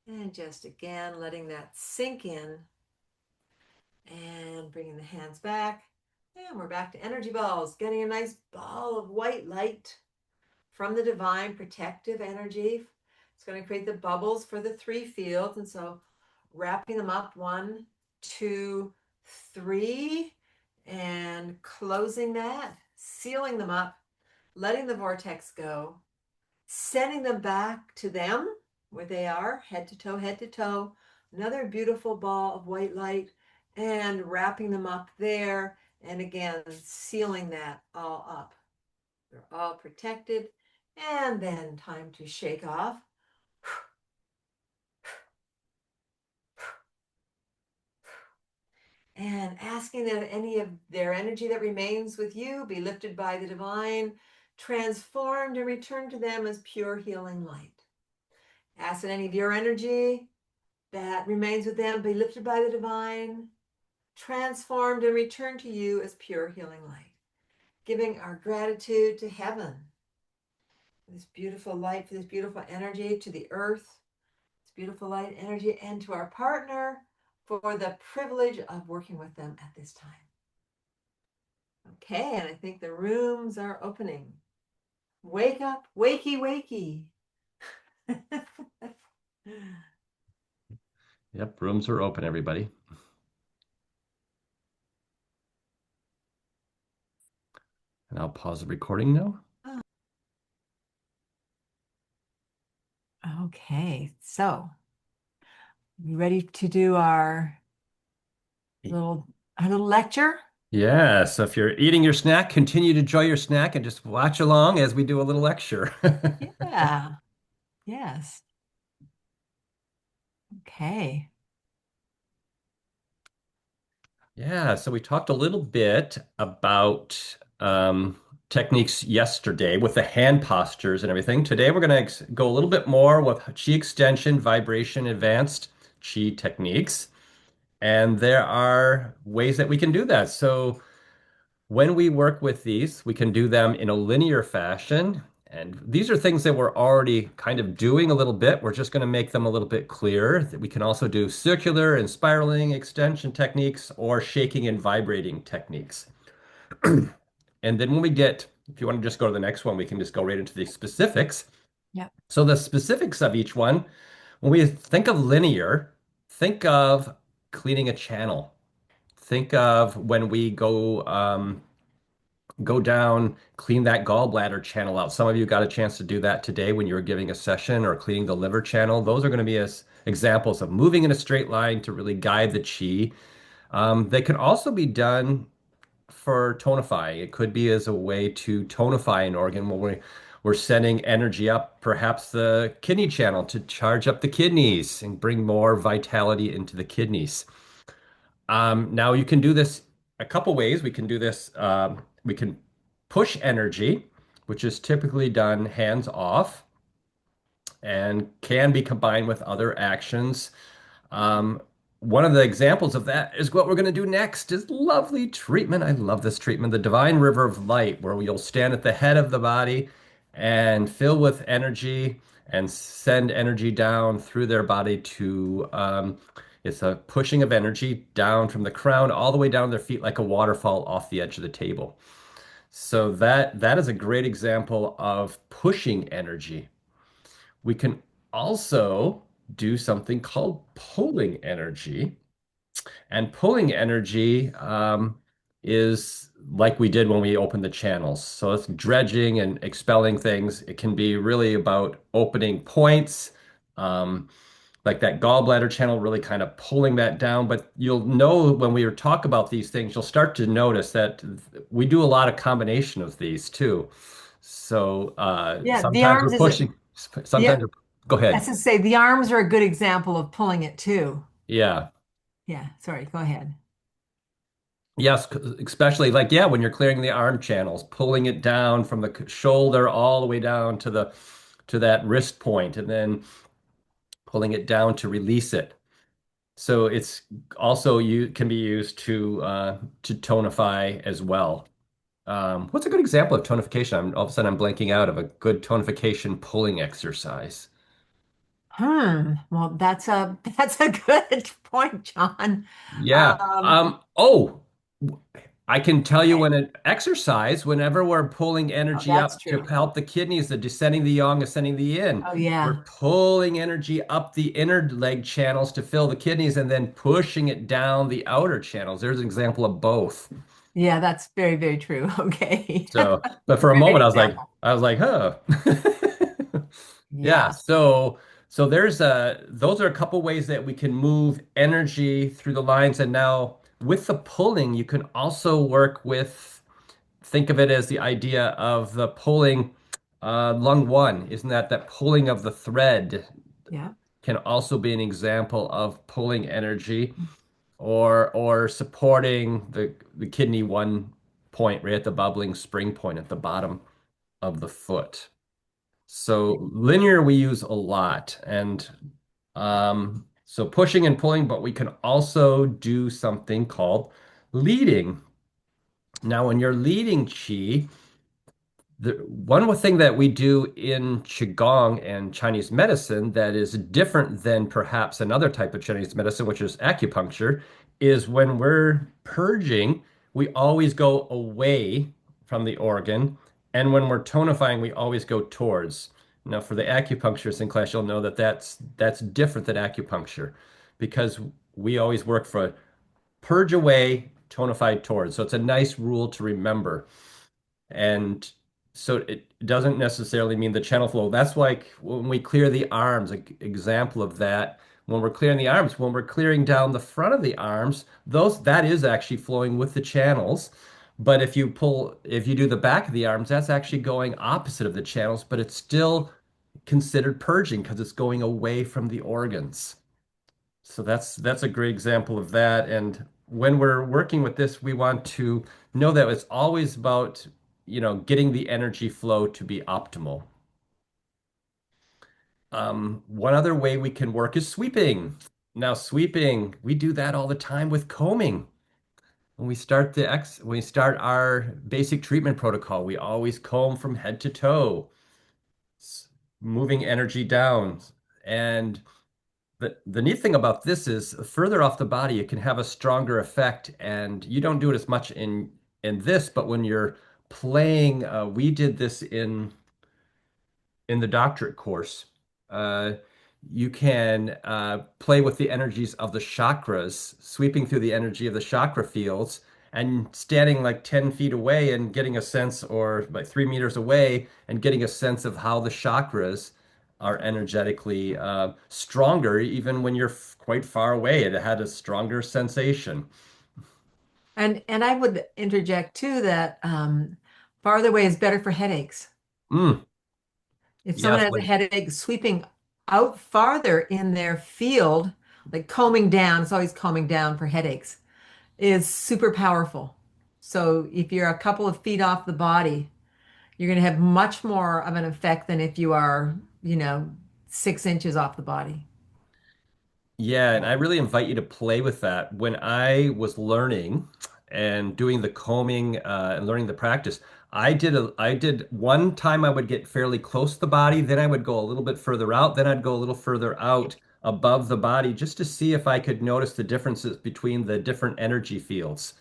And just again, letting that sink in and bringing the hands back. And we're back to energy balls, getting a nice ball of white light from the divine protective energy. It's going to create the bubbles for the 3 fields. And so wrapping them up 1, 2, 3, and closing that, sealing them up, letting the vortex go, sending them back to them where they are, head to toe, head to toe. Another beautiful ball of white light and wrapping them up there. And again, sealing that all up. They're all protected. And then time to shake off. And asking that any of their energy that remains with you be lifted by the divine, transformed and returned to them as pure healing light. Ask that any of your energy that remains with them be lifted by the divine, transformed and returned to you as pure healing light. Giving our gratitude to heaven for this beautiful light, for this beautiful energy, to the earth, this beautiful light energy, and to our partner for the privilege of working with them at this time. Okay, and I think the rooms are opening. Wake up, wakey, wakey. Yep, rooms are open, everybody. And I'll pause the recording now. Okay, so you ready to do our little lecture? Yeah, so if you're eating your snack, continue to enjoy your snack and just watch along as we do a little lecture. Yeah. Yes. Okay. Yeah, so we talked a little bit about techniques yesterday with the hand postures and everything. Today we're going to go a little bit more with chi extension, vibration, advanced chi techniques. And there are ways that we can do that. So when we work with these, we can do them in a linear fashion. And these are things that we're already kind of doing a little bit. We're just going to make them a little bit clearer. We can also do circular and spiraling extension techniques or shaking and vibrating techniques. And then when we get, if you want to just go to the next one, we can just go right into the specifics. Yep. So the specifics of each one, when we think of linear, think of cleaning a channel. Think of when we go down, clean that gallbladder channel out. Some of you got a chance to do that today when you were giving a session or cleaning the liver channel. Those are going to be as examples of moving in a straight line to really guide the chi. They can also be done for tonifying. It could be as a way to tonify an organ when we're sending energy up, perhaps the kidney channel to charge up the kidneys and bring more vitality into the kidneys. Now you can do this a couple ways. We can do this, we can push energy, which is typically done hands off and can be combined with other actions. One of the examples of that is what we're going to do next is lovely treatment. I love this treatment, the Divine River of Light, where you'll stand at the head of the body and fill with energy and send energy down through their body to it's a pushing of energy down from the crown all the way down to their feet like a waterfall off the edge of the table. So that is a great example of pushing energy. We can also do something called pulling energy. And pulling energy is like we did when we opened the channels. So it's dredging and expelling things. It can be really about opening points, like that gallbladder channel, really kind of pulling that down. But you'll know when we talk about these things, you'll start to notice that we do a lot of combination of these too. So Yeah, the sometimes we're arms is a, pushing, yeah, sometimes go as ahead. I say, the arms are a good example of pulling it too. Yeah. Yeah, sorry, go ahead. Yes, especially like yeah, when you're clearing the arm channels, pulling it down from the shoulder all the way down to the to that wrist point, and then pulling it down to release it. So it's also you can be used to tonify as well. What's a good example of tonification? All of a sudden I'm blanking out of a good tonification pulling exercise. Well, that's a good point, John. Yeah. Um, Oh, I can tell you when an exercise, whenever we're pulling oh, energy that's up to true. help the kidneys, the descending the yang, ascending the yin, Oh, yeah. we're pulling energy up the inner leg channels to fill the kidneys and then pushing it down the outer channels. There's an example of both. Yeah, that's very, very true. Okay. So, but for a Great moment, example. huh. Yeah. Yeah. So there's those are a couple ways that we can move energy through the lines. And now with the pulling, you can also work with, think of it as the idea of the pulling, lung one. Isn't that pulling of the thread Yeah. can also be an example of pulling energy or supporting the kidney one point right at the bubbling spring point at the bottom of the foot. So linear we use a lot, and so pushing and pulling, but we can also do something called leading. Now, when you're leading chi, the one thing that we do in Qigong and Chinese medicine that is different than perhaps another type of Chinese medicine, which is acupuncture, is when we're purging, we always go away from the organ. And when we're tonifying, we always go towards. Now, for the acupuncturists in class, you'll know that that's different than acupuncture because we always work for purge away, tonify towards. So it's a nice rule to remember. And so it doesn't necessarily mean the channel flow. That's like when we clear the arms, an example of that. When we're clearing the arms, when we're clearing down the front of the arms, those that is actually flowing with the channels. But if you do the back of the arms, that's actually going opposite of the channels, but it's still considered purging because it's going away from the organs. So that's a great example of that. And when we're working with this, we want to know that it's always about, getting the energy flow to be optimal. One other way we can work is sweeping. Now, sweeping, we do that all the time with combing. When we start our basic treatment protocol, we always comb from head to toe, moving energy down. And the neat thing about this is further off the body, it can have a stronger effect, and you don't do it as much in this, but when you're playing, we did this in the doctorate course. Uh, you can play with the energies of the chakras, sweeping through the energy of the chakra fields, and standing like 10 feet away and getting a sense, or like 3 meters away, and getting a sense of how the chakras are energetically stronger, even when you're quite far away. It had a stronger sensation. And I would interject too that farther away is better for headaches. Mm, If someone yes, has a like headache, sweeping out farther in their field, like combing down, it's always combing down for headaches, is super powerful. So if you're a couple of feet off the body, you're going to have much more of an effect than if you are, 6 inches off the body. yeah, and I really invite you to play with that. When I was learning and doing the combing and learning the practice, I did one time I would get fairly close to the body, then I would go a little bit further out, then I'd go a little further out above the body just to see if I could notice the differences between the different energy fields.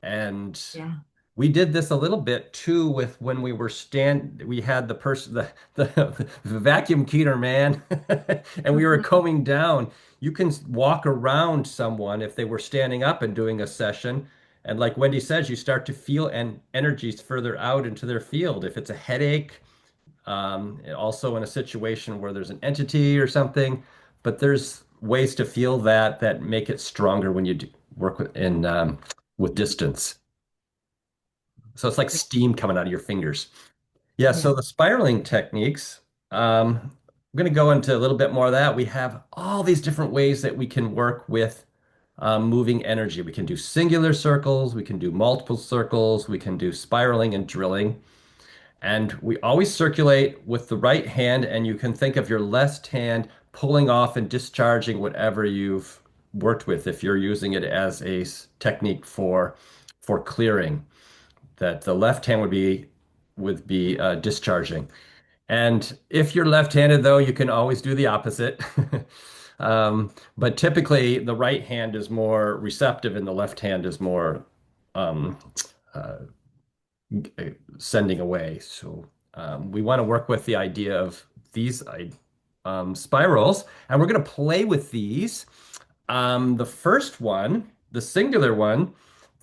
And Yeah. we did this a little bit too with when we had the vacuum cleaner man and we were combing down. You can walk around someone if they were standing up and doing a session. And like Wendy says, you start to feel energies further out into their field. If it's a headache, also in a situation where there's an entity or something, but there's ways to feel that make it stronger when you work with distance. So it's like steam coming out of your fingers. Yeah, Yeah. so the spiraling techniques, I'm going to go into a little bit more of that. We have all these different ways that we can work with moving energy. We can do singular circles, we can do multiple circles, we can do spiraling and drilling. And we always circulate with the right hand, and you can think of your left hand pulling off and discharging whatever you've worked with if you're using it as a technique for clearing, that the left hand would be discharging. And if you're left-handed, though, you can always do the opposite. But typically, the right hand is more receptive, and the left hand is more um, uh, sending away. So we want to work with the idea of these spirals, and we're going to play with these. The first one, the singular one,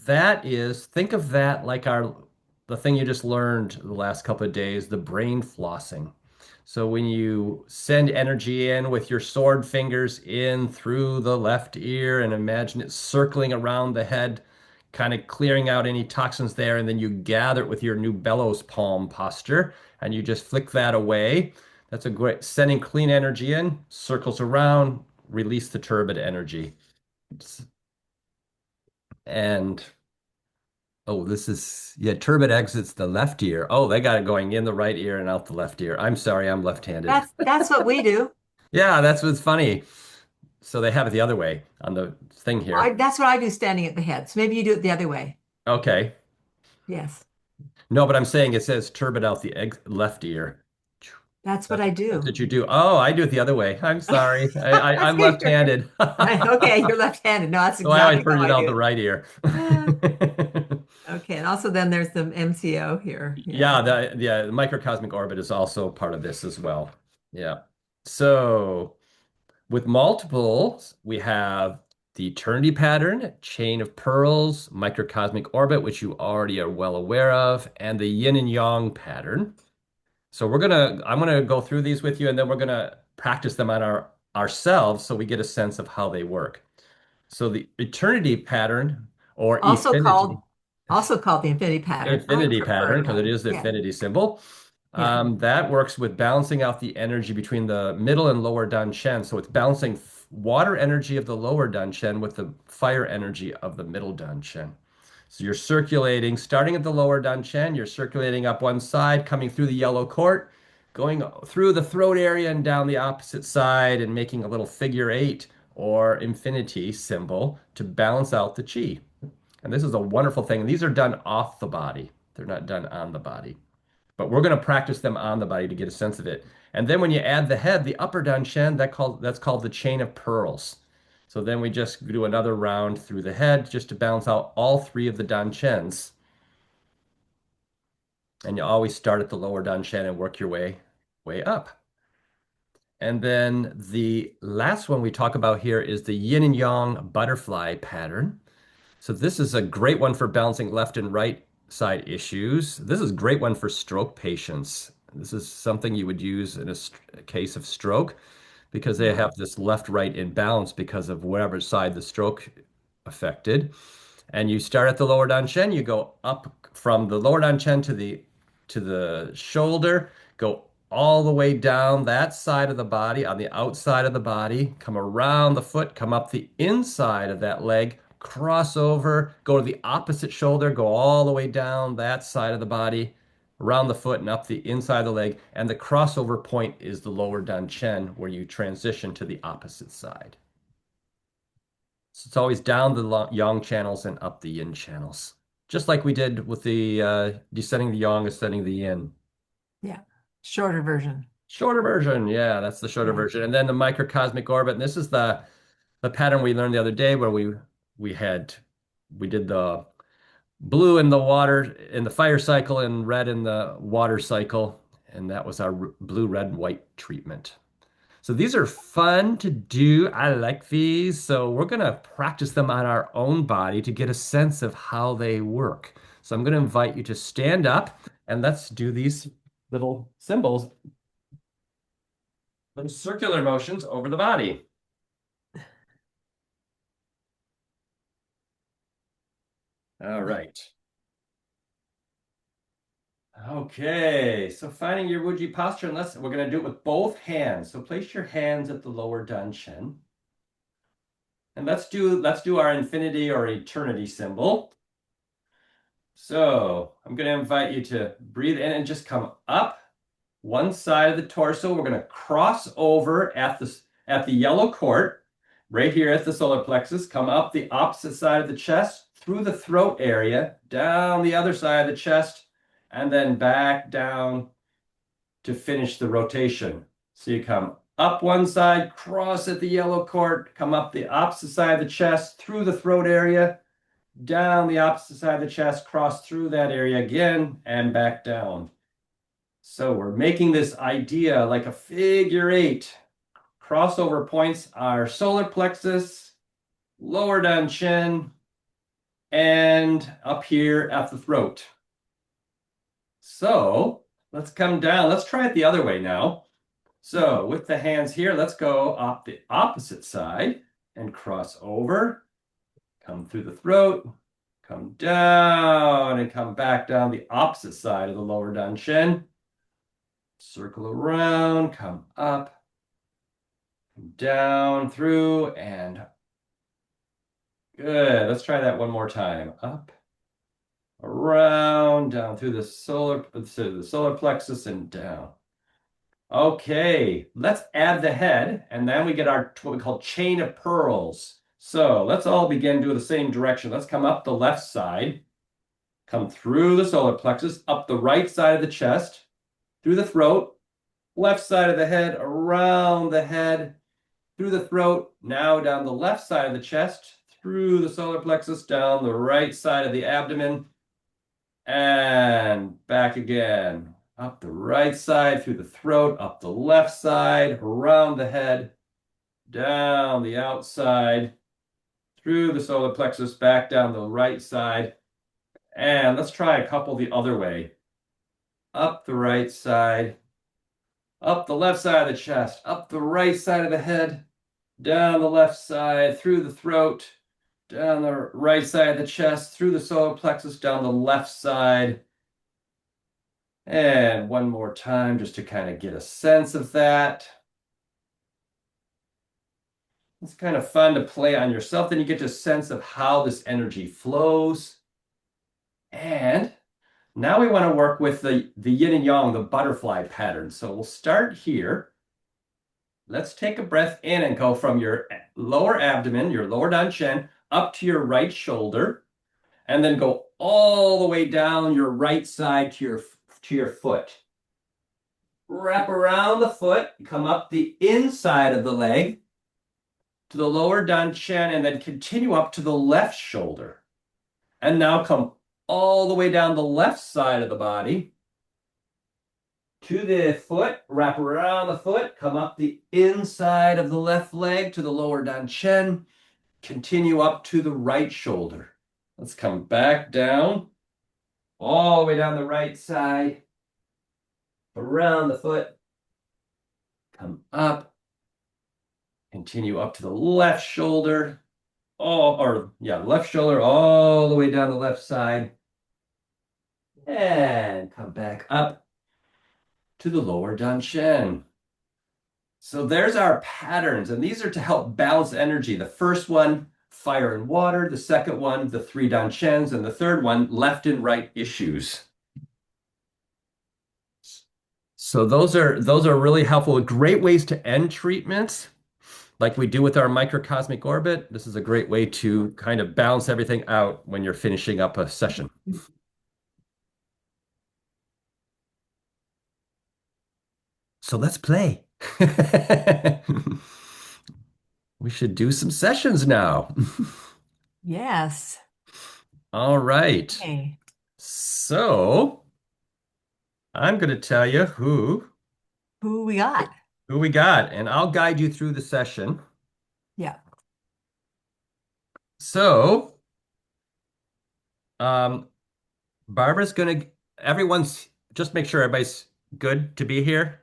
that is, think of that like the thing you just learned the last couple of days, the brain flossing. So when you send energy in with your sword fingers in through the left ear and imagine it circling around the head, kind of clearing out any toxins there, and then you gather it with your new bellows palm posture and you just flick that away. That's a great sending clean energy in, circles around, release the turbid energy. And oh, this is, yeah, turbid exits the left ear. Oh, they got it going in the right ear and out the left ear. I'm sorry, I'm left-handed. That's what we do. Yeah, that's what's funny. So they have it the other way on the thing here. That's what I do standing at the head. So maybe you do it the other way. Okay. Yes. No, but I'm saying it says turbid out the left ear. That's what I That's do. what you do. Oh, I do it the other way. I'm sorry. I'm Okay, left-handed. okay, you're left-handed. No, that's So I always exactly put how it I out do the it. right ear. Okay, and also then there's the MCO here. Yeah, the microcosmic orbit is also part of this as well. Yeah. So with multiples, we have the eternity pattern, chain of pearls, microcosmic orbit, which you already are well aware of, and the yin and yang pattern. So I'm gonna go through these with you, and then we're gonna practice them on ourselves so we get a sense of how they work. So the eternity pattern or Also infinity. called also called the infinity pattern. I Infinity pattern, prefer because it that. is the Yeah, infinity symbol. yeah. That works with balancing out the energy between the middle and lower Danshen. So it's balancing water energy of the lower Danshen with the fire energy of the middle Danshen. So you're circulating, starting at the lower Danshen, you're circulating up one side, coming through the yellow court, going through the throat area and down the opposite side, and making a little figure eight or infinity symbol to balance out the chi. And this is a wonderful thing. And these are done off the body. They're not done on the body. But we're going to practice them on the body to get a sense of it. And then when you add the head, the upper danshen, that's called the chain of pearls. So then we just do another round through the head just to balance out all three of the danshens. And you always start at the lower danshen and work your way up. And then the last one we talk about here is the yin and yang butterfly pattern. So this is a great one for balancing left and right side issues. This is a great one for stroke patients. This is something you would use in a case of stroke because they have this left-right imbalance because of whatever side the stroke affected. And you start at the lower danshen, you go up from the lower danshen to the shoulder, go all the way down that side of the body, on the outside of the body, come around the foot, come up the inside of that leg, cross over, go to the opposite shoulder, go all the way down that side of the body, around the foot and up the inside of the leg. And the crossover point is the lower danshen where you transition to the opposite side. So it's always down the yang channels and up the yin channels, just like we did with the descending the yang, ascending the yin. Yeah. Shorter version. Shorter version. Yeah, that's the shorter version. And then the microcosmic orbit. And this is the pattern we learned the other day where we did the blue in the water in the fire cycle and red in the water cycle. And that was our blue, red, and white treatment. So these are fun to do. I like these. So we're going to practice them on our own body to get a sense of how they work. So I'm going to invite you to stand up and let's do these little symbols, little circular motions over the body. All right. Okay, so finding your Wuji posture, and we're going to do it with both hands. So place your hands at the lower dantian. And let's do our infinity or eternity symbol. So I'm going to invite you to breathe in and just come up one side of the torso. We're going to cross over at the yellow cord, right here at the solar plexus. Come up the opposite side of the chest, through the throat area, down the other side of the chest, and then back down to finish the rotation. So you come up one side, cross at the yellow cord, come up the opposite side of the chest, through the throat area, down the opposite side of the chest, cross through that area again, and back down. So we're making this idea like a figure eight. Crossover points are solar plexus, lower dantian, and up here at the throat. So let's come down. Let's try it the other way now. So with the hands here, let's go up the opposite side and cross over. Come through the throat, come down, and come back down the opposite side of the lower dantian. Circle around, come up, down, through, and good. Let's try that one more time. Up, around, down through the solar plexus, and down. Okay, let's add the head, and then we get our what we call chain of pearls. So let's all begin doing the same direction. Let's come up the left side, come through the solar plexus, up the right side of the chest, through the throat, left side of the head, around the head, through the throat, now down the left side of the chest, through the solar plexus, down the right side of the abdomen, and back again. Up the right side, through the throat, up the left side, around the head, down the outside, through the solar plexus, back down the right side. And let's try a couple the other way. Up the right side, up the left side of the chest, up the right side of the head, down the left side, through the throat, down the right side of the chest, through the solar plexus, down the left side. And one more time just to kind of get a sense of that. It's kind of fun to play on yourself. Then you get a sense of how this energy flows. And now we want to work with the yin and yang, the butterfly pattern. So we'll start here. Let's take a breath in and go from your lower abdomen, your lower dantian, up to your right shoulder, and then go all the way down your right side to your foot. Wrap around the foot, come up the inside of the leg to the lower dantian, and then continue up to the left shoulder. And now come all the way down the left side of the body to the foot, wrap around the foot, come up the inside of the left leg to the lower dantian, continue up to the right shoulder. Let's come back down, all the way down the right side, around the foot, come up, continue up to the left shoulder, left shoulder all the way down the left side, and come back up to the lower dantian. So there's our patterns, and these are to help balance energy. The first one, fire and water. The second one, the three dantians, and the third one, left and right issues. So those are really helpful. Great ways to end treatments, like we do with our microcosmic orbit. This is a great way to kind of balance everything out when you're finishing up a session. So let's play. We should do some sessions now. Yes. All right. Okay. So I'm going to tell you who Who we got? And I'll guide you through the session. Yeah. So, Barbara's going to, just make sure everybody's good to be here.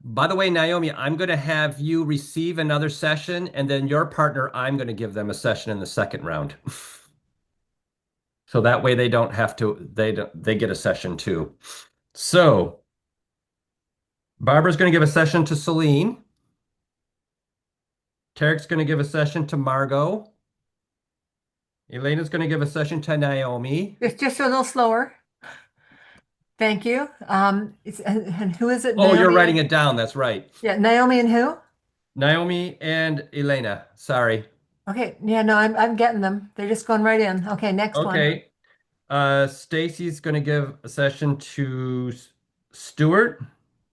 By the way, Naomi, I'm going to have you receive another session, and then your partner, I'm going to give them a session in the second round. So that way they don't have to, they get a session too. So Barbara's going to give a session to Celine. Tarek's going to give a session to Margot. Elena's going to give a session to Naomi. It's just a little slower. Thank you. And who is it? Oh, you're Naomi writing and- it down. That's right. Yeah, Naomi and who? Naomi and Elena. Sorry. Okay, yeah, no, I'm getting them. They're just going right in. Okay, next one. Okay. Stacy's going to give a session to Stuart.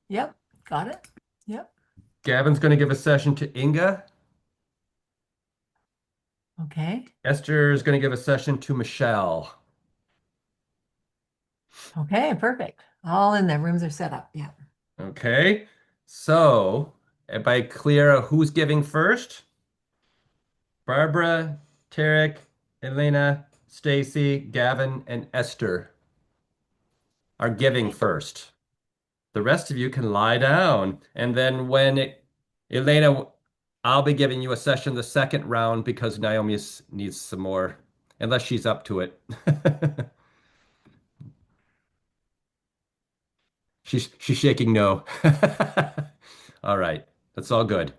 Yep, got it. Yep. Gavin's going to give a session to Inga. Okay. Esther is going to give a session to Michelle. Okay, perfect. All in there. Rooms are set up. Yeah. Okay. So, everybody clear who's giving first? Barbara, Tarek, Elena, Stacy, Gavin, and Esther are giving first. The rest of you can lie down. And then Elena, I'll be giving you a session the second round because Naomi needs some more, unless she's up to it. She's shaking no. All right. That's all good.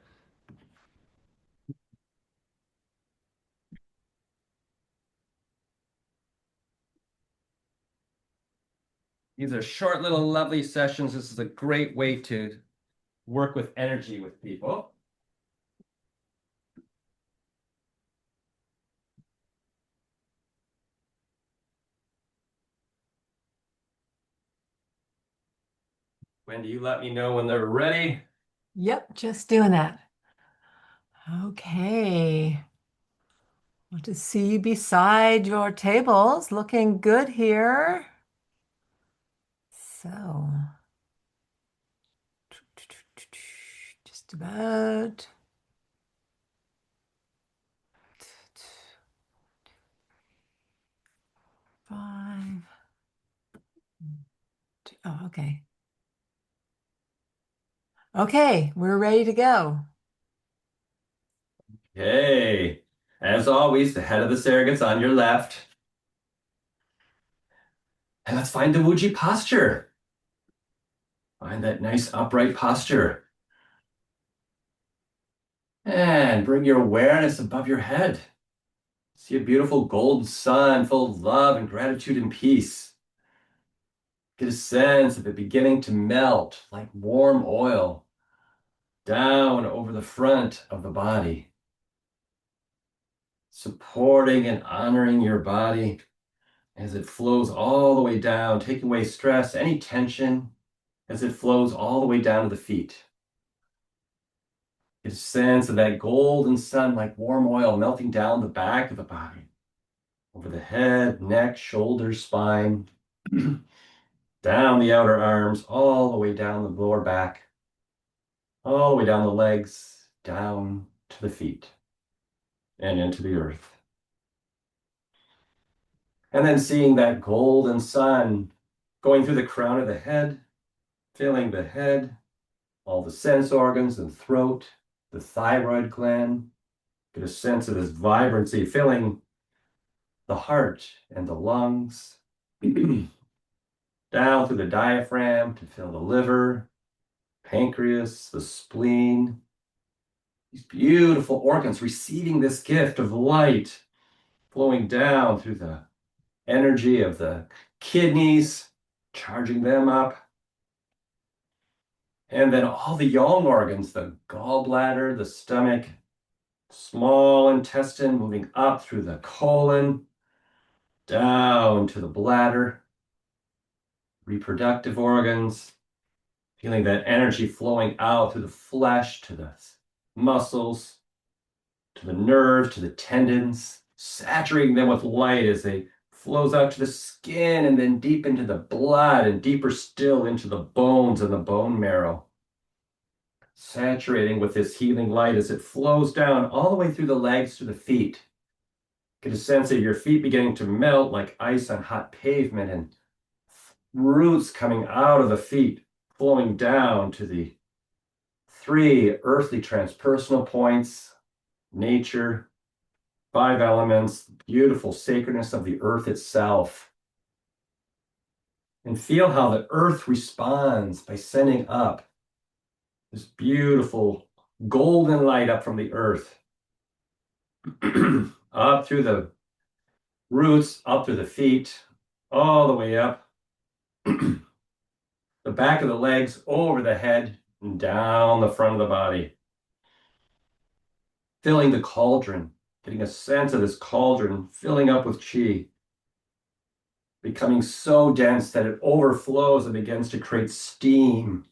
These are short little lovely sessions. This is a great way to work with energy with people. Wendy, you let me know when they're ready. Yep, just doing that. Okay. Want to see you beside your tables. Looking good here. So, just about. Five. Oh, okay. Okay, we're ready to go. Okay. As always, the head of the surrogate's on your left. And let's find the Wuji posture. Find that nice upright posture. And bring your awareness above your head. See a beautiful golden sun full of love and gratitude and peace. Get a sense of it beginning to melt like warm oil down over the front of the body. Supporting and honoring your body as it flows all the way down, taking away stress, any tension, as it flows all the way down to the feet. Get a sense of that golden sun like warm oil melting down the back of the body, over the head, neck, shoulders, spine, down the outer arms, all the way down the lower back, all the way down the legs, down to the feet, and into the earth. And then seeing that golden sun going through the crown of the head, filling the head, all the sense organs and throat, the thyroid gland. Get a sense of this vibrancy filling the heart and the lungs, down through the diaphragm to fill the liver, pancreas, the spleen. These beautiful organs receiving this gift of light flowing down through the energy of the kidneys, charging them up. And then all the yang organs, the gallbladder, the stomach, small intestine moving up through the colon, down to the bladder, reproductive organs, feeling that energy flowing out through the flesh to the muscles, to the nerve, to the tendons, saturating them with light as they flows out to the skin and then deep into the blood and deeper still into the bones and the bone marrow. Saturating with this healing light as it flows down all the way through the legs to the feet. Get a sense of your feet beginning to melt like ice on hot pavement and roots coming out of the feet, flowing down to the 3 earthly transpersonal points, nature, 5 elements, beautiful sacredness of the earth itself. And feel how the earth responds by sending up this beautiful golden light up from the earth, up through the roots, up through the feet, all the way up, the back of the legs, over the head, and down the front of the body. Filling the cauldron, getting a sense of this cauldron filling up with chi, becoming so dense that it overflows and begins to create steam.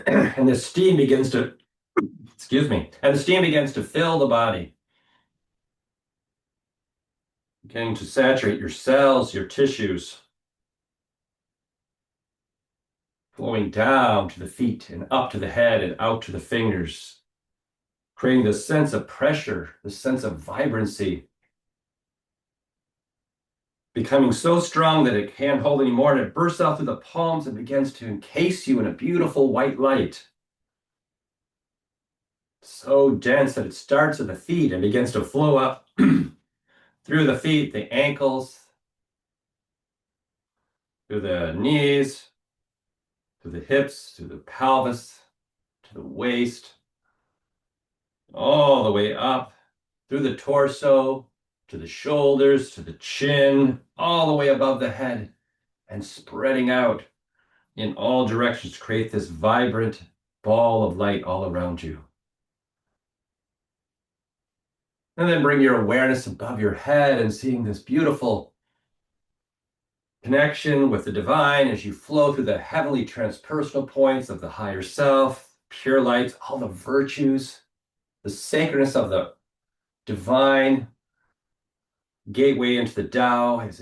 And the steam begins to, excuse me, and the steam begins to fill the body, beginning to saturate your cells, your tissues, flowing down to the feet and up to the head and out to the fingers, creating this sense of pressure, this sense of vibrancy, becoming so strong that it can't hold anymore, and it bursts out through the palms and begins to encase you in a beautiful white light. So dense that it starts at the feet and begins to flow up through the feet, the ankles, through the knees, to the hips, to the pelvis, to the waist, all the way up through the torso, to the shoulders, to the chin, all the way above the head, and spreading out in all directions to create this vibrant ball of light all around you. And then bring your awareness above your head and seeing this beautiful connection with the divine as you flow through the heavenly transpersonal points of the higher self, pure light, all the virtues, the sacredness of the divine gateway into the Tao. As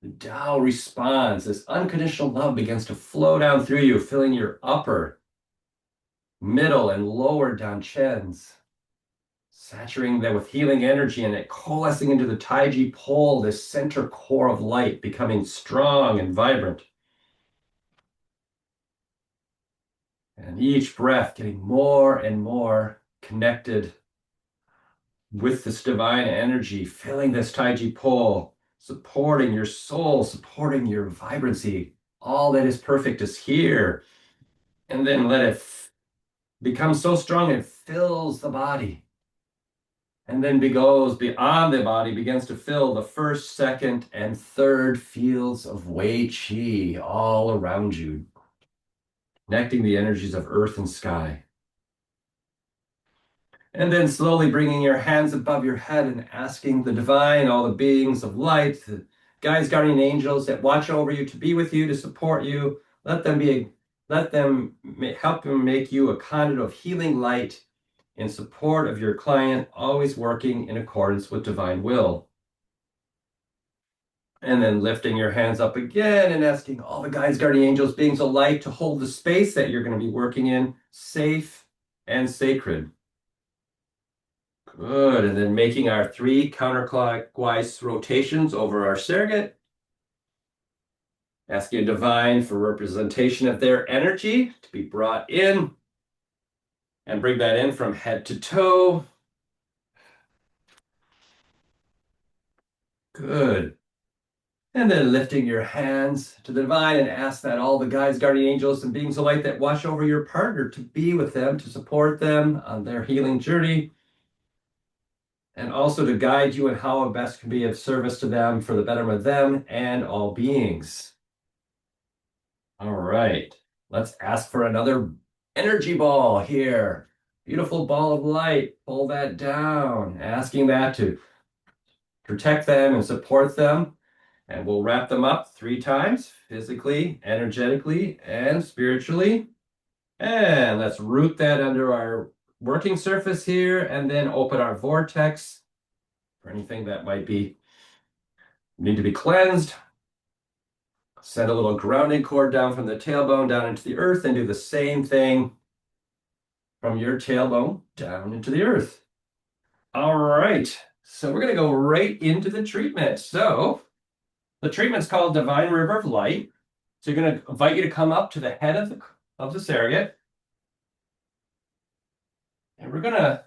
the Tao responds, this unconditional love begins to flow down through you, filling your upper, middle, and lower danchens, saturating them with healing energy and it coalescing into the Taiji pole, this center core of light, becoming strong and vibrant. And each breath getting more and more connected with this divine energy, filling this Taiji pole, supporting your soul, supporting your vibrancy. All that is perfect is here. And then let it become so strong it fills the body. And then goes beyond the body, begins to fill the first, second, and third fields of Wei Qi all around you, connecting the energies of earth and sky. And then slowly bringing your hands above your head and asking the divine, all the beings of light, the guides, guardian angels that watch over you, to be with you, to support you. Let them help them make you a conduit of healing light in support of your client, always working in accordance with divine will. And then lifting your hands up again and asking all the guides, guardian angels, beings of light to hold the space that you're going to be working in safe and sacred. Good. And then making our 3 counterclockwise rotations over our surrogate. Asking divine for representation of their energy to be brought in. And bring that in from head to toe. Good. And then lifting your hands to the divine and ask that all the guides, guardian angels, and beings of light that watch over your partner to be with them, to support them on their healing journey. And also to guide you in how best can be of service to them for the betterment of them and all beings. All right. Let's ask for another energy ball here. Beautiful ball of light. Pull that down. Asking that to protect them and support them. And we'll wrap them up 3 times, physically, energetically, and spiritually. And let's root that under our working surface here, and then open our vortex for anything that might need to be cleansed. Send a little grounding cord down from the tailbone down into the earth, and do the same thing from your tailbone down into the earth. All right, so we're going to go right into the treatment. So the treatment's called Divine River of Light. So you're going to invite you to come up to the head of the surrogate. And we're going to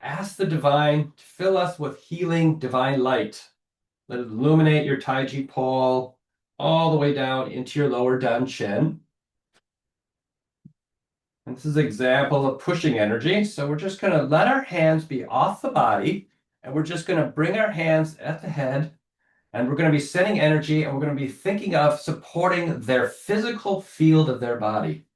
ask the divine to fill us with healing divine light. Let it illuminate your Taiji pole all the way down into your lower Danchen. And this is an example of pushing energy. So we're just going to let our hands be off the body, and we're just going to bring our hands at the head, and we're going to be sending energy, and we're going to be thinking of supporting their physical field of their body.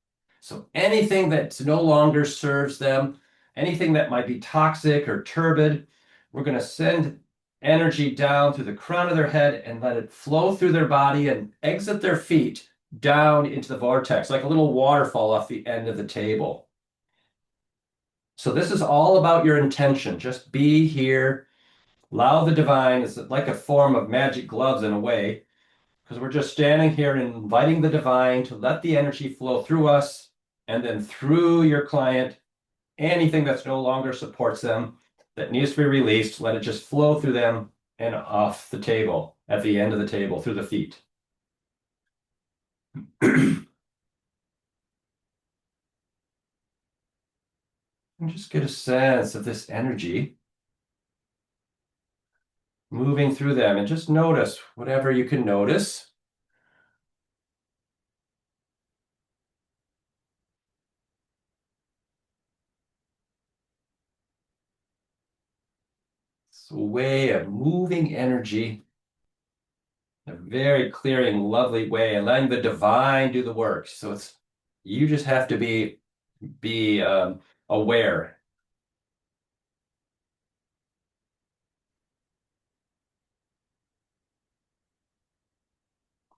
So anything that no longer serves them, anything that might be toxic or turbid, we're going to send energy down through the crown of their head and let it flow through their body and exit their feet down into the vortex, like a little waterfall off the end of the table. So this is all about your intention. Just be here. Allow the divine. It's like a form of magic gloves in a way, because we're just standing here and inviting the divine to let the energy flow through us and then through your client. Anything that's no longer supports them, that needs to be released, let it just flow through them and off the table, at the end of the table, through the feet. And just get a sense of this energy moving through them, and just notice whatever you can notice. It's a way of moving energy in a very clearing, lovely way, and letting the divine do the work. So it's, you just have to be aware.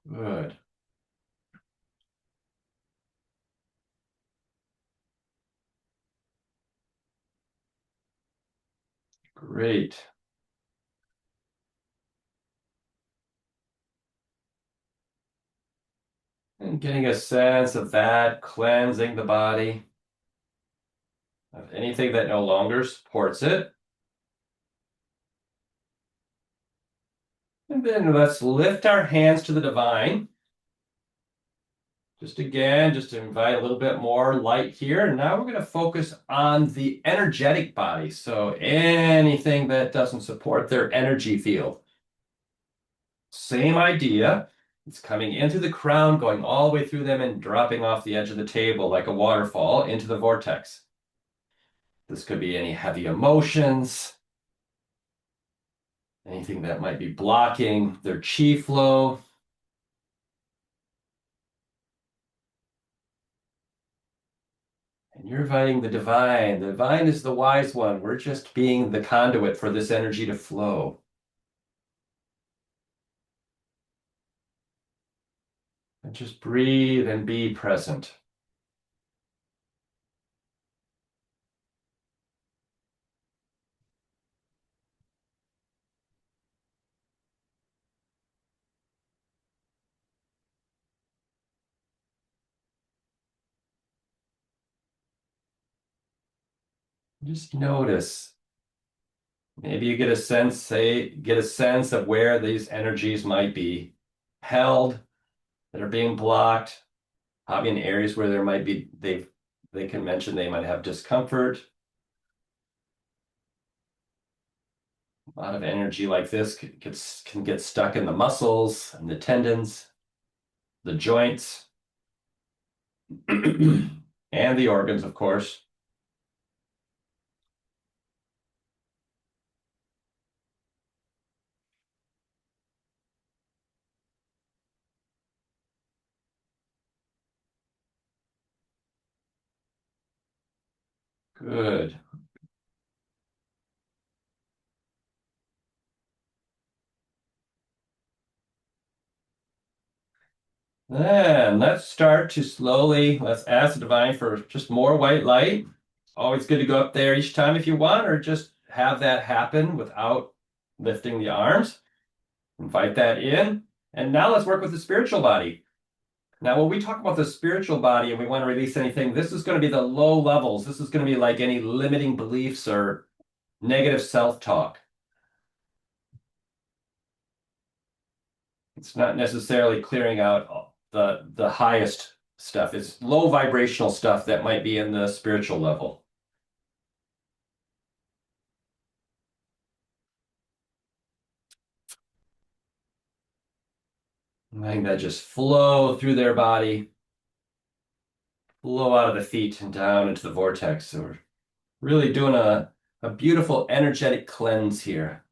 Good. Great. And getting a sense of that cleansing the body of anything that no longer supports it. And then let's lift our hands to the divine. Just again, just to invite a little bit more light here. And now we're going to focus on the energetic body. So anything that doesn't support their energy field. Same idea. It's coming into the crown, going all the way through them and dropping off the edge of the table like a waterfall into the vortex. This could be any heavy emotions, anything that might be blocking their chi flow. And you're inviting the divine. The divine is the wise one. We're just being the conduit for this energy to flow. And just breathe and be present. Just notice. Maybe you get a sense, get a sense of where these energies might be held, that are being blocked, probably in areas where there might be, they can mention they might have discomfort. A lot of energy like this can get stuck in the muscles and the tendons, the joints, and the organs, of course. Good. Then let's start to slowly, let's ask the divine for just more white light. Always good to go up there each time if you want, or just have that happen without lifting the arms. Invite that in. And now let's work with the spiritual body. Now, when we talk about the spiritual body and we want to release anything, this is going to be the low levels. This is going to be like any limiting beliefs or negative self-talk. It's not necessarily clearing out the highest stuff. It's low vibrational stuff that might be in the spiritual level. Letting that just flow through their body, flow out of the feet and down into the vortex. So we're really doing a beautiful energetic cleanse here.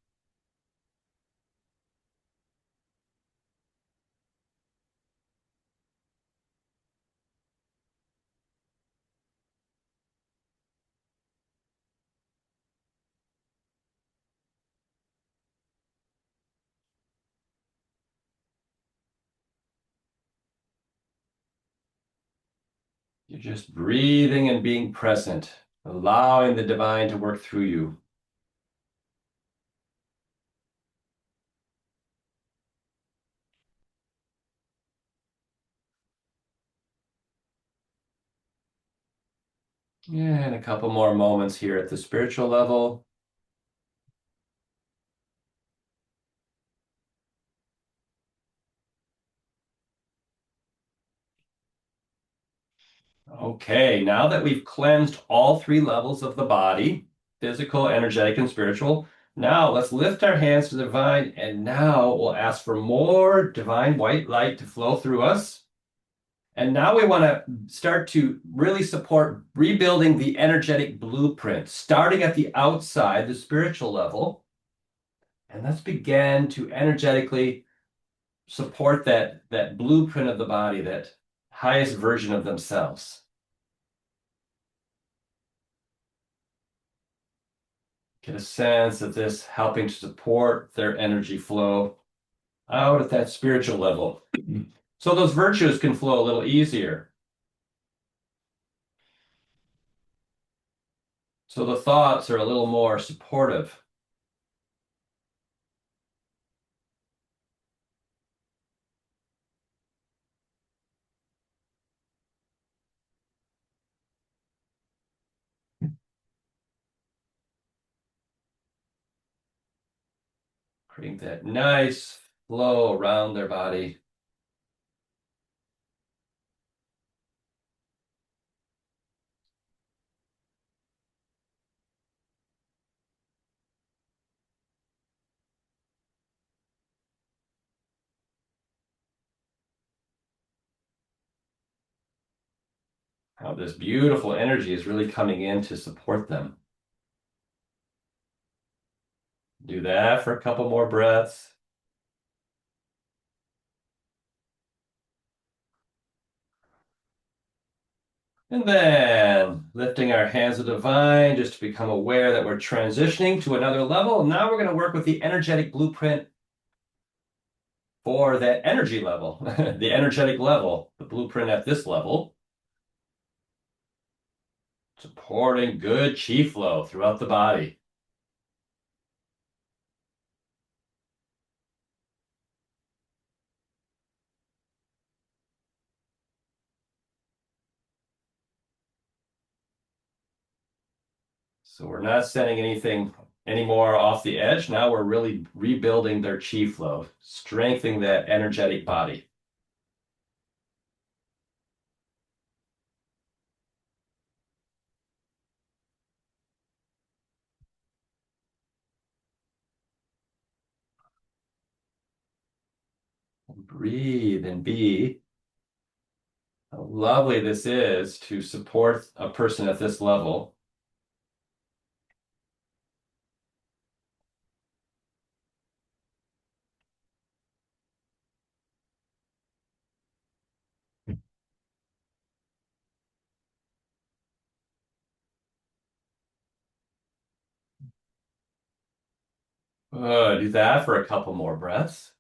You're just breathing and being present, allowing the divine to work through you. And a couple more moments here at the spiritual level. Okay, now that we've cleansed all three levels of the body, physical, energetic, and spiritual, now let's lift our hands to the divine, and now we'll ask for more divine white light to flow through us. And now we want to start to really support rebuilding the energetic blueprint, starting at the outside, the spiritual level. And let's begin to energetically support that blueprint of the body, that highest version of themselves. Get a sense of this helping to support their energy flow out at that spiritual level. So those virtues can flow a little easier. So the thoughts are a little more supportive. Creating that nice flow around their body. How this beautiful energy is really coming in to support them. Do that for a couple more breaths. And then lifting our hands to the divine just to become aware that we're transitioning to another level. And now we're going to work with the energetic blueprint for that energy level, the energetic level, the blueprint at this level. Supporting good chi flow throughout the body. So we're not sending anything anymore off the edge. Now we're really rebuilding their chi flow, strengthening that energetic body. Breathe and be. How lovely this is to support a person at this level. Do that for a couple more breaths.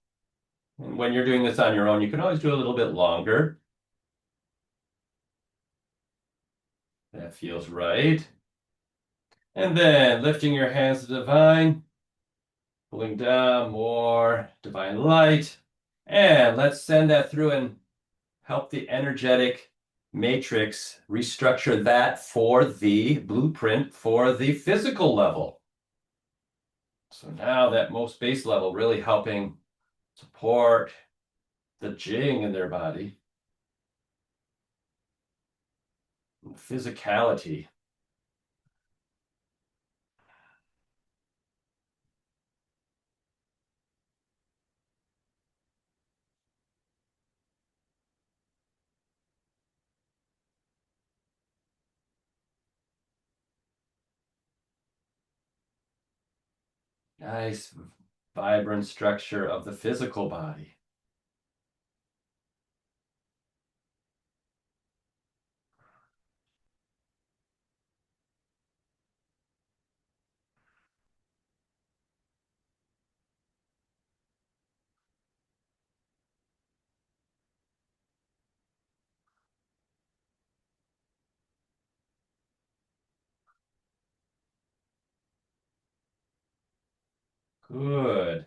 And when you're doing this on your own, you can always do a little bit longer. That feels right. And then lifting your hands to divine, pulling down more divine light. And let's send that through and help the energetic matrix restructure that for the blueprint for the physical level. So now that most base level really helping support the Jing in their body, physicality. Nice, vibrant structure of the physical body. Good.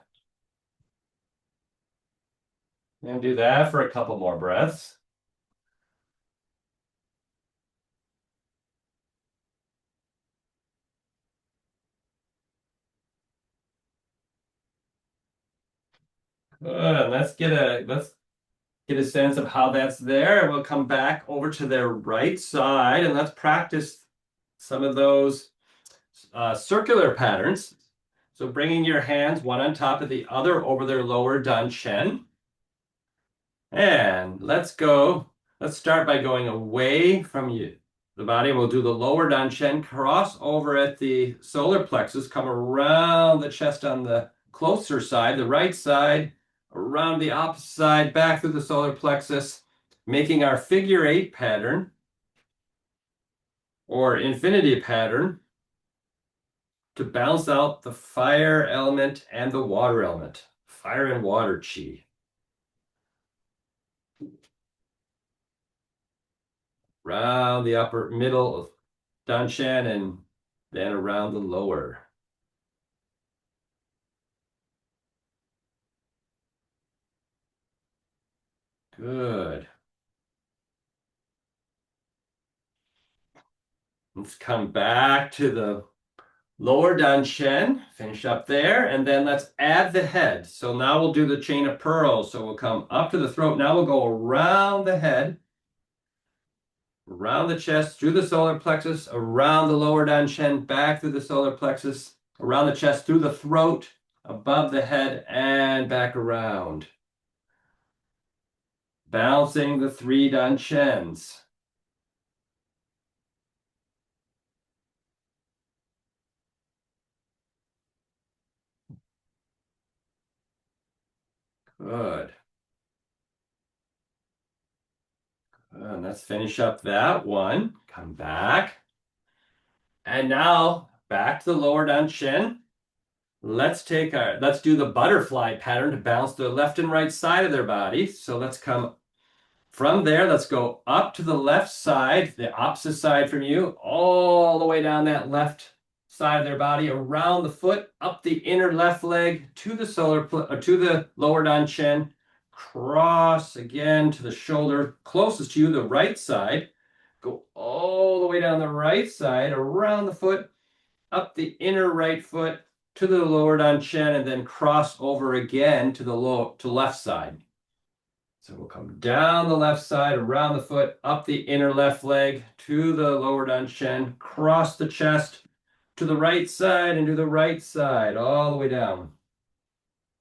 And do that for a couple more breaths. Good. Let's get a sense of how that's there. We'll come back over to their right side and let's practice some of those circular patterns. So bringing your hands one on top of the other over their lower dantian. And let's go. Let's start by going away from the body. We'll do the lower dantian, cross over at the solar plexus, come around the chest on the closer side, the right side, around the opposite side, back through the solar plexus, making our figure 8 pattern or infinity pattern to balance out the fire element and the water element, fire and water chi. Around the upper middle of dantian and then around the lower. Good. Let's come back to the lower dantian, finish up there, and then let's add the head. So now we'll do the chain of pearls. So we'll come up to the throat. Now we'll go around the head, around the chest, through the solar plexus, around the lower dantian, back through the solar plexus, around the chest, through the throat, above the head, and back around. Balancing the 3 dantians. Good. And let's finish up that one. Come back. And now back to the lower dantian. Let's do the butterfly pattern to balance the left and right side of their body. So let's come from there. Let's go up to the left side, the opposite side from you, all the way down that left side of their body, around the foot, up the inner left leg to the lower dantian, cross again to the shoulder closest to you, the right side. Go all the way down the right side, around the foot, up the inner right foot to the lower dantian, and then cross over again to the left side. So we'll come down the left side, around the foot, up the inner left leg to the lower dantian, cross the chest to the right side and to the right side, all the way down.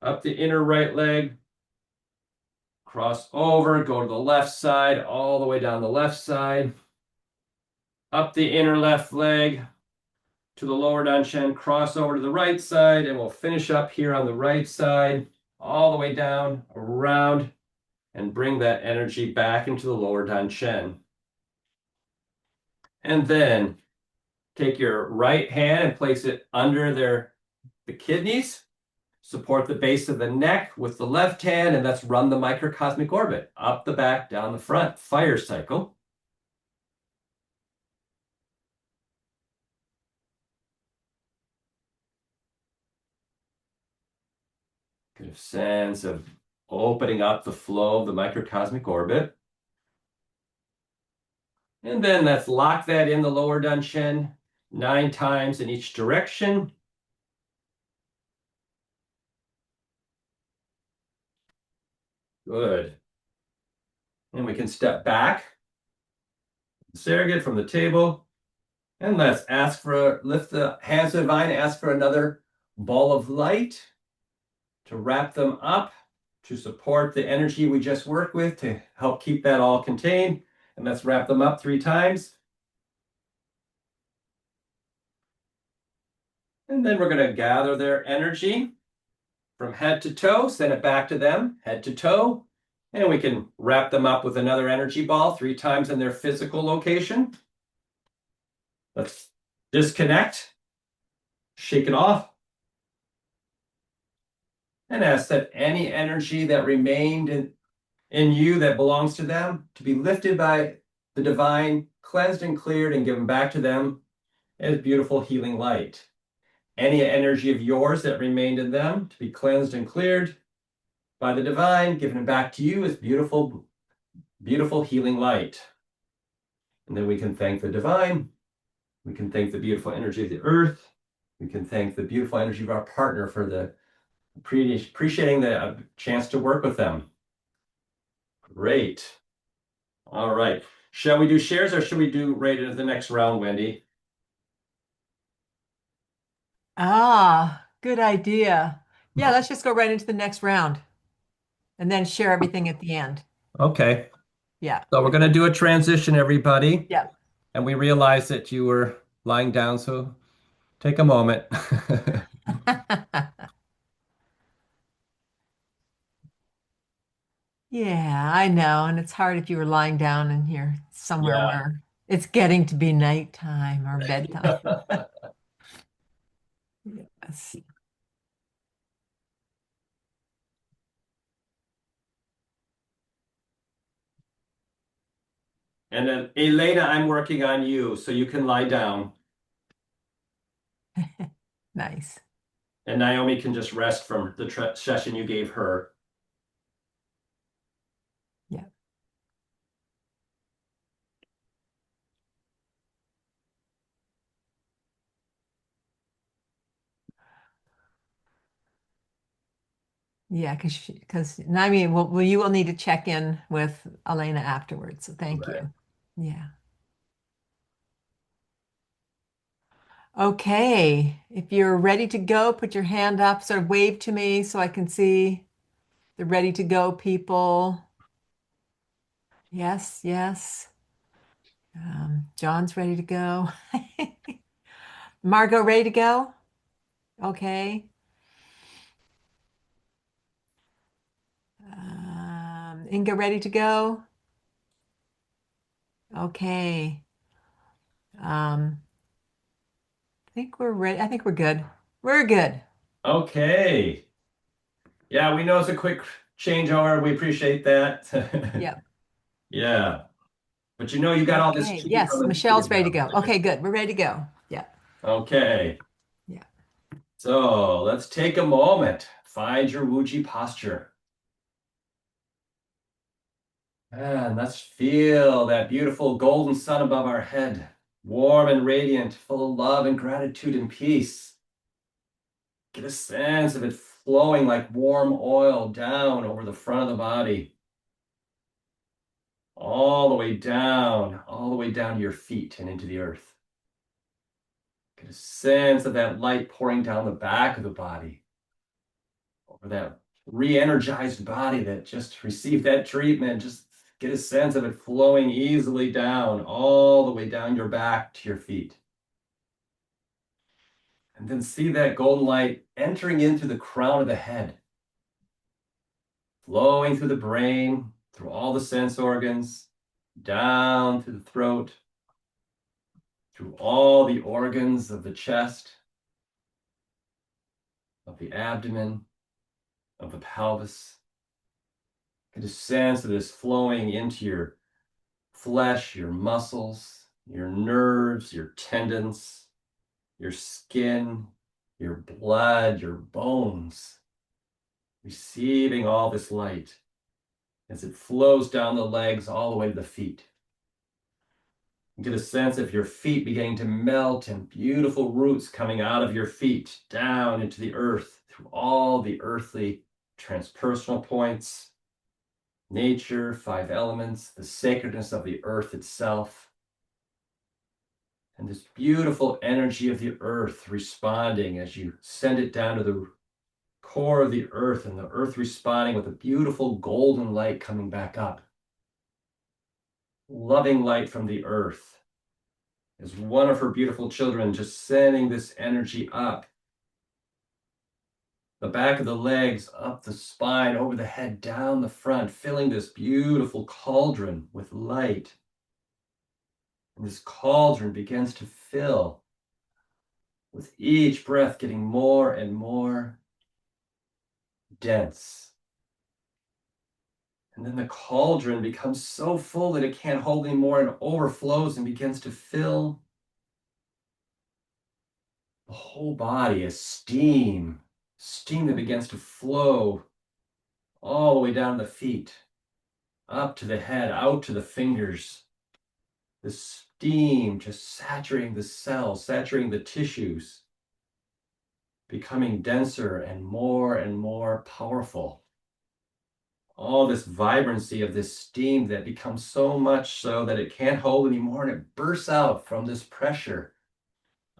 Up the inner right leg, cross over, go to the left side, all the way down the left side. Up the inner left leg to the lower dantian, cross over to the right side, and we'll finish up here on the right side, all the way down, around, and bring that energy back into the lower dantian. And then take your right hand and place it under the kidneys. Support the base of the neck with the left hand, and let's run the microcosmic orbit up the back, down the front, fire cycle. Get a sense of opening up the flow of the microcosmic orbit. And then let's lock that in the lower dantian 9 times in each direction. Good. And we can step back, surrogate from the table, and let's lift the hands to the divine, ask for another ball of light to wrap them up, to support the energy we just worked with, to help keep that all contained. And let's wrap them up 3 times. And then we're going to gather their energy from head to toe, send it back to them, head to toe. And we can wrap them up with another energy ball 3 times in their physical location. Let's disconnect, shake it off, and ask that any energy that remained in you that belongs to them to be lifted by the divine, cleansed and cleared, and given back to them as beautiful healing light. Any energy of yours that remained in them to be cleansed and cleared by the divine, given back to you as beautiful, beautiful healing light. And then we can thank the divine. We can thank the beautiful energy of the earth. We can thank the beautiful energy of our partner for the appreciating the chance to work with them. Great. All right. Shall we do shares or should we do right into the next round, Wendy? Good idea. Yeah, let's just go right into the next round and then share everything at the end. Okay. Yeah. So we're going to do a transition, everybody. Yeah. And we realized that you were lying down, so take a moment. Yeah, I know. And it's hard if you were lying down and you're somewhere Yeah. where it's getting to be nighttime or bedtime. Yes. And then Elena, I'm working on you, so you can lie down. Nice. And Naomi can just rest from the session you gave her. Yeah. Yeah, because I mean, well, you will need to check in with Elena afterwards. So thank Right. you. Yeah. Okay. If you're ready to go, put your hand up, sort of wave to me so I can see the ready to go people. Yes, yes. John's ready to go. Margot, ready to go? Okay. Inga, ready to go? Okay. I think we're ready. I think we're good. We're good. Okay. Yeah, we know it's a quick changeover. We appreciate that. Yeah. Yeah. But you know you got all this Okay. chi Yes, from the Michelle's ready to go. Okay, good. We're ready to go. Yeah. Okay. Yeah. So let's take a moment. Find your Wuji posture. And let's feel that beautiful golden sun above our head, warm and radiant, full of love and gratitude and peace. Get a sense of it flowing like warm oil down over the front of the body, all the way down to your feet and into the earth. Get a sense of that light pouring down the back of the body, over that re-energized body that just received that treatment. Just get a sense of it flowing easily down, all the way down your back to your feet. And then see that golden light entering into the crown of the head, flowing through the brain, through all the sense organs, down through the throat, through all the organs of the chest, of the abdomen, of the pelvis. Get a sense of this flowing into your flesh, your muscles, your nerves, your tendons, your skin, your blood, your bones, receiving all this light as it flows down the legs all the way to the feet. Get a sense of your feet beginning to melt and beautiful roots coming out of your feet down into the earth through all the earthly transpersonal points, nature, 5 elements, the sacredness of the earth itself, and this beautiful energy of the earth responding as you send it down to the core of the earth, and the earth responding with a beautiful golden light coming back up. Loving light from the earth as one of her beautiful children just sending this energy up the back of the legs, up the spine, over the head, down the front, filling this beautiful cauldron with light. And this cauldron begins to fill with each breath getting more and more dense. And then the cauldron becomes so full that it can't hold anymore and overflows and begins to fill the whole body as steam that begins to flow all the way down the feet, up to the head, out to the fingers. The steam just saturating the cells, saturating the tissues, becoming denser and more powerful. All this vibrancy of this steam that becomes so much so that it can't hold anymore, and it bursts out from this pressure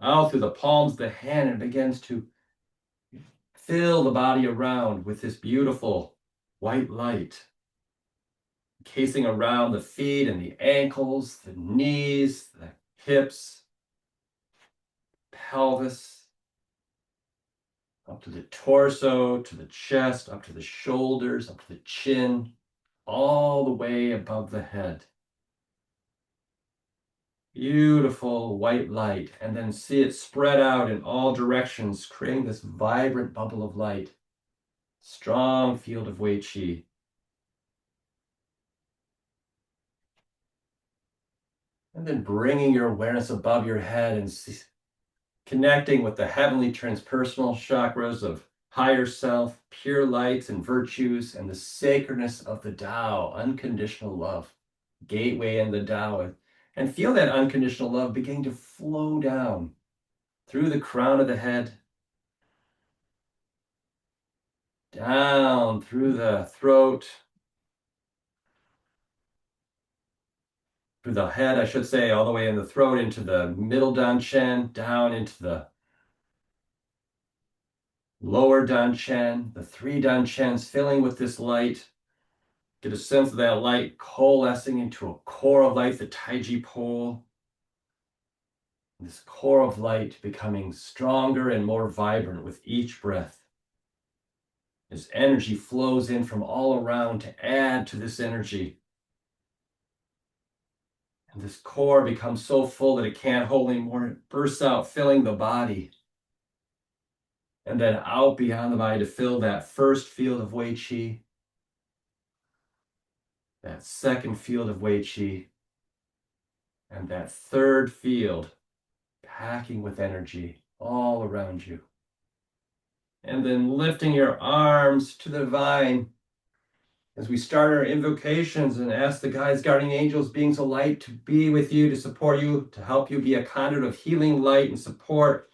out through the palms of the hand and begins to fill the body around with this beautiful white light, casing around the feet and the ankles, the knees, the hips, pelvis, up to the torso, to the chest, up to the shoulders, up to the chin, all the way above the head. Beautiful white light, and then see it spread out in all directions, creating this vibrant bubble of light. Strong field of Wei Qi. And then bringing your awareness above your head and connecting with the heavenly transpersonal chakras of higher self, pure lights and virtues, and the sacredness of the Tao, unconditional love, gateway in the Tao. And feel that unconditional love beginning to flow down through the crown of the head, down through the throat, through the head, I should say, all the way in the throat, into the middle danchen, down into the lower danchen, the three danchens filling with this light. Get a sense of that light coalescing into a core of light, the Taiji pole. This core of light becoming stronger and more vibrant with each breath. As energy flows in from all around to add to this energy. And this core becomes so full that it can't hold anymore. It bursts out, filling the body. And then out beyond the body to fill that first field of Wei Qi. That second field of Wei Qi. And that third field, packing with energy all around you. And then lifting your arms to the divine as we start our invocations and ask the guides, guardian angels, beings of light to be with you, to support you, to help you be a conduit of healing light and support,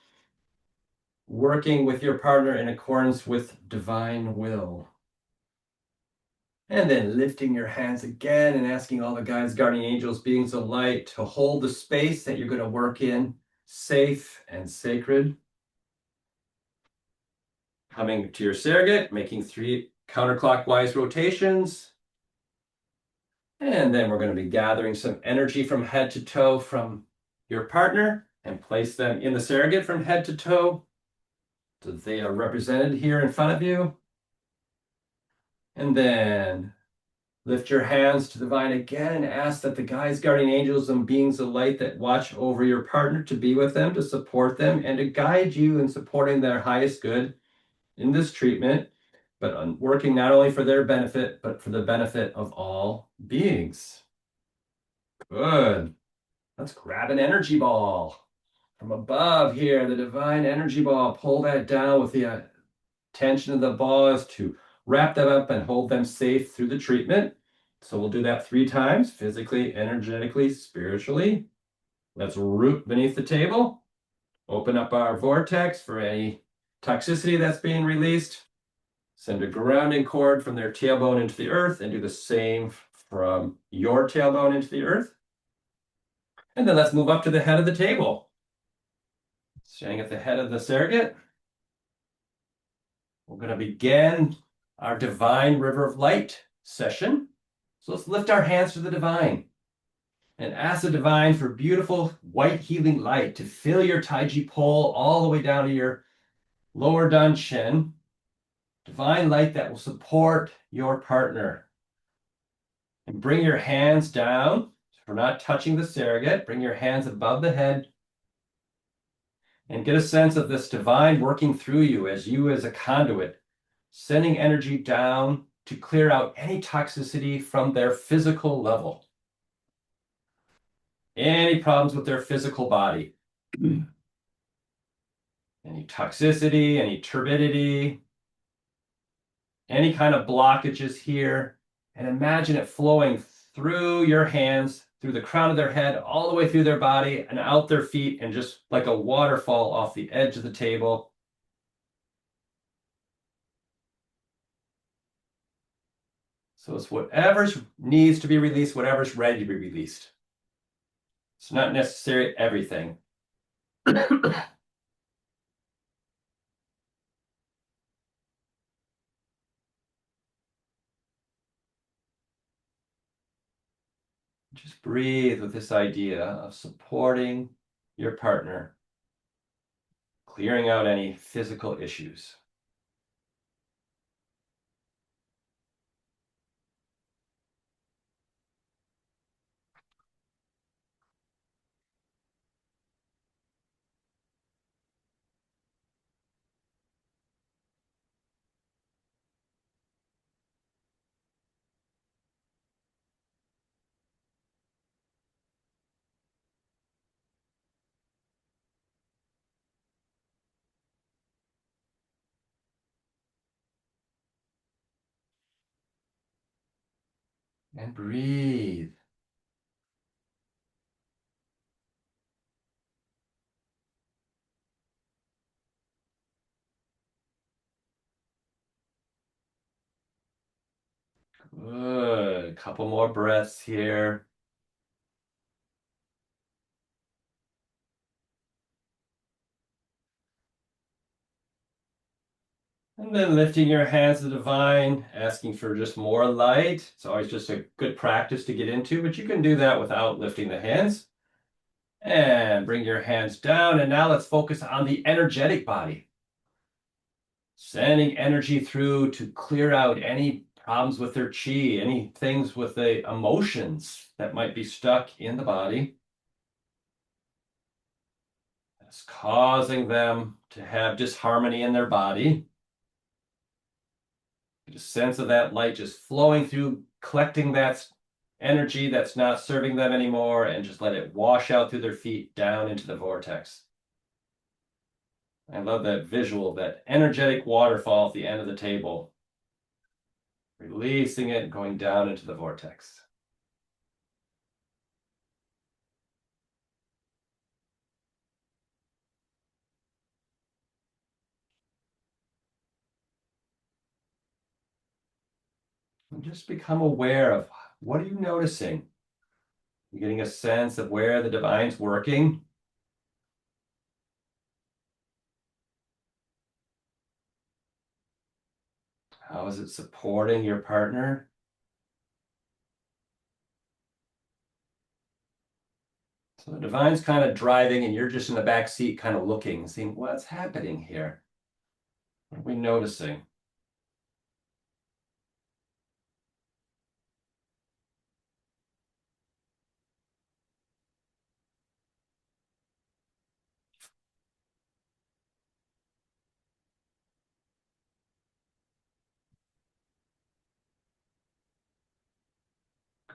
working with your partner in accordance with divine will. And then lifting your hands again and asking all the guides, guardian angels, beings of light to hold the space that you're going to work in, safe and sacred. Coming to your surrogate, making 3 counterclockwise rotations. And then we're going to be gathering some energy from head to toe from your partner and place them in the surrogate from head to toe. So they are represented here in front of you. And then lift your hands to the divine again and ask that the guides, guardian angels, and beings of light that watch over your partner to be with them, to support them, and to guide you in supporting their highest good in this treatment, but working not only for their benefit, but for the benefit of all beings. Good. Let's grab an energy ball from above here, the divine energy ball. Pull that down with the tension of the ball is to wrap them up and hold them safe through the treatment. So we'll do that 3 times, physically, energetically, spiritually. Let's root beneath the table. Open up our vortex for any toxicity that's being released. Send a grounding cord from their tailbone into the earth and do the same from your tailbone into the earth. And then let's move up to the head of the table. Staying at the head of the surrogate. We're going to begin our divine river of light session. So let's lift our hands to the divine and ask the divine for beautiful white healing light to fill your Taiji pole all the way down to your lower danchen, divine light that will support your partner. And bring your hands down. So we're not touching the surrogate. Bring your hands above the head. And get a sense of this divine working through you as a conduit, sending energy down to clear out any toxicity from their physical level. Any problems with their physical body. Any toxicity, any turbidity, any kind of blockages here. And imagine it flowing through your hands, through the crown of their head, all the way through their body and out their feet, and just like a waterfall off the edge of the table. So it's whatever needs to be released, whatever's ready to be released. It's not necessarily everything. Just breathe with this idea of supporting your partner, clearing out any physical issues. And breathe. Good. A couple more breaths here. And then lifting your hands to the divine, asking for just more light. It's always just a good practice to get into, but you can do that without lifting the hands. And bring your hands down. And now let's focus on the energetic body. Sending energy through to clear out any problems with their chi, any things with the emotions that might be stuck in the body. That's causing them to have disharmony in their body. Get a sense of that light just flowing through, collecting that energy that's not serving them anymore, and just let it wash out through their feet down into the vortex. I love that visual, that energetic waterfall at the end of the table. Releasing it, going down into the vortex. And just become aware of what are you noticing? You're getting a sense of where the divine's working. How is it supporting your partner? So the divine's kind of driving and you're just in the back seat kind of looking, seeing what's happening here. What are we noticing?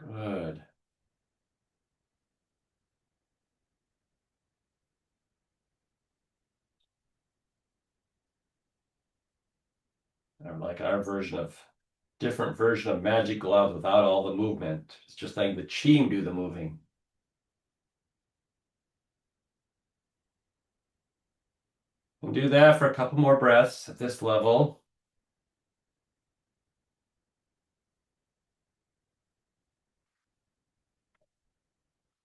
Good. Or like our different version of magic gloves without all the movement. It's just letting the chi do the moving. And do that for a couple more breaths at this level.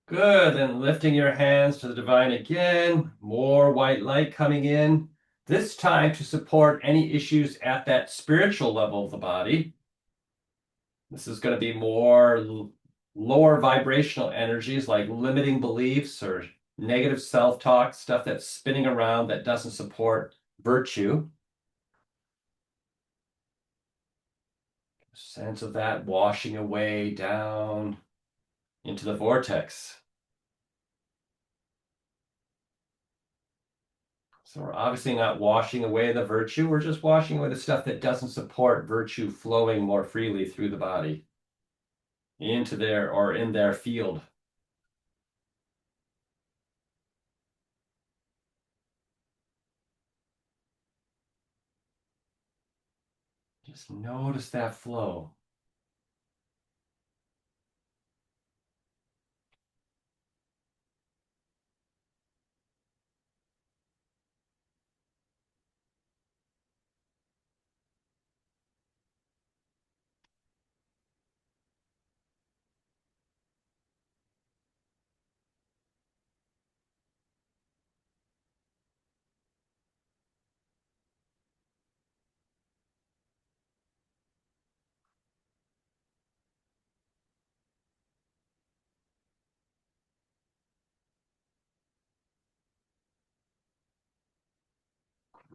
Good, then lifting your hands to the divine again, more white light coming in, this time to support any issues at that spiritual level of the body. This is going to be more lower vibrational energies like limiting beliefs or negative self-talk, stuff that's spinning around that doesn't support virtue. Sense of that washing away down into the vortex. So we're obviously not washing away the virtue, we're just washing away the stuff that doesn't support virtue flowing more freely through the body into their or in their field. Just notice that flow.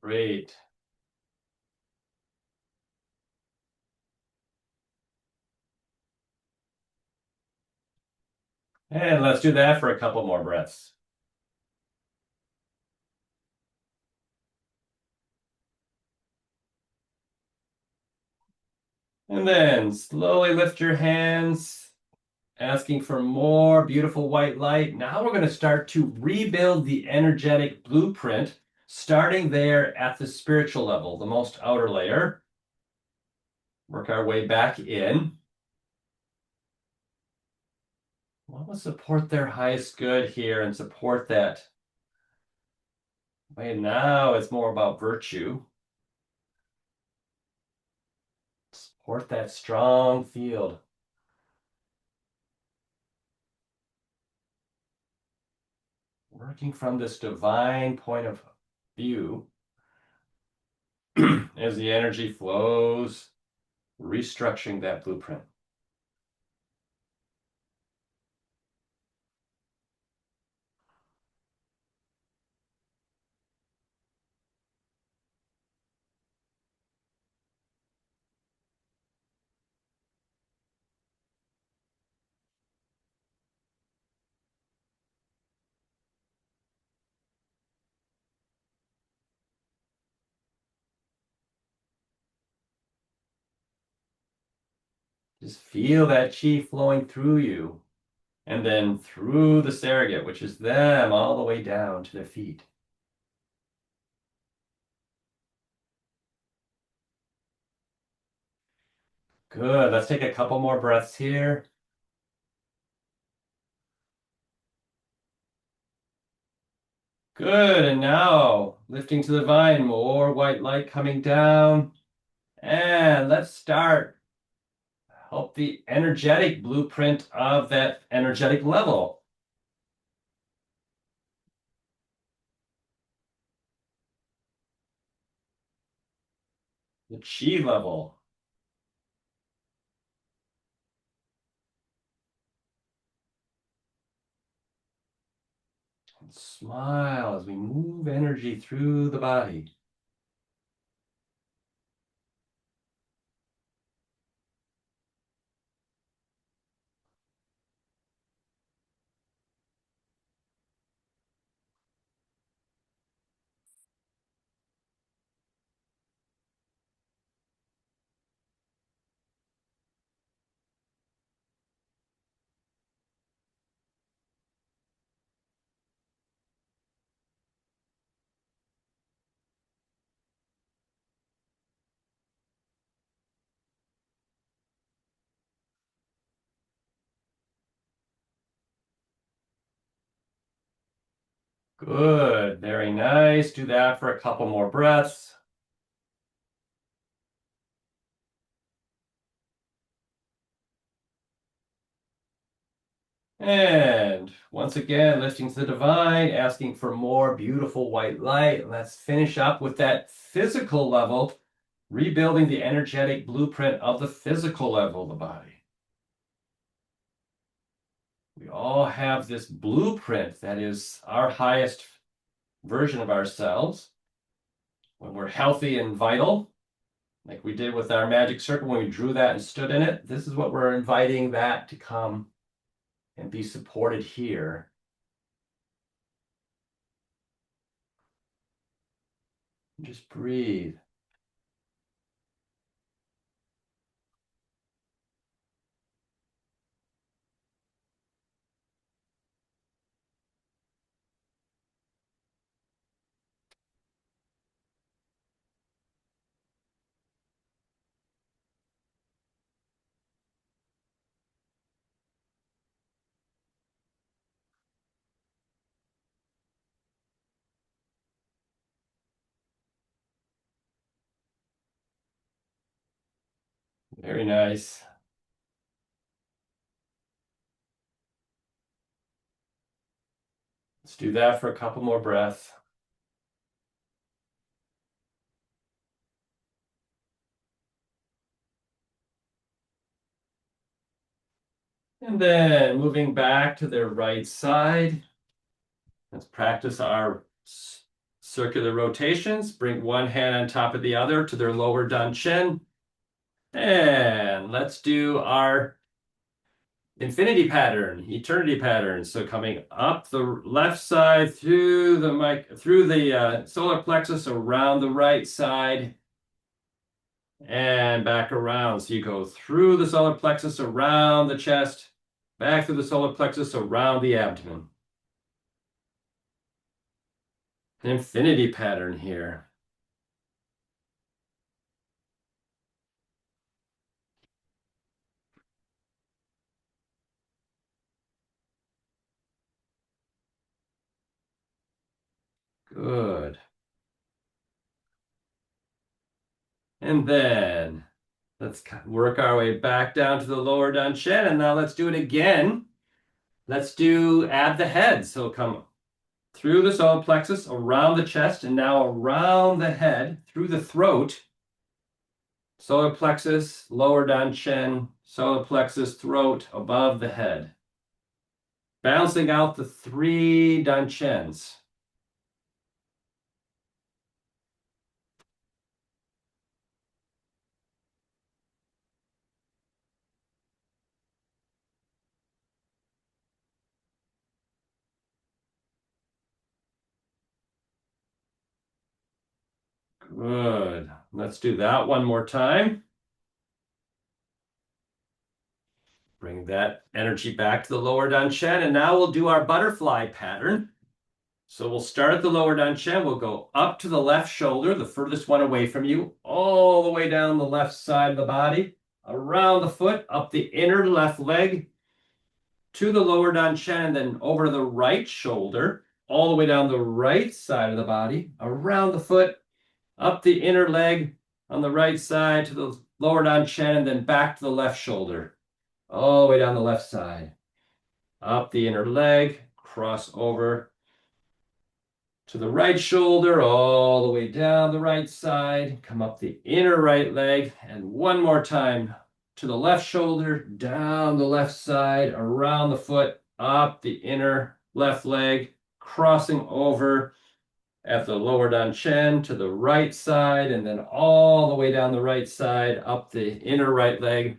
Great. And let's do that for a couple more breaths. And then slowly lift your hands, asking for more beautiful white light. Now we're going to start to rebuild the energetic blueprint, starting there at the spiritual level, the most outer layer. Work our way back in. Want to support their highest good here and support that. Right now it's more about virtue. Support that strong field. Working from this divine point of view as the energy flows, restructuring that blueprint. Just feel that chi flowing through you and then through the surrogate, which is them, all the way down to their feet. Good. Let's take a couple more breaths here. Good. And now lifting to the divine, more white light coming down. And let's start. Help the energetic blueprint of that energetic level. The chi level. And smile as we move energy through the body. Good, very nice. Do that for a couple more breaths. And once again, lifting to the divine, asking for more beautiful white light. Let's finish up with that physical level, rebuilding the energetic blueprint of the physical level of the body. We all have this blueprint that is our highest version of ourselves. When we're healthy and vital, like we did with our magic circle when we drew that and stood in it. This is what we're inviting that to come and be supported here. Just breathe. Very nice. Let's do that for a couple more breaths. And then moving back to their right side. Let's practice our circular rotations. Bring one hand on top of the other to their lower dantian. And let's do our infinity pattern, eternity pattern. So coming up the left side through the solar plexus around the right side and back around. So you go through the solar plexus around the chest, back through the solar plexus around the abdomen. An infinity pattern here. Good. And then let's work our way back down to the lower dantian, and now let's do it again. Let's add the head. So come through the solar plexus, around the chest, and now around the head, through the throat. Solar plexus, lower dantian, solar plexus, throat, above the head. Balancing out the 3 dantians. Good. Let's do that one more time. Bring that energy back to the lower dantian, and now we'll do our butterfly pattern. So we'll start at the lower dantian. We'll go up to the left shoulder, the furthest one away from you, all the way down the left side of the body, around the foot, up the inner left leg, to the lower dantian, and then over to the right shoulder, all the way down the right side of the body, around the foot, up the inner leg on the right side to the lower dantian, and then back to the left shoulder, all the way down the left side, up the inner leg, cross over to the right shoulder, all the way down the right side, come up the inner right leg, and one more time to the left shoulder, down the left side, around the foot, up the inner left leg, crossing over at the lower dantian to the right side, and then all the way down the right side, up the inner right leg,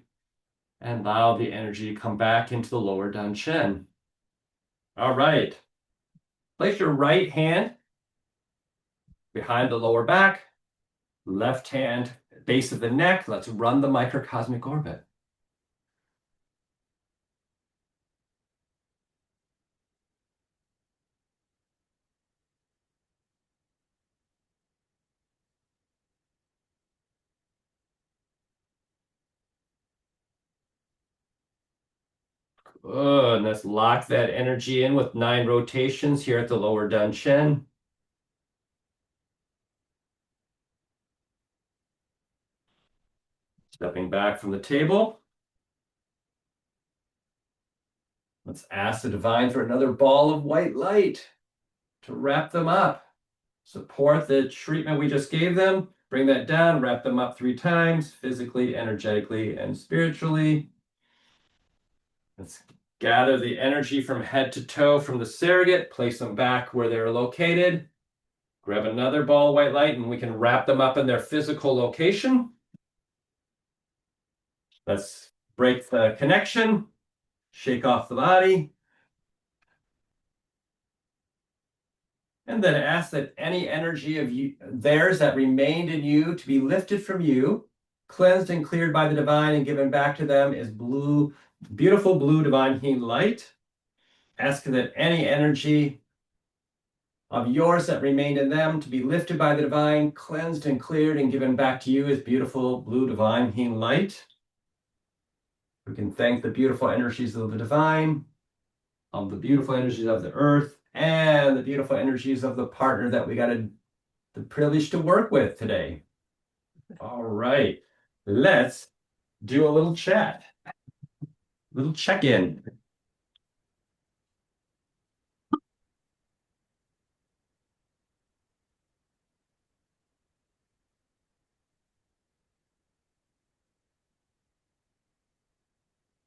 and allow the energy to come back into the lower dantian. All right. Place your right hand behind the lower back, left hand base of the neck. Let's run the microcosmic orbit. Good. And let's lock that energy in with 9 rotations here at the lower dantian. Stepping back from the table. Let's ask the divine for another ball of white light to wrap them up. Support the treatment we just gave them. Bring that down, wrap them up 3 times, physically, energetically, and spiritually. Let's gather the energy from head to toe from the surrogate, place them back where they're located. Grab another ball of white light, and we can wrap them up in their physical location. Let's break the connection, shake off the body, and then ask that any energy of theirs that remained in you to be lifted from you, cleansed and cleared by the divine and given back to them is blue, beautiful blue divine healing light. Ask that any energy of yours that remained in them to be lifted by the divine, cleansed and cleared and given back to you is beautiful blue divine healing light. We can thank the beautiful energies of the divine, of the beautiful energies of the earth, and the beautiful energies of the partner that we got the privilege to work with today. All right, let's do a little chat, little check-in.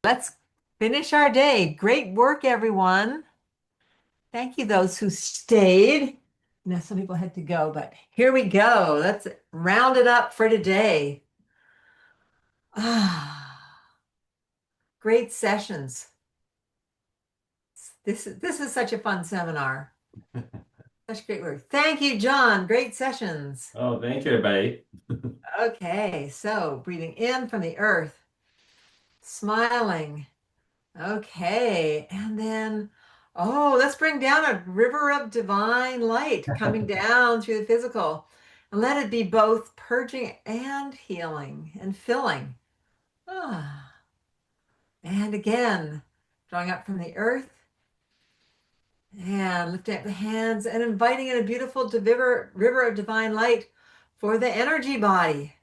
Let's finish our day. Great work, everyone. Thank you, those who stayed. Now, some people had to go, but here we go. Let's round it up for today. Great sessions. This is such a fun seminar. Such great work. Thank you, John. Great sessions. Oh, thank you, everybody. Okay, so breathing in from the earth, smiling. Okay, and then, let's bring down a river of divine light coming down through the physical. And let it be both purging and healing and filling. And again, drawing up from the earth and lifting up the hands and inviting in a beautiful river of divine light for the energy body.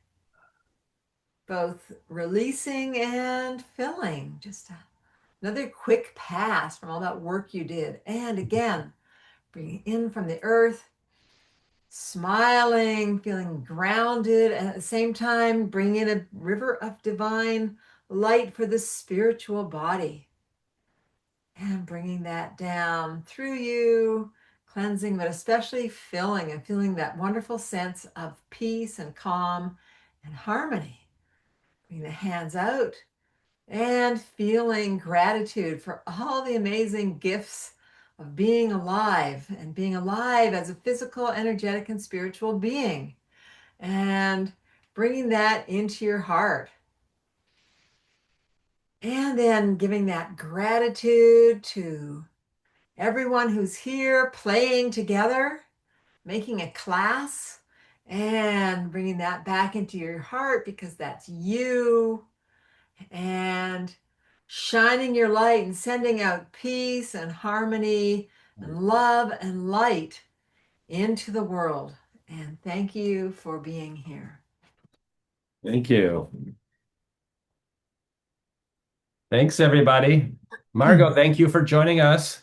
Both releasing and filling. Just another quick pass from all that work you did. And again, bringing in from the earth, smiling, feeling grounded, and at the same time, bringing in a river of divine light for the spiritual body. And bringing that down through you, cleansing, but especially filling and feeling that wonderful sense of peace and calm and harmony. Bring the hands out and feeling gratitude for all the amazing gifts of being alive and being alive as a physical, energetic, and spiritual being. And bringing that into your heart. And then giving that gratitude to everyone who's here playing together, making a class, and bringing that back into your heart because that's you. And shining your light and sending out peace and harmony and love and light into the world. And thank you for being here. Thank you. Thanks, everybody. Margot, thank you for joining us.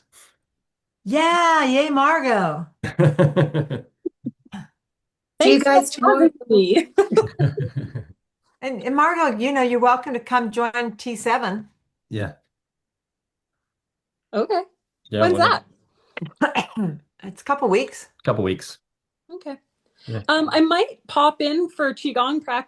Yeah, yay, Margot. See you guys tomorrow. And Margot, you're welcome to come join T7. Yeah. Okay. Yeah, When's that? It's a couple weeks. Couple weeks. Okay. Yeah. I might pop in for Qigong practice.